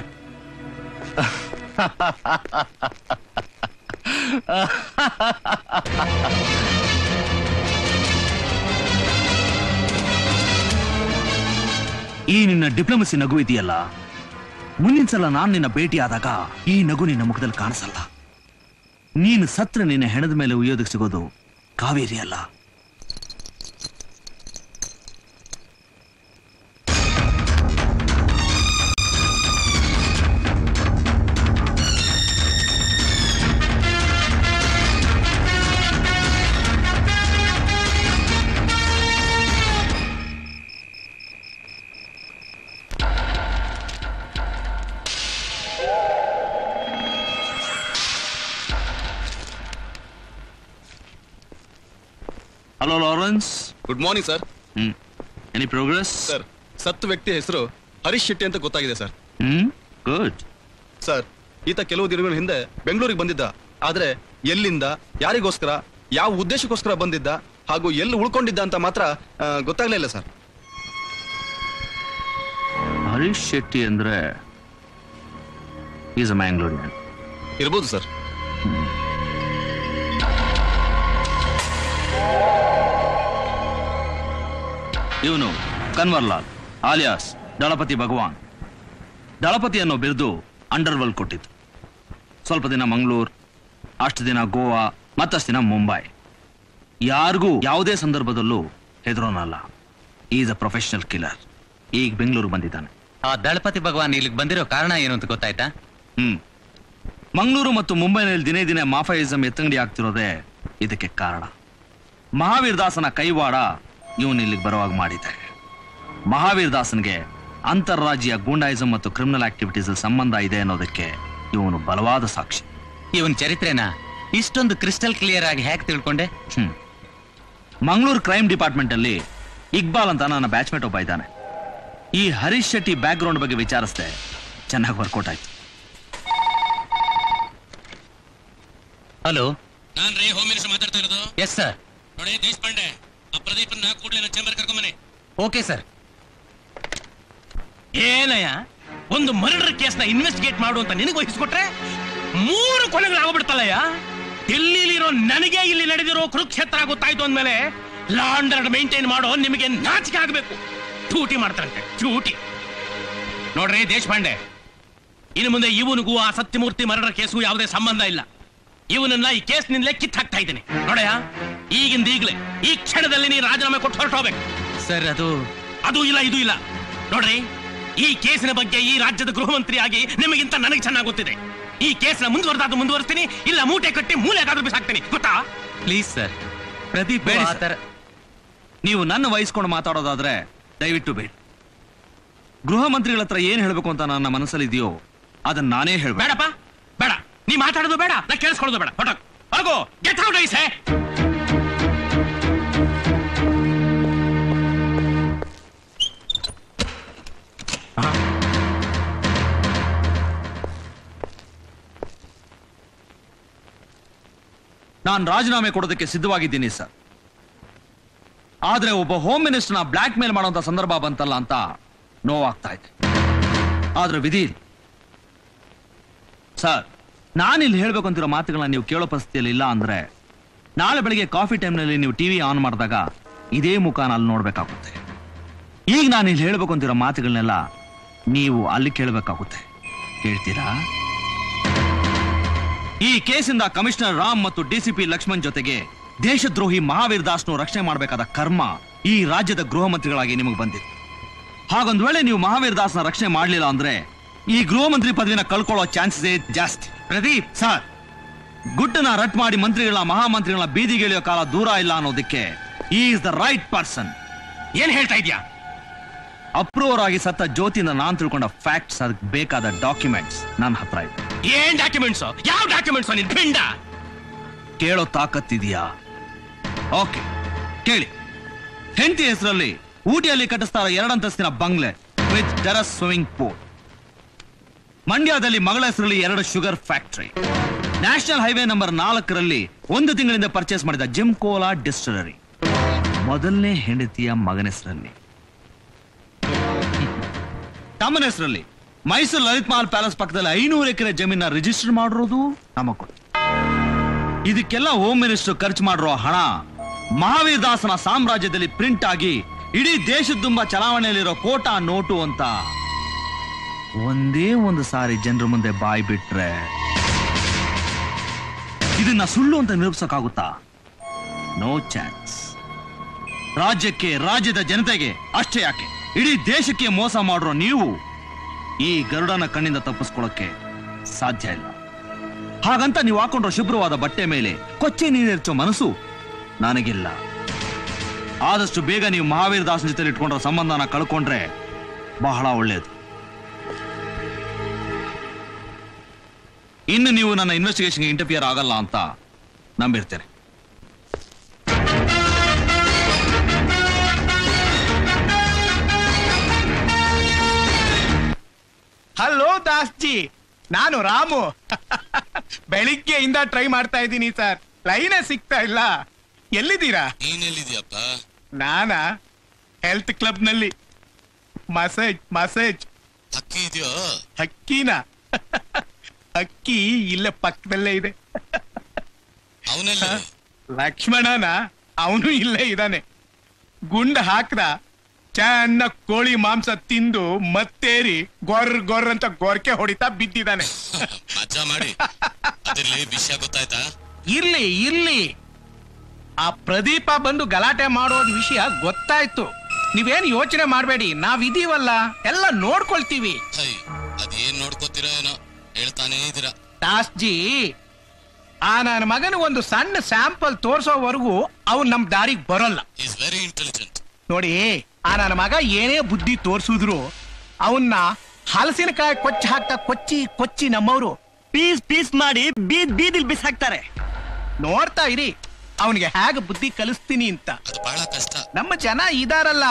ಈ ನಿನ್ನ ಡಿಪ್ಲೊಮಸಿ ನಗು ಇದೆಯಲ್ಲ, ಮುಂದಿನ ಸಲ ನಾನು ನಿನ್ನ ಭೇಟಿ ಆದಾಗ ಈ ನಗು ನಿನ್ನ ಮುಖದಲ್ಲಿ ಕಾಣಿಸಲ್ಲ. ನೀನು ಸತ್ರ ನಿನ್ನ ಹೆಣದ ಮೇಲೆ ಉಯ್ಯೋದಕ್ಕೆ ಸಿಗೋದು ಕಾವೇರಿ ಅಲ್ಲ. Hello Lawrence. Good morning sir. Any progress? Sir, ಸತ್ತು ವ್ಯಕ್ತಿ ಹೆಸರು ಹರೀಶ್ ಶೆಟ್ಟಿ ಅಂತ ಗೊತ್ತಾಗಿದೆ ಸರ್. ಗುಡ್. ಸರ್, ಈತ ಕೆಲವು ದಿನಗಳ ಹಿಂದೆ ಬೆಂಗಳೂರಿಗೆ ಬಂದಿದ್ದ. ಆದ್ರೆ ಎಲ್ಲಿಂದ, ಯಾರಿಗೋಸ್ಕರ, ಯಾವ ಉದ್ದೇಶಕ್ಕೋಸ್ಕರ ಬಂದಿದ್ದ ಹಾಗೂ ಎಲ್ಲಿ ಉಳ್ಕೊಂಡಿದ್ದ ಅಂತ ಮಾತ್ರ ಗೊತ್ತಾಗ್ಲಿಲ್ಲ ಸರ್. ಹರೀಶ್ ಶೆಟ್ಟಿ ಅಂದ್ರೆ ಈಸ್ ಅ ಮ್ಯಾಂಗ್ಳೂರಿಯನ್ ಇರ್ಬೋದು ಸರ್. ಇವನು ಕನ್ವರ್ಲಾಲ್ ಆಲಿಯಾಸ್ ದಳಪತಿ ಭಗವಾನ್. ದಳಪತಿ ಅನ್ನೋ ಬಿರುದು ಅಂಡರ್ವರ್ಲ್ಡ್ ಕೊಟ್ಟಿತ್ತು. ಸ್ವಲ್ಪ ದಿನ ಮಂಗಳೂರು, ಅಷ್ಟು ದಿನ ಗೋವಾ, ಮತ್ತಷ್ಟು ದಿನ ಮುಂಬೈ. ಯಾರಿಗೂ ಯಾವುದೇ ಸಂದರ್ಭದಲ್ಲೂ ಹೆದರೋನಲ್ಲ. Is a professional killer. ಈಗ ಬೆಂಗಳೂರು ಬಂದಿದ್ದಾನೆ. ಆ ದಳಪತಿ ಭಗವಾನ್ ಇಲ್ಲಿಗೆ ಬಂದಿರೋ ಕಾರಣ ಏನು ಅಂತ ಗೊತ್ತಾಯ್ತಾ? ಮಂಗಳೂರು ಮತ್ತು ಮುಂಬೈನಲ್ಲಿ ದಿನೇ ದಿನೇ ಮಾಫಿಯಾಯಿಸಂ ಎತ್ತಂಗಡಿ ಆಗ್ತಿರೋದೇ ಇದಕ್ಕೆ ಕಾರಣ. ಮಹಾವೀರ್ ದಾಸನ ಕೈವಾಡ ಇವನು ಇಲ್ಲಿಗೆ ಬರುವಾಗ ಮಾಡಿದೆ. ಮಹಾವೀರ್ ದಾಸನ್ಗೆ ಅಂತಾರಾಜ್ಯ ಗೂಂಡಾಯಿಸಂ ಮತ್ತು ಕ್ರಿಮಿನಲ್ ಆಕ್ಟಿವಿಟೀಸ್ ಸಂಬಂಧ ಇದೆ ಅನ್ನೋದಕ್ಕೆ ಇವನು ಬಲವಾದ ಸಾಕ್ಷಿ. ಇವನ್ ಚರಿತ್ರೆನ ಇಷ್ಟೊಂದು ಕ್ರಿಸ್ಟಲ್ ಕ್ಲಿಯರ್ ಆಗಿ ಹೇಗೆ ತಿಳ್ಕೊಂಡೆ? ಮಂಗಳೂರು ಕ್ರೈಮ್ ಡಿಪಾರ್ಟ್ಮೆಂಟ್ ಅಲ್ಲಿ ಇಕ್ಬಾಲ್ ಅಂತ ನನ್ನ ಬ್ಯಾಚ್ಮೇಟ್ ಒಬ್ಬ ಇದ್ದಾನೆ. ಈ ಹರೀಶ್ ಶೆಟ್ಟಿ ಬ್ಯಾಕ್ ಗ್ರೌಂಡ್ ಬಗ್ಗೆ ವಿಚಾರಿಸಿದೆ, ಚೆನ್ನಾಗಿ ವರ್ಕೌಟ್ ಆಯ್ತು. ಹಲೋ, ನಾನ್ ರೀ ಹೋಮ್ ಮಿನಿಸ್ಟರ್ ಮಾತಾಡ್ತಾ ಇರೋದು. Yes sir. ನೋಡಿ ದೇಶಪಾಂಡೆ, ಆ ಪ್ರದೀಪನ್ನ ಕೂಡಲೇ ನನ್ನ ಚೇಂಬರ್ ಕರ್ಕೊಂಬನ್ನಿ. Okay sir. ಏನಯ್ಯ, ಒಂದು ಮರ್ಡರ್ ಕೇಸ್ನ ಇನ್ವೆಸ್ಟಿಗೇಟ್ ಮಾಡು ಅಂತ ನಿನಗೆ ವಹಿಸ್ಕೊಟ್ರೆ 3 ಕೊಲೆಗಳು ಆಗ್ಬಿಡ್ತಲ್ಲಯ್ಯ. ಡೆಲ್ಲಿಲಿರೋ ನನಗೆ ಇಲ್ಲಿ ನಡೆದಿರೋ ಕುರುಕ್ಷೇತ್ರ ಗೊತ್ತಾಯ್ತು ಅಂದ್ಮೇಲೆ ಲಾ ಅಂಡ್ ಆರ್ಡರ್ ಮೇಂಟೈನ್ ಮಾಡೋ ನಿಮಗೆ ನಾಚಿಕೆ ಆಗ್ಬೇಕು. ಚೂಟಿ ಮಾಡ್ತಾರಂತೆ, ಚೂಟಿ. ನೋಡ್ರಿ ದೇಶಪಾಂಡೆ, ಇನ್ನು ಮುಂದೆ ಇವನಿಗೂ ಆ ಸತ್ಯಮೂರ್ತಿ ಮರ್ಡರ್ ಕೇಸ್ಗೂ ಯಾವುದೇ ಸಂಬಂಧ ಇಲ್ಲ. ಇವನನ್ನ ಈ ಕೇಸ್ನಿಂದಲೇ ಕಿತ್ ಹಾಕ್ತಾ ಇದ್ದೀನಿ ನೋಡಯ್ಯ. ಈಗಲೇ ಈ ಕ್ಷಣದಲ್ಲಿ ನೀನು ರಾಜೀನಾಮೆ ಕೊಟ್ಟು ಹೊರಟೋಗ್ಬೇಕು. ಸರ್ ಅದು ಇಲ್ಲ ಇದು ಇಲ್ಲ. ನೋಡ್ರಿ, ಈ ಕೇಸಿನ ಬಗ್ಗೆ ಈ ರಾಜ್ಯದ ಗೃಹ ಮಂತ್ರಿಯಾಗಿ ನಿಮಗಿಂತ ನನಗೆ ಚೆನ್ನಾಗಿ ಗೊತ್ತಿದೆ. ಈ ಕೇಸ್ನ ಮುಂದುವರಿಸ್ತೀನಿ, ಇಲ್ಲ ಮೂಟೆ ಕಟ್ಟಿ ಮೂಲೆಗಾದ್ರೂ ಬಿಸಾಕ್ತೀನಿ, ಗೊತ್ತಾ? ಪ್ಲೀಸ್ ಸರ್, ಪ್ರದೀಪ್ ಬೇಡಿ ಆ ಥರ ನೀವು ನನ್ನ ವಹಿಸ್ಕೊಂಡು ಮಾತಾಡೋದಾದ್ರೆ ದಯವಿಟ್ಟು ಬೇಡಿ. ಗೃಹ ಮಂತ್ರಿಗಳ ಹತ್ರ ಏನ್ ಹೇಳ್ಬೇಕು ಅಂತ ನನ್ನ ಮನಸ್ಸಲ್ಲಿದೆಯೋ ಅದನ್ನ ನಾನೇ ಹೇಳ್ಬೇಕು. ಬೇಡಪ್ಪ, ಬೇಡ. ನೀ ಮಾತಾಡೋದು ಬೇಡ, ನಾ ಕೇಳಿಸ್ಕೊಳ್ಳೋದು ಬೇಡ. ಹೊರಗೋ, ಗೆಟ್ ಔಟ್ ಐಸೆ. ನಾನು ರಾಜೀನಾಮೆ ಕೊಡೋದಕ್ಕೆ ಸಿದ್ಧವಾಗಿದ್ದೀನಿ ಸರ್. ಆದ್ರೆ ಒಬ್ಬ ಹೋಮ್ ಮಿನಿಸ್ಟರ್ನ ಬ್ಲಾಕ್ ಮೇಲ್ ಮಾಡುವಂತ ಸಂದರ್ಭ ಬಂತಲ್ಲ ಅಂತ ನೋವಾಗ್ತಾ ಇದೆ. ಆದ್ರೆ ವಿಧಿ ಸರ್, ನಾನಿಲ್ಲಿ ಹೇಳ್ಬೇಕು ಅಂತಿರೋ ಮಾತುಗಳನ್ನ ನೀವು ಕೇಳೋ ಪರಿಸ್ಥಿತಿಯಲ್ಲಿ ಇಲ್ಲ ಅಂದ್ರೆ ನಾಳೆ ಬೆಳಿಗ್ಗೆ ಕಾಫಿ ಟೈಮ್ನಲ್ಲಿ ನೀವು ಟಿವಿ ಆನ್ ಮಾಡಿದಾಗ ಇದೇ ಮುಖಾನ ಅಲ್ಲಿ ನೋಡ್ಬೇಕಾಗುತ್ತೆ. ಈಗ ನಾನು ಇಲ್ಲಿ ಹೇಳ್ಬೇಕು ಅಂತಿರೋ ಮಾತುಗಳನ್ನೆಲ್ಲ ನೀವು ಅಲ್ಲಿ ಕೇಳಬೇಕಾಗುತ್ತೆ. ಕೇಳ್ತೀರಾ? ಈ ಕೇಸಿಂದ ಕಮಿಷನರ್ ರಾಮ್ ಮತ್ತು ಡಿಸಿಪಿ ಲಕ್ಷ್ಮಣ್ ಜೊತೆಗೆ ದೇಶದ್ರೋಹಿ ಮಹಾವೀರ್ ದಾಸ್ನು ರಕ್ಷಣೆ ಮಾಡಬೇಕಾದ ಕರ್ಮ ಈ ರಾಜ್ಯದ ಗೃಹ ಮಂತ್ರಿಗಳಾಗಿ ನಿಮಗೆ ಬಂದಿದೆ. ಹಾಗೊಂದ್ ವೇಳೆ ನೀವು ಮಹಾವೀರ್ ದಾಸ್ನ ರಕ್ಷಣೆ ಮಾಡಲಿಲ್ಲ ಅಂದ್ರೆ ಈ ಗೃಹ ಮಂತ್ರಿ ಪದವಿನ ಕಳ್ಕೊಳ್ಳೋ ಚಾನ್ಸಸ್ ಜಾಸ್ತಿ. ಪ್ರದೀಪ್ ಸರ್, ಗುಟ್ಟನ ರಟ್ ಮಾಡಿ ಮಂತ್ರಿಗಳ ಮಹಾಮಂತ್ರಿಗಳ ಬೀದಿಗಿಳಿಯೋ ಕಾಲ ದೂರ ಇಲ್ಲ ಅನ್ನೋದಕ್ಕೆ ಈಸ್ ದ ರೈಟ್ ಪರ್ಸನ್. ಏನ್ ಹೇಳ್ತಾ ಇದ್ಯಾ? ಅಪ್ರೂವರ್ ಆಗಿ ಸತ್ತ ಜ್ಯೋತಿನ ನಾನ್ ತಿಳ್ಕೊಂಡ ಫ್ಯಾಕ್ಟ್ಸ್, ಅದಕ್ಕೆ ಬೇಕಾದ ಡಾಕ್ಯುಮೆಂಟ್ಸ್ ನನ್ನ ಹತ್ರ ಇದೆ. ಏನ್ ಡಾಕ್ಯುಮೆಂಟ್ಸ್? ಯಾವ ಡಾಕ್ಯುಮೆಂಟ್ಸ್? ನಿನ್ ಪಿಂಡ ಕೇಳೋ ತಾಕತ್ತಿದೆಯಾ? ಓಕೆ, ಕೇಳಿ. ಹೆಂಡತಿ ಹೆಸರಲ್ಲಿ ಊಟಿಯಲ್ಲಿ ಕಟ್ಟಿಸ್ತಾರ 2 ಅಂತಸ್ತಿನ ಬಂಗ್ಲೆ ವಿತ್ ಟೆರಸ್ ಸ್ವಿಮ್ಮಿಂಗ್ ಪೂಲ್. ಮಂಡ್ಯದಲ್ಲಿ ಮಗಳ ಹೆಸರಲ್ಲಿ 2 sugar factory. National highway number 4ರಲ್ಲಿ 1 ತಿಂಗಳಿಂದ ಪರ್ಚೇಸ್ ಮಾಡಿದ ಜಿಮ್ ಕೋಲಾ ಡಿಸ್ಟಿಲರಿ. ಮೊದಲನೇ ಹೆಂಡತಿಯ ಮಗನ ಹೆಸರಲ್ಲಿ. ತಮ್ಮನ ಹೆಸರಲ್ಲಿ ಮೈಸೂರು ಲಲಿತ್ ಮಹಲ್ ಪ್ಯಾಲೇಸ್ ಪಕ್ಕದಲ್ಲಿ 500 ಎಕರೆ ಜಮೀನ ರಿಜಿಸ್ಟರ್ ಮಾಡಿರೋದು ನಮಗ್ ಗೊತ್ತು. ಇದಕ್ಕೆಲ್ಲ ಹೋಮ್ ಮಿನಿಸ್ಟರ್ ಖರ್ಚು ಮಾಡಿರೋ ಹಣ ಮಹಾವೀರ್ ದಾಸನ ಸಾಮ್ರಾಜ್ಯದಲ್ಲಿ ಪ್ರಿಂಟ್ ಆಗಿ ಇಡೀ ದೇಶದ ತುಂಬ ಚಲಾವಣೆಯಲ್ಲಿರೋ ಕೋಟಾ ನೋಟು ಅಂತ ಒಂದೇ ಒಂದು ಸಾರಿ ಜನರ ಮುಂದೆ ಬಾಯಿ ಬಿಟ್ರೆ ಇದನ್ನ ಸುಳ್ಳು ಅಂತ ನಿರೂಪಿಸಕ್ಕಾಗುತ್ತಾ? No chance. ರಾಜ್ಯಕ್ಕೆ, ರಾಜ್ಯದ ಜನತೆಗೆ ಅಷ್ಟೇ ಯಾಕೆ, ಇಡೀ ದೇಶಕ್ಕೆ ಮೋಸ ಮಾಡಿರೋ ನೀವು ಈ ಗರುಡನ ಕಣ್ಣಿಂದ ತಪ್ಪಿಸ್ಕೊಳ್ಳೋಕೆ ಸಾಧ್ಯ ಇಲ್ಲ. ಹಾಗಂತ ನೀವು ಹಾಕೊಂಡ್ರೋ ಶುಭ್ರವಾದ ಬಟ್ಟೆ ಮೇಲೆ ಕೊಚ್ಚೆ ನೀರಿರ್ಚೋ ಮನಸ್ಸು ನನಗಿಲ್ಲ. ಆದಷ್ಟು ಬೇಗ ನೀವು ಮಹಾವೀರ್ ದಾಸನ ಜೊತೆ ಇಟ್ಕೊಂಡ್ರ ಸಂಬಂಧನ ಕಳ್ಕೊಂಡ್ರೆ ಬಹಳ ಒಳ್ಳೆಯದು. ಇನ್ನು ನೀವು ನನ್ನ ಇನ್ವೆಸ್ಟಿಗೇಷನ್ಗೆ ಇಂಟರ್ಫಿಯರ್ ಆಗಲ್ಲ ಅಂತ ನಂಬಿರ್ತೇನೆ. ಹಲೋ ದಾಸ್ಜಿ, ನಾನು ರಾಮು. ಬೆಳಿಗ್ಗೆಯಿಂದ ಟ್ರೈ ಮಾಡ್ತಾ ಇದ್ದೀನಿ ಸರ್, ಲೈನೇ ಸಿಗ್ತಾ ಇಲ್ಲ. ಎಲ್ಲಿದ್ದೀರಾ? ನೀನೆಲ್ಲಿದ್ಯಪ್ಪ? ನಾನಾ ಹೆಲ್ತ್ ಕ್ಲಬ್ ನಲ್ಲಿ. ಮಸೇಜ್ ಅಕ್ಕಿ ಇದೆಯೋ? ಅಕ್ಕಿನ? ಅಕ್ಕಿ ಇಲ್ಲೇ ಪಕ್ಕದಲ್ಲೇ ಇದೆ. ಅವನೆಲ್ಲ ಲಕ್ಷ್ಮಣನ? ಅವನು ಇಲ್ಲೇ ಇದ್ದಾನೆ. ಗುಂಡ ಹಾಕ್ದ ಚೆನ್ನಾಗಿ ಕೋಳಿ ಮಾಂಸ ತಿಂದು ಮತ್ತೇರಿ ಗೊರ್ ಅಂತ ಗೊರ್ಕೆ ಹೊಡಿತಾ ಬಿದ್ದಿದ್ದಾನೆ. ಮಜಾ ಮಾಡಿ. ಅದರಲ್ಲಿ ವಿಷಯ ಗೊತ್ತಾಯ್ತಾ? ಇರ್ಲಿ. ಆ ಪ್ರದೀಪ ಬಂದು ಗಲಾಟೆ ಮಾಡೋದ್ ವಿಷಯ ಗೊತ್ತಾಯ್ತು. ನೀವೇನು ಯೋಚನೆ ಮಾಡ್ಬೇಡಿ, ನಾವಿದೀವಲ್ಲ, ಎಲ್ಲ ನೋಡ್ಕೊಳ್ತೀವಿ. ಅದೇನ್ ನೋಡ್ಕೋತೀರಾ ಏನೋ, ಹೇಳ್ತಾನೇ ಇದೀರಾ. ದಾಸ್ಜಿ, ಆ ನನ್ನ ಮಗನ ಒಂದು ಸಣ್ಣ ಸ್ಯಾಂಪಲ್ ತೋರ್ಸೋವರೆಗೂ ಅವ್ನು ನಮ್ ದಾರಿಗೆ ಬರೋಲ್ಲ. Is very intelligent. ನೋಡಿ, ಆ ನನ್ನ ಮಗ ಏನೇ ಬುದ್ಧಿ ತೋರ್ಸಿದ್ರು ಅವನ್ನ ಹಲಸಿನಕಾಯಿ ಕೊಚ್ಚಿ ನಮ್ಮವರು ಪೀಸ್ ಮಾಡಿ ಬೀದಿಲ್ ಬಿಸಾಕ್ತಾರೆ. ನೋಡ್ತಾ ಇರಿ ಅವನಿಗೆ ಹೇಗೆ ಬುದ್ಧಿ ಕಲಿಸ್ತೀನಿ ಅಂತ. ಅದು ಬಹಳ ಕಷ್ಟ. ನಮ್ಮ ಜನ ಇದಾರಲ್ಲ,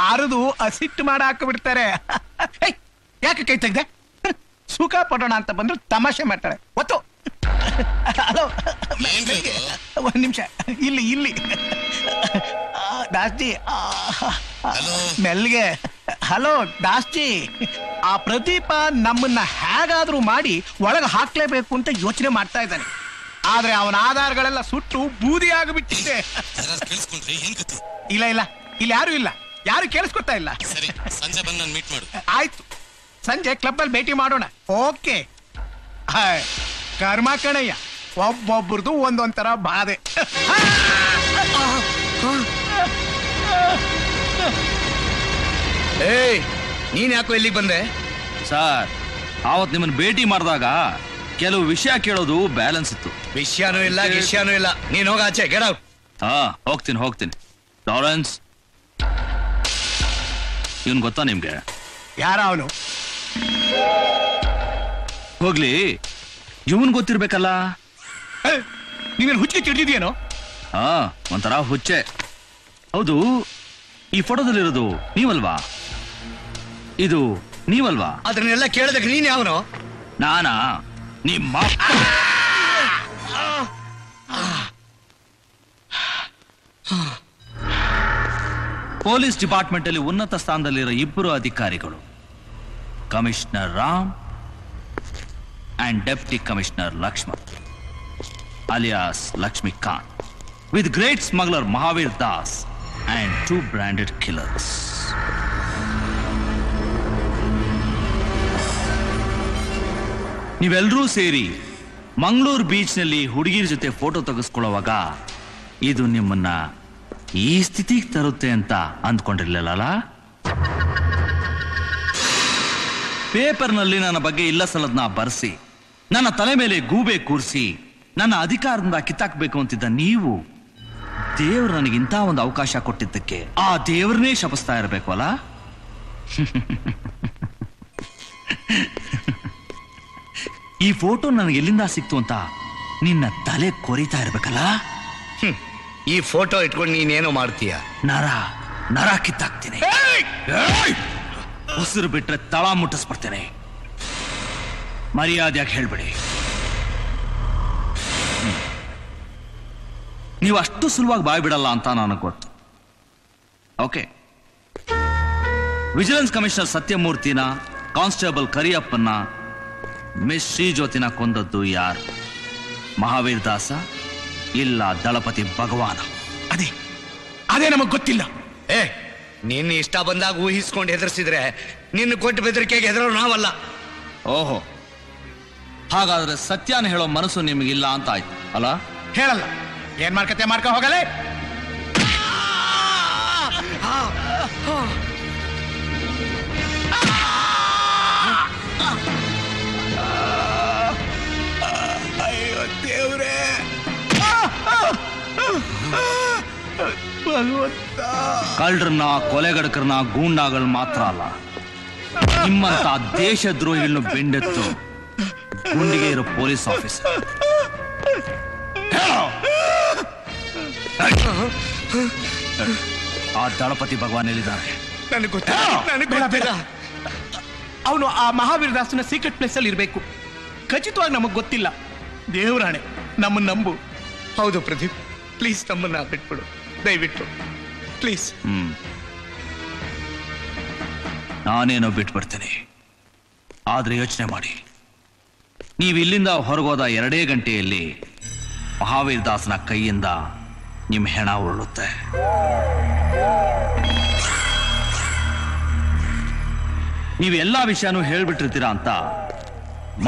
ಆರದು ಅಸಿಟ್ಟು ಮಾಡಾಕ ಬಿಡ್ತಾರೆ. ಯಾಕೆ ಕೈ ತೆಗ್ದೆ? ಸುಖ ಪಡೋಣ ಅಂತ ಬಂದ್ರು ತಮಾಷೆ ಮಾಡ್ತಾರೆ. ಒತ್ತು. ಹಲೋ, ಒಂದ್ ನಿಮಿಷ. ಇಲ್ಲಿ ದಾಸ್ಜಿ, ಮೆಲ್ಗೆ. ಹಲೋ ದಾಸ್ಜಿ, ಆ ಪ್ರದೀಪ ನಮ್ಮನ್ನ ಹೇಗಾದ್ರೂ ಮಾಡಿ ಒಳಗೆ ಹಾಕ್ಲೇಬೇಕು ಅಂತ ಯೋಚನೆ ಮಾಡ್ತಾ ಇದ್ದಾನೆ. ಆದ್ರೆ ಅವನ ಆಧಾರಗಳೆಲ್ಲ ಸುಟ್ಟು ಬೂದಿ ಆಗಿಬಿಟ್ಟಿದೆ. ಇಲ್ಲ ಇಲ್ಲಿ ಯಾರು ಕೇಳಿಸ್ಕೊತಾ ಇಲ್ಲ. ಸರಿ, ಸಂಜೆ ಬಂದು ನಾನು ಮೀಟ್ ಮಾಡು. ಆಯ್ತು. ಸಂಜೆ ಕ್ಲಬ್ ಅಲ್ಲಿ ಭೇಟಿ ಮಾಡೋಣ. ಓಕೆ. ಕರ್ಮ ಕಣಯ್ಯ, ಒಬ್ಬೊಬ್ರದು ಒಂದೊಂಥರ ಬಾಧೆ. ಏಯ್, ನೀನ್ ಯಾಕೋ ಇಲ್ಲಿಗೆ ಬಂದೆ? ಸರ್, ಅವತ್ ನಿಮ್ಮನ್ನ ಭೇಟಿ ಮಾಡಿದಾಗ ಕೆಲವು ವಿಷಯ ಕೇಳೋದು ಬ್ಯಾಲೆನ್ಸ್ ಇತ್ತು. ವಿಷಯನೂ ಇಲ್ಲ ಗಿಷ್ಯಾನೂ ಇಲ್ಲ, ನೀನ್ ಹೋಗ ಆಚೆ, ಗೆಟ್ ಔಟ್. ಹಾ, ಹೋಗ್ತೀನಿ. ಲಾರೆನ್ಸ್, ಇವನ್ ಗೊತ್ತಾ ನಿಮ್ಗೆ? ಯಾರ ಅವನು? ಹೋಗ್ಲಿ, ಇವನ್ ಗೊತ್ತಿರ್ಬೇಕಲ್ಲ. ನೀವೇನು ಹುಚ್ಚಿಗೆ ಚಿಡ್ದಿದ್ಯೇನೋ? ಹಾ, ಒಂಥರ ಹುಚ್ಚೆ. ಹೌದು, ಈ ಫೋಟೋದಲ್ಲಿರೋದು ನೀವಲ್ವಾ? ಇದು ನೀವಲ್ವಾ? ಅದನ್ನೆಲ್ಲ ಕೇಳದಕ್ಕೆ ನೀನ್ ಯಾವನು? ನಾನಾ? ನಿಮ್ಮ ಪೊಲೀಸ್ ಡಿಪಾರ್ಟ್ಮೆಂಟ್ ಅಲ್ಲಿ ಉನ್ನತ ಸ್ಥಾನದಲ್ಲಿರೋ ಇಬ್ಬರು ಅಧಿಕಾರಿಗಳು, commissioner Ram and deputy commissioner Lakshman alias Lakshmikant, with great smuggler Mahavir Das and 2 branded killers. ನೀವೆಲ್ಲರೂ ಸೇರಿ ಮಂಗಳೂರು ಬೀಚ್ನಲ್ಲಿ ಹುಡುಗಿರ ಜೊತೆ ಫೋಟೋ ತೆಗೆಸ್ಕೊಳ್ಳುವಾಗ ಇದು ನಿಮ್ಮನ್ನ ಈ ಸ್ಥಿತಿಗೆ ತರುತ್ತೆ ಅಂತ ಅಂದ್ಕೊಂಡಿರ್ಲಿಲ್ಲ. ಪೇಪರ್ನಲ್ಲಿ ನನ್ನ ಬಗ್ಗೆ ಇಲ್ಲ ಸಲದ್ನ ಬರ್ಸಿ, ನನ್ನ ತಲೆ ಮೇಲೆ ಗೂಬೆ ಕೂರಿಸಿ ನನ್ನ ಅಧಿಕಾರದಿಂದ ಕಿತ್ತಾಕ್ಬೇಕು ಅಂತಿದ್ದ ನೀವು, ದೇವ್ರು ನನಗಿಂತ ಒಂದು ಅವಕಾಶ ಕೊಟ್ಟಿದ್ದಕ್ಕೆ ಆ ದೇವ್ರನ್ನೇ ಶಪಿಸ್ತಾ ಇರಬೇಕು ಅಲ್ಲ? ಈ ಫೋಟೋ ನನಗೆ ಎಲ್ಲಿಂದ ಸಿಕ್ತು ಅಂತ ನಿನ್ನ ತಲೆ ಕೊರಿತಾ ಇರ್ಬೇಕಲ್ಲ? ಈ ಫೋಟೋ ಇಟ್ಕೊಂಡು ನೀನೇನೋ ಮಾಡ್ತೀಯ? ನರ ಕಿತ್ತಾಕ್ತೀನಿ. ಉಸಿರು ಬಿಟ್ರೆ ತಳ ಮುಟ್ಟಿಸ್ಬಿಡ್ತೇನೆ. ಮರ್ಯಾದೆಯಾಗಿ ಹೇಳ್ಬಿಡಿ. ನೀವು ಅಷ್ಟು ಸುಲಭವಾಗಿ ಬಾಯ್ ಬಿಡಲ್ಲ ಅಂತ ನನಗೆ ಗೊತ್ತು. ಓಕೆ, ವಿಜಿಲೆನ್ಸ್ ಕಮಿಷನರ್ ಸತ್ಯಮೂರ್ತಿನ, ಕಾನ್ಸ್ಟೇಬಲ್ ಕರಿಯಪ್ಪನ್ನ, ಮಿಸ್ ಶ್ರೀಜ್ಯೋತಿನ ಕೊಂದದ್ದು ಯಾರು? ಮಹಾವೀರ್ ದಾಸ ಇಲ್ಲ ದಳಪತಿ ಭಗವಾನ? ಅದೇ ನಮಗ್ ಗೊತ್ತಿಲ್ಲ. ನಿನ್ನ ಇಷ್ಟ ಬಂದಾಗ ಊಹಿಸ್ಕೊಂಡು ಹೆದರ್ಸಿದ್ರೆ ನಿನ್ನ ಕೊಟ್ಟು ಬೆದರಿಕೆಗೆ ಹೆದರೋರು ನಾವಲ್ಲ. ಓಹೋ, ಹಾಗಾದ್ರೆ ಸತ್ಯನ ಹೇಳೋ ಮನಸ್ಸು ನಿಮಗಿಲ್ಲ ಅಂತ ಆಯ್ತು ಅಲ್ಲ? ಹೇಳಲ್ಲ. ಏನ್ ಮಾಡ್ಕ ಹೋಗಲೇ. ಅಯ್ಯೋ ದೇವ್ರೇ, ಕಳ್ಳರನ್ನ, ಕೊಲೆಗಡಕರನ್ನ, ಗೂಂಡಾಗಳು ಮಾತ್ರ ಅಲ್ಲ, ನಿಮ್ಮಂತ ದೇಶದ್ರೋಹಿಗಳನ್ನು ಬೆಂಡೆತ್ತು ಗುಂಡಿಗೆ ಇರೋ ಪೊಲೀಸ್ ಆಫೀಸರ್. ಆ ದಳಪತಿ ಭಗವಾನ್ ಎಲ್ಲಿದ್ದಾರೆ? ನನಗೆ ಗೊತ್ತಿಲ್ಲ. ಅವನು ಆ ಮಹಾವೀರ್ ದಾಸನ ಸೀಕ್ರೆಟ್ ಪ್ಲೇಸ್ ಅಲ್ಲಿ ಇರ್ಬೇಕು. ಖಚಿತವಾಗಿ ನಮಗ್ ಗೊತ್ತಿಲ್ಲ. ದೇವರಾಣೆ, ನಮ್ಮನ್ನ ನಂಬು. ಹೌದು ಪ್ರದೀಪ್, ಪ್ಲೀಸ್ ನಮ್ಮನ್ನ ಬಿಟ್ಬಿಡು, ದಯವಿಟ್ಟು ಪ್ಲೀಸ್. ನಾನೇನೋ ಬಿಟ್ಬಿಡ್ತೇನೆ, ಆದ್ರೆ ಯೋಚನೆ ಮಾಡಿ, ನೀವು ಇಲ್ಲಿಂದ ಹೊರಗೋದ 2 ಗಂಟೆಯಲ್ಲಿ ಮಹಾವೀರ್ ದಾಸನ ಕೈಯಿಂದ ನಿಮ್ಮ ಹೆಣ ಉರುಳುತ್ತೆ. ನೀವೆಲ್ಲಾ ವಿಷಯನೂ ಹೇಳ್ಬಿಟ್ಟಿರ್ತೀರಾ ಅಂತ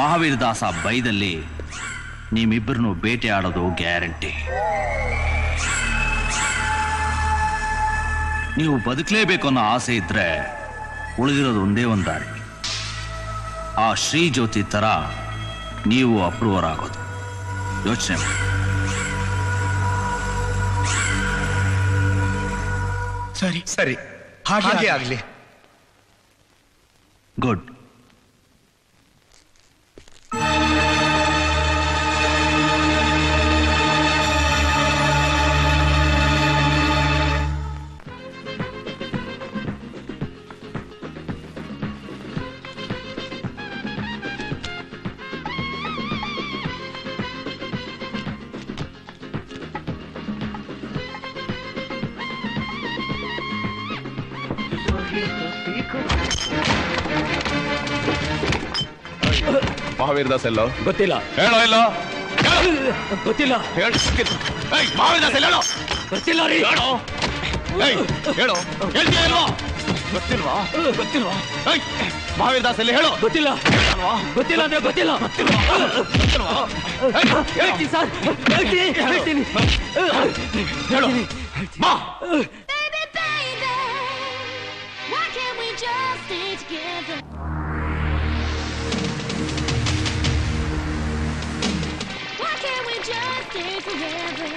ಮಹಾವೀರ್ ದಾಸ ಬೈದಲ್ಲಿ ನಿಮ್ಮಿಬ್ಬರನ್ನು ಬೇಟೆ ಆಡೋದು ಗ್ಯಾರಂಟಿ. ನೀವು ಬದುಕಲೇಬೇಕು ಅನ್ನೋ ಆಸೆ ಇದ್ರೆ ಉಳಿದಿರೋದು ಒಂದೇ ಒಂದು ದಾರಿ. ಆ ಶ್ರೀಜ್ಯೋತಿ ತರ ನೀವು ಅಪ್ರೂವರ್ ಆಗೋದು. ಯೋಚನೆ ಮಾಡಿ. ಸರಿ ಸರಿ, ಹಾಗೆ ಆಗ್ಲಿ. ಗುಡ್. ಮಹಾವೀರ್ ದಾಸ್ ಎಲ್ಲೋ? ಗೊತ್ತಿಲ್ಲ. ಹೇಳೋ ಎಲ್ಲೋ? ಗೊತ್ತಿಲ್ಲ. ಮಹಾವೀರ್ ದಾಸ್ ಎಲ್ಲೋ? ಗೊತ್ತಿಲ್ಲ ರೀ. ಹೇಳೋ. ಹೇಳೋ, ಹೇಳ್ತೀಯ ಇಲ್ವೋ? ಗೊತ್ತಿಲ್ವಾ ಗೊತ್ತಿಲ್ವಾ ಮಹಾವೀರ್ ದಾಸ್ ಎಲ್ಲಿ ಹೇಳು ಗೊತ್ತಿಲ್ಲ ಗೊತ್ತಿಲ್ಲ ಅಂದ್ರೆ ಗೊತ್ತಿಲ್ಲ ಹೇಳ್ತೀನಿ ಸರ್ ಹೇಳ್ತೀನಿ ಹೇಳು ಬಾ Why can't we just stay together? Why can't we just stay together?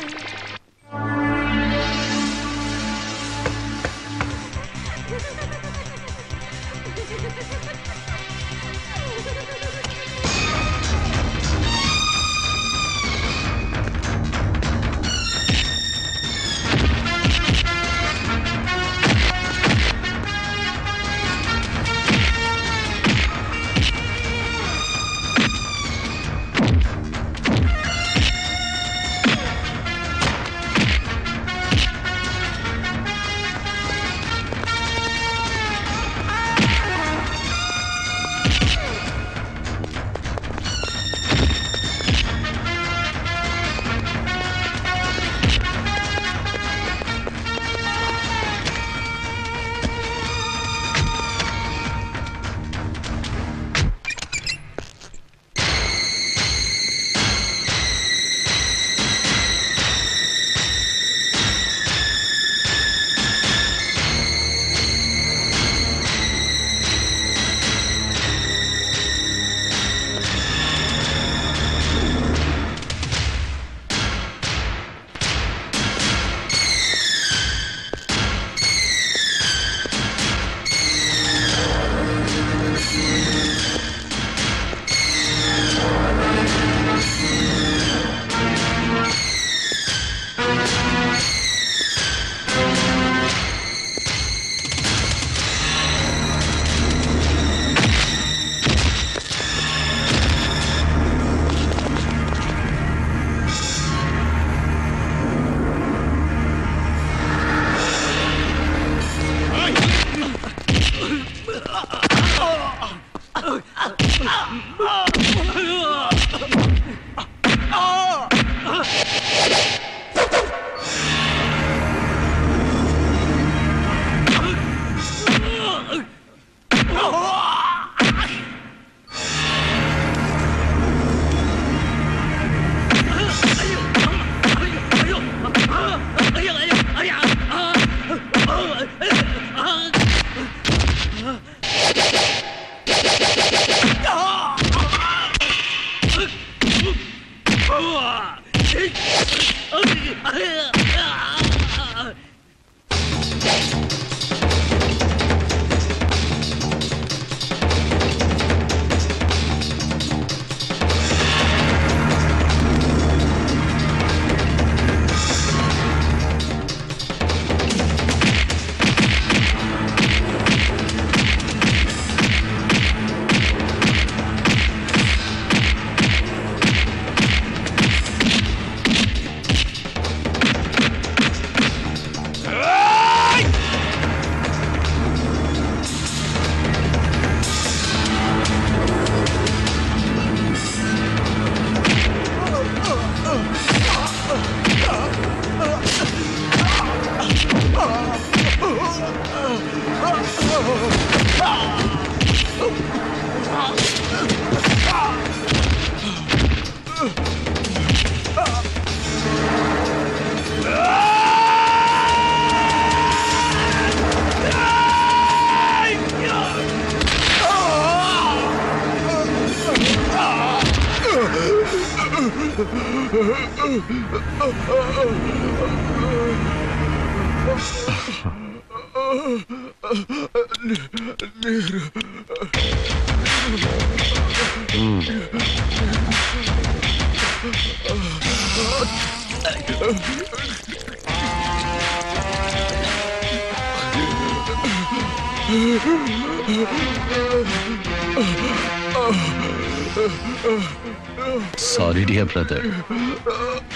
Sorry, dear brother.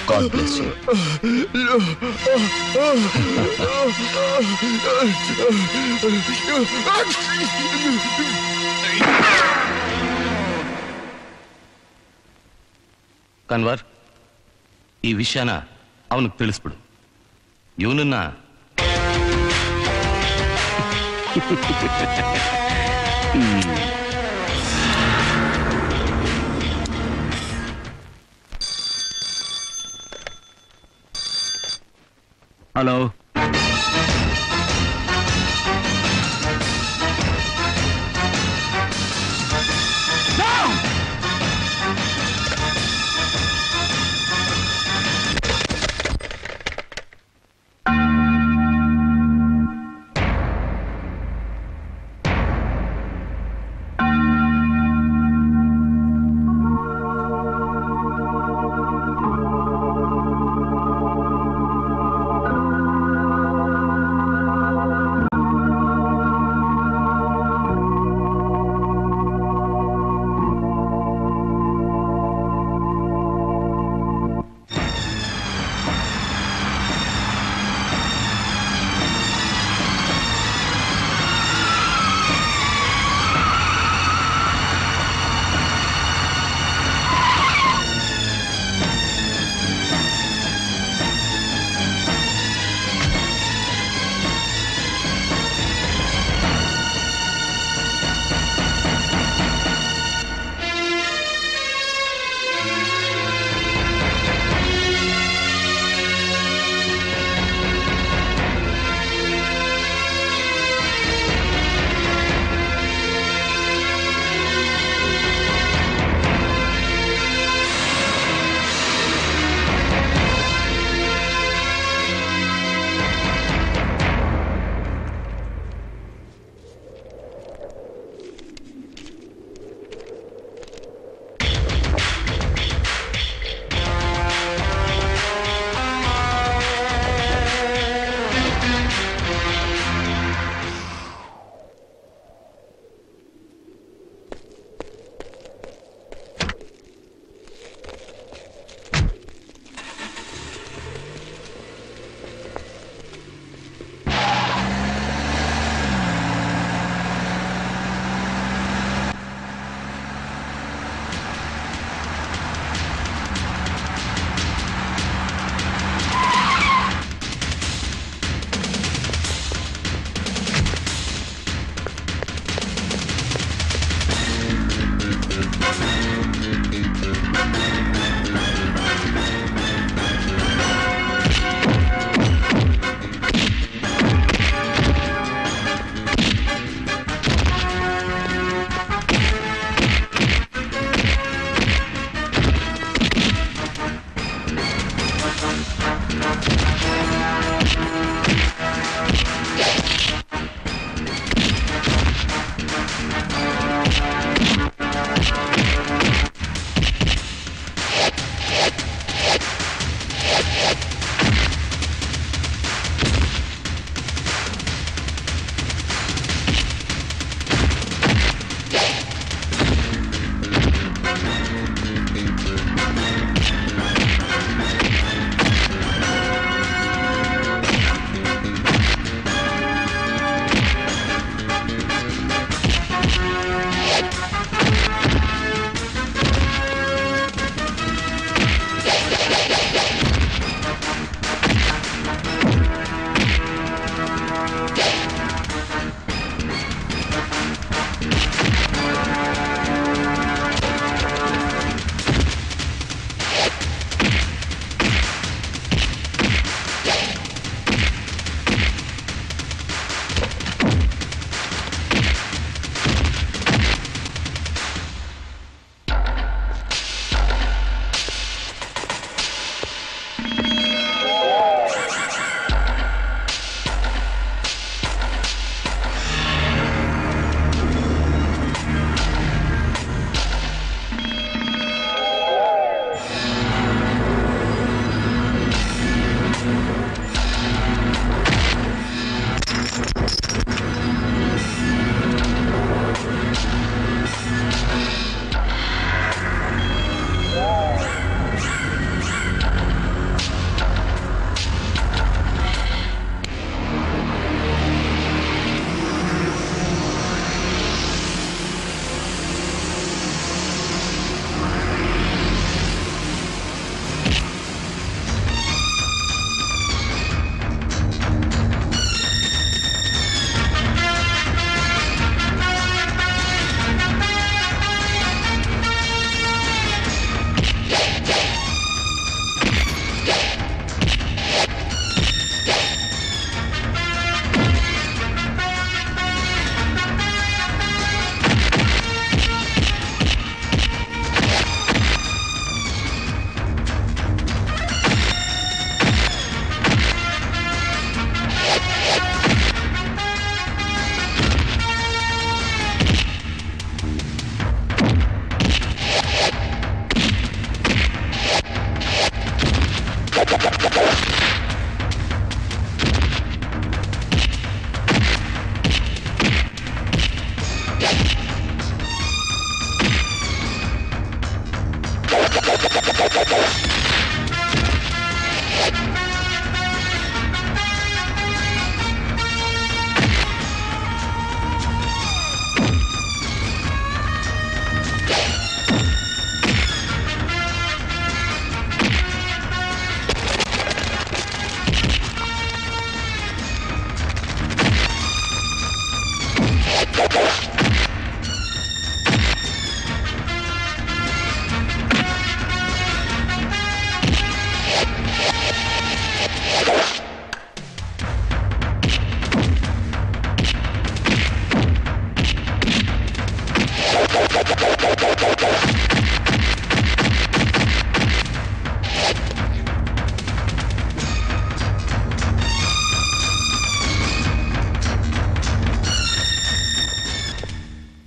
God bless you. Kanwar, ಈ ವಿಷಯನ ಅವನಿಗೆ ತಿಳಿಸ್ಬಿಡು. ಇವನನ್ನ ಹಲೋ,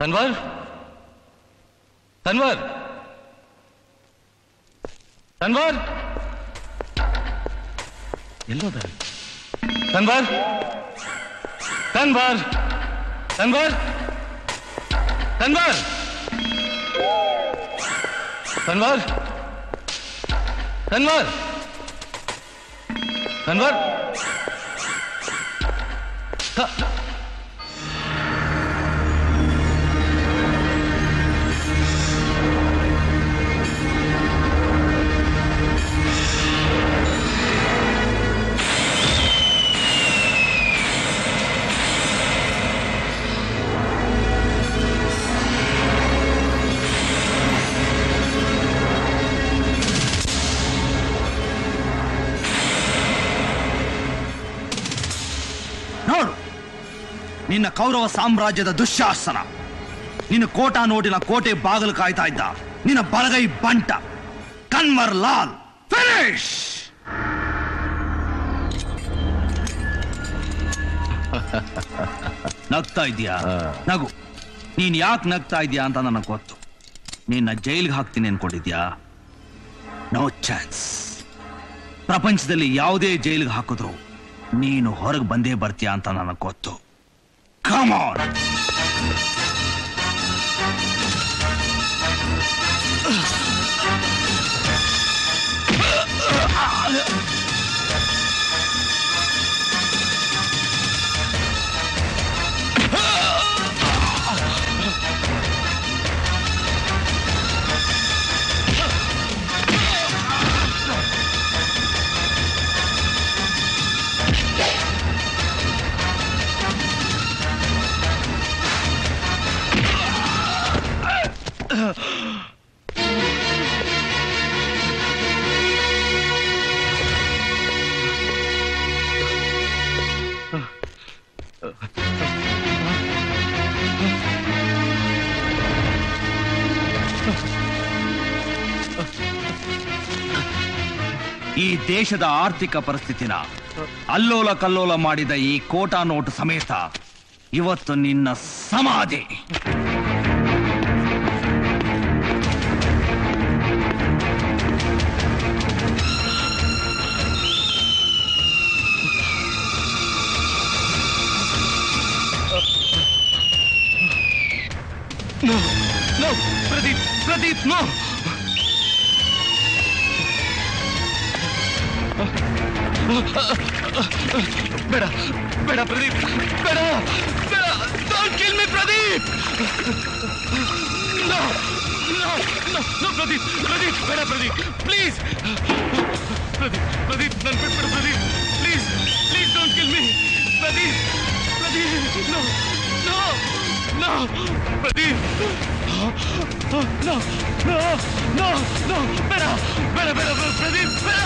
तनवर तनवर तनवर ಎಲ್ಲೋದ ತನ್ವರ್ ತನ್ವರ್ ತನ್ವರ್ ತನ್ವರ್ ತನ್ವರ್ ತನ್ವರ್ ತನ್ವರ್ ನಿನ್ನ ಕೌರವ ಸಾಮ್ರಾಜ್ಯದ ದುಶ್ಯಾಸನ. ನಿನ್ನ ಕೋಟಾ ನೋಟಿನ ಕೋಟೆ ಬಾಗಿಲು ಕಾಯ್ತಾ ಇದ್ದ ನಿನ್ನ ಬಲಗೈ ಬಂಟ ಕನ್ವರ್ ಲಾಲ್. ಫಿನಿಶ್! ನಗ್ತಾ ಇದೀಯಾ? ನಗು. ನೀನ್ ಯಾಕೆ ನಗ್ತಾ ಇದೀಯಾ ಅಂತ ನನಗೆ ಗೊತ್ತು. ನಿನ್ನ ಜೈಲ್ಗೆ ಹಾಕ್ತೀನಿ ಅನ್ಕೊಂಡಿದ್ಯಾ? No chance. ಪ್ರಪಂಚದಲ್ಲಿ ಯಾವುದೇ ಜೈಲ್ಗೆ ಹಾಕಿದ್ರು ನೀನು ಹೊರಗೆ ಬಂದೇ ಬರ್ತೀಯಾ ಅಂತ ನನಗೆ ಗೊತ್ತು. Come on! ಈ ದೇಶದ ಆರ್ಥಿಕ ಪರಿಸ್ಥಿತಿನ ಅಲ್ಲೋಲ ಕಲ್ಲೋಲ ಮಾಡಿದ ಈ ಕೋಟಾ ನೋಟು ಸಮೇತ ಇವತ್ತು ನಿನ್ನ ಸಮಾಧಿ. No, no, Pradeep, Pradeep, no! ಬೇಡ ಬೇಡ ಪ್ರದೀಪ್, ಬೇಡ ಬೇಡ, don't kill me Pradeep. No no no no Pradeep, Pradeep ಬೇಡ ಪ್ರದೀಪ್, ಪ್ಲೀಸ್ ಪ್ರದೀಪ್, ಪ್ರದೀಪ್ ನನ್ನ ಬಿಟ್ಬಿಡು Pradeep, please please don't kill me Pradeep, Pradeep no no no Pradeep, no no no no ಬೇಡ ಬೇಡ ಬೇಡ ಪ್ರದೀಪ್ ಬೇಡ.